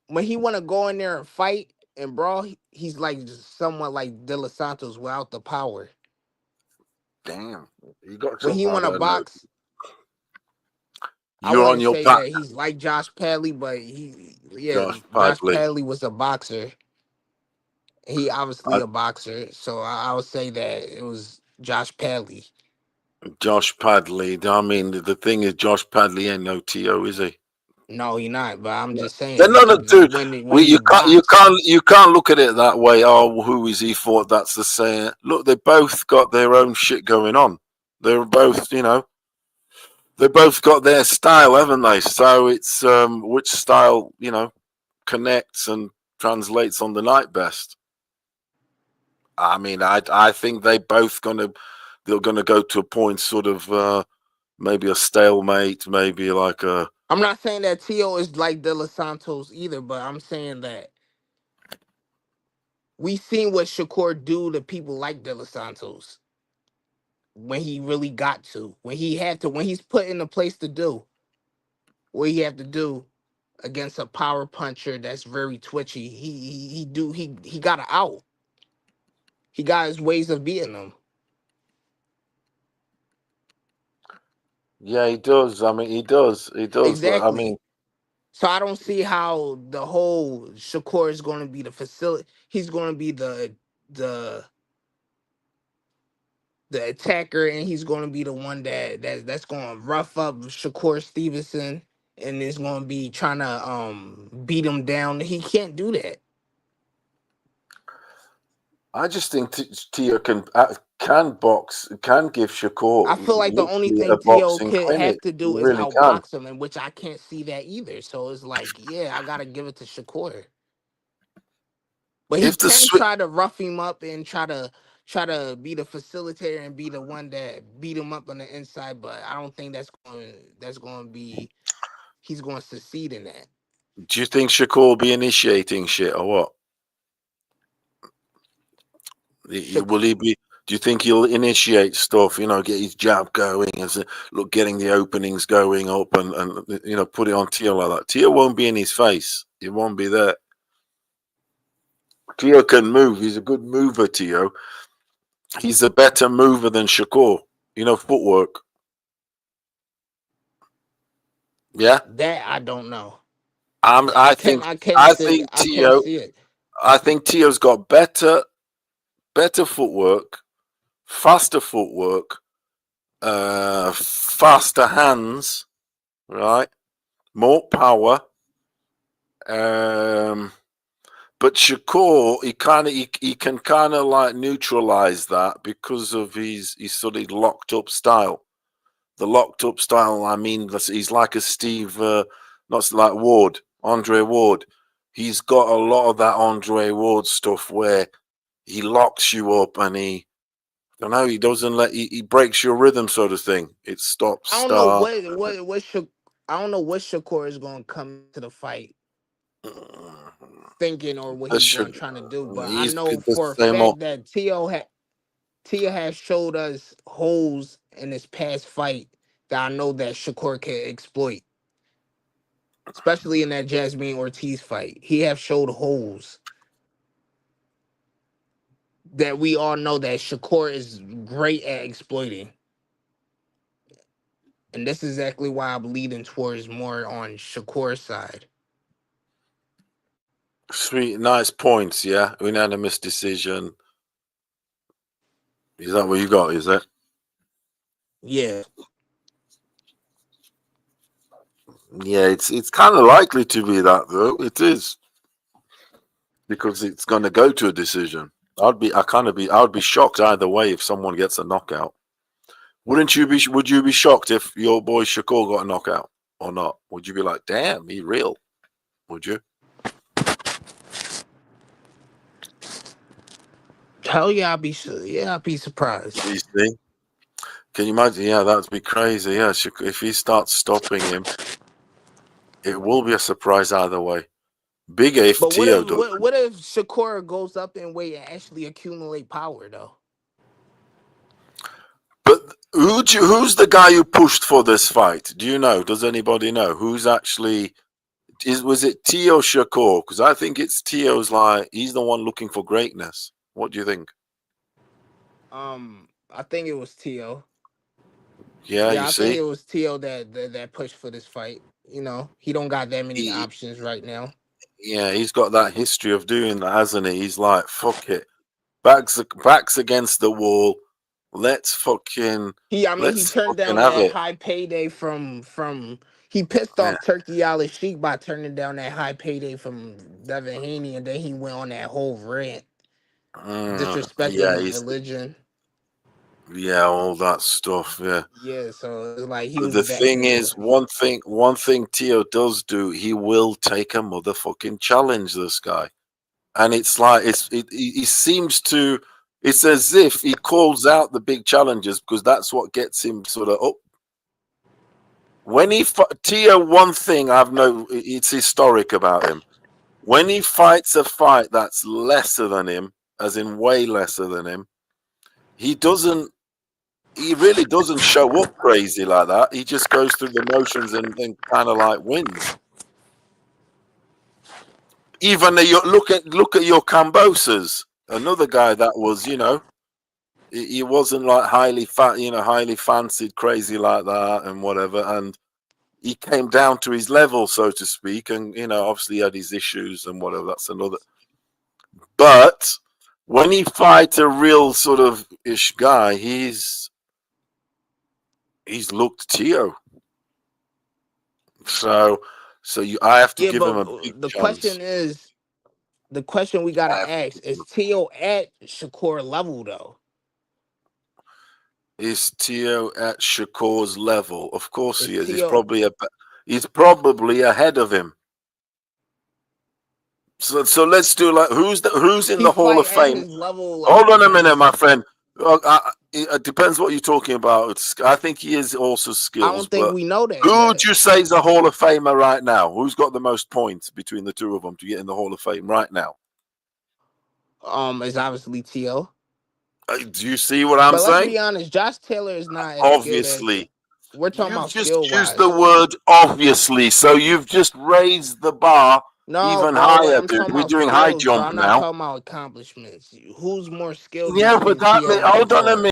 When he want to go in there and fight and brawl, he's like somewhat like De Los Santos without the power. Damn, you got. When he want to box, you're on your back. He's like Josh Padley, but Josh Padley was a boxer. He obviously a boxer, so I would say that it was Josh Padley. Josh Padley. I mean, the thing is, Josh Padley ain't no Tio, is he? No, he not. But I'm just saying. No, dude. You can't look at it that way. Oh, who is he for? That's the saying. Look, they both got their own shit going on. They're both, they both got their style, haven't they? So it's which style, connects and translates on the night best. I mean, I think they're gonna go to a point, sort of maybe a stalemate, maybe like a. I'm not saying that Tio is like De Los Santos either, but I'm saying that we seen what Shakur do to people like De Los Santos when he really got to, when he's put in a place to do what he had to do against a power puncher that's very twitchy. He got an out. He got his ways of beating them. Yeah, he does. I mean, he does. Exactly. I mean, so I don't see how the whole Shakur is going to be the facility. He's going to be the attacker, and he's going to be the one that's going to rough up Shakur Stevenson, and is going to be trying to beat him down. He can't do that. I just think Tio can box, can give Shakur. I feel like the only thing Tio could have to do is outbox him, and which I can't see that either. So it's like, I gotta give it to Shakur. But he can try to rough him up and try to be the facilitator and be the one that beat him up on the inside. But I don't think he's going to succeed in that. Do you think Shakur will be initiating shit or what? Will he be? Do you think he'll initiate stuff? Get his jab going, getting the openings going up, and put it on Tio like that. Tio won't be in his face. He won't be there. Tio can move. He's a good mover, Tio. he's a better mover than Shakur. You know, footwork. Yeah, That I don't know. I think Tio. I think Tio's got better footwork, faster footwork, faster hands, right? More power. But Shakur, he can kind of like neutralize that because of his sort of locked up style. The locked up style, I mean, he's like a Steve, not like Ward, Andre Ward. He's got a lot of that Andre Ward stuff where he locks you up and he doesn't he breaks your rhythm sort of thing. It stops. I don't know I don't know what Shakur is going to come to the fight thinking or what he's trying to do, but I know for a fact that Tia has showed us holes in his past fight that I know that Shakur can exploit, especially in that Jasmine Ortiz fight. He have showed holes that we all know that Shakur is great at exploiting. And this is exactly why I'm leaning towards more on Shakur's side. Sweet, nice points, yeah. Unanimous decision. Is that what you got, is it? Yeah. Yeah, it's kind of likely to be that though. It is. Because it's gonna go to a decision. I would be shocked either way if someone gets a knockout. Would you be shocked if your boy Shakur got a knockout or not? Would you be like, damn, he real? Would you? Hell yeah, I'd be surprised. You see? Can you imagine? Yeah, that'd be crazy. Yeah, if he starts stopping him, it will be a surprise either way. Bigger if Tio does. What if Shakur goes up in weight and actually accumulate power though? But who's the guy you pushed for this fight? Do you know? Does anybody know who's actually? Was it Tio Shakur? Because I think it's Tio's he's the one looking for greatness. What do you think? I think it was Tio. Yeah, I think it was Tio that pushed for this fight. You know, he don't got that many options right now. Yeah, he's got that history of doing that, hasn't he? He's like, fuck it, backs against the wall. Let's fucking. He turned down that high payday from. He pissed off Turkey Ali Sheik by turning down that high payday from Devin Haney, and then he went on that whole rant, disrespecting religion. Yeah, all that stuff. Yeah. Yeah, so it's like he was. The thing is, one thing Tio does do, he will take a motherfucking challenge. This guy, and it's like he seems to. It's as if he calls out the big challenges because that's what gets him sort of up. When Tio, one thing it's historic about him. When he fights a fight that's lesser than him, as in way lesser than him, he really doesn't show up crazy like that. He just goes through the motions and kind of like wins. Even look at your Cambosas. Another guy that was, he wasn't like highly fancied, crazy like that and whatever. And he came down to his level, so to speak. And, obviously he had his issues and whatever. That's another. But when he fights a real sort of ish guy, he's looked Tio. So I have to give him a big chance. The question we gotta ask is Tio at Shakur level though? Is Tio at Shakur's level? Of course he is. He's probably ahead of him. So let's do who's in the Hall of Fame? Hold on a minute, my friend. It depends what you're talking about. I think he is also skills. I don't think we know that. Who would you say is a Hall of Famer right now? Who's got the most points between the two of them to get in the Hall of Fame right now? It's obviously Tio. Do you see what I'm saying? Let's be honest, Josh Taylor is not as obviously. We're talking about just use the word obviously. So you've just raised the bar No, even bro, higher, I'm dude. talking We're about doing high skills, bro. jump I'm not now. talking about accomplishments. Who's more skilled Yeah, between but that TL and hold on a Shakur? minute.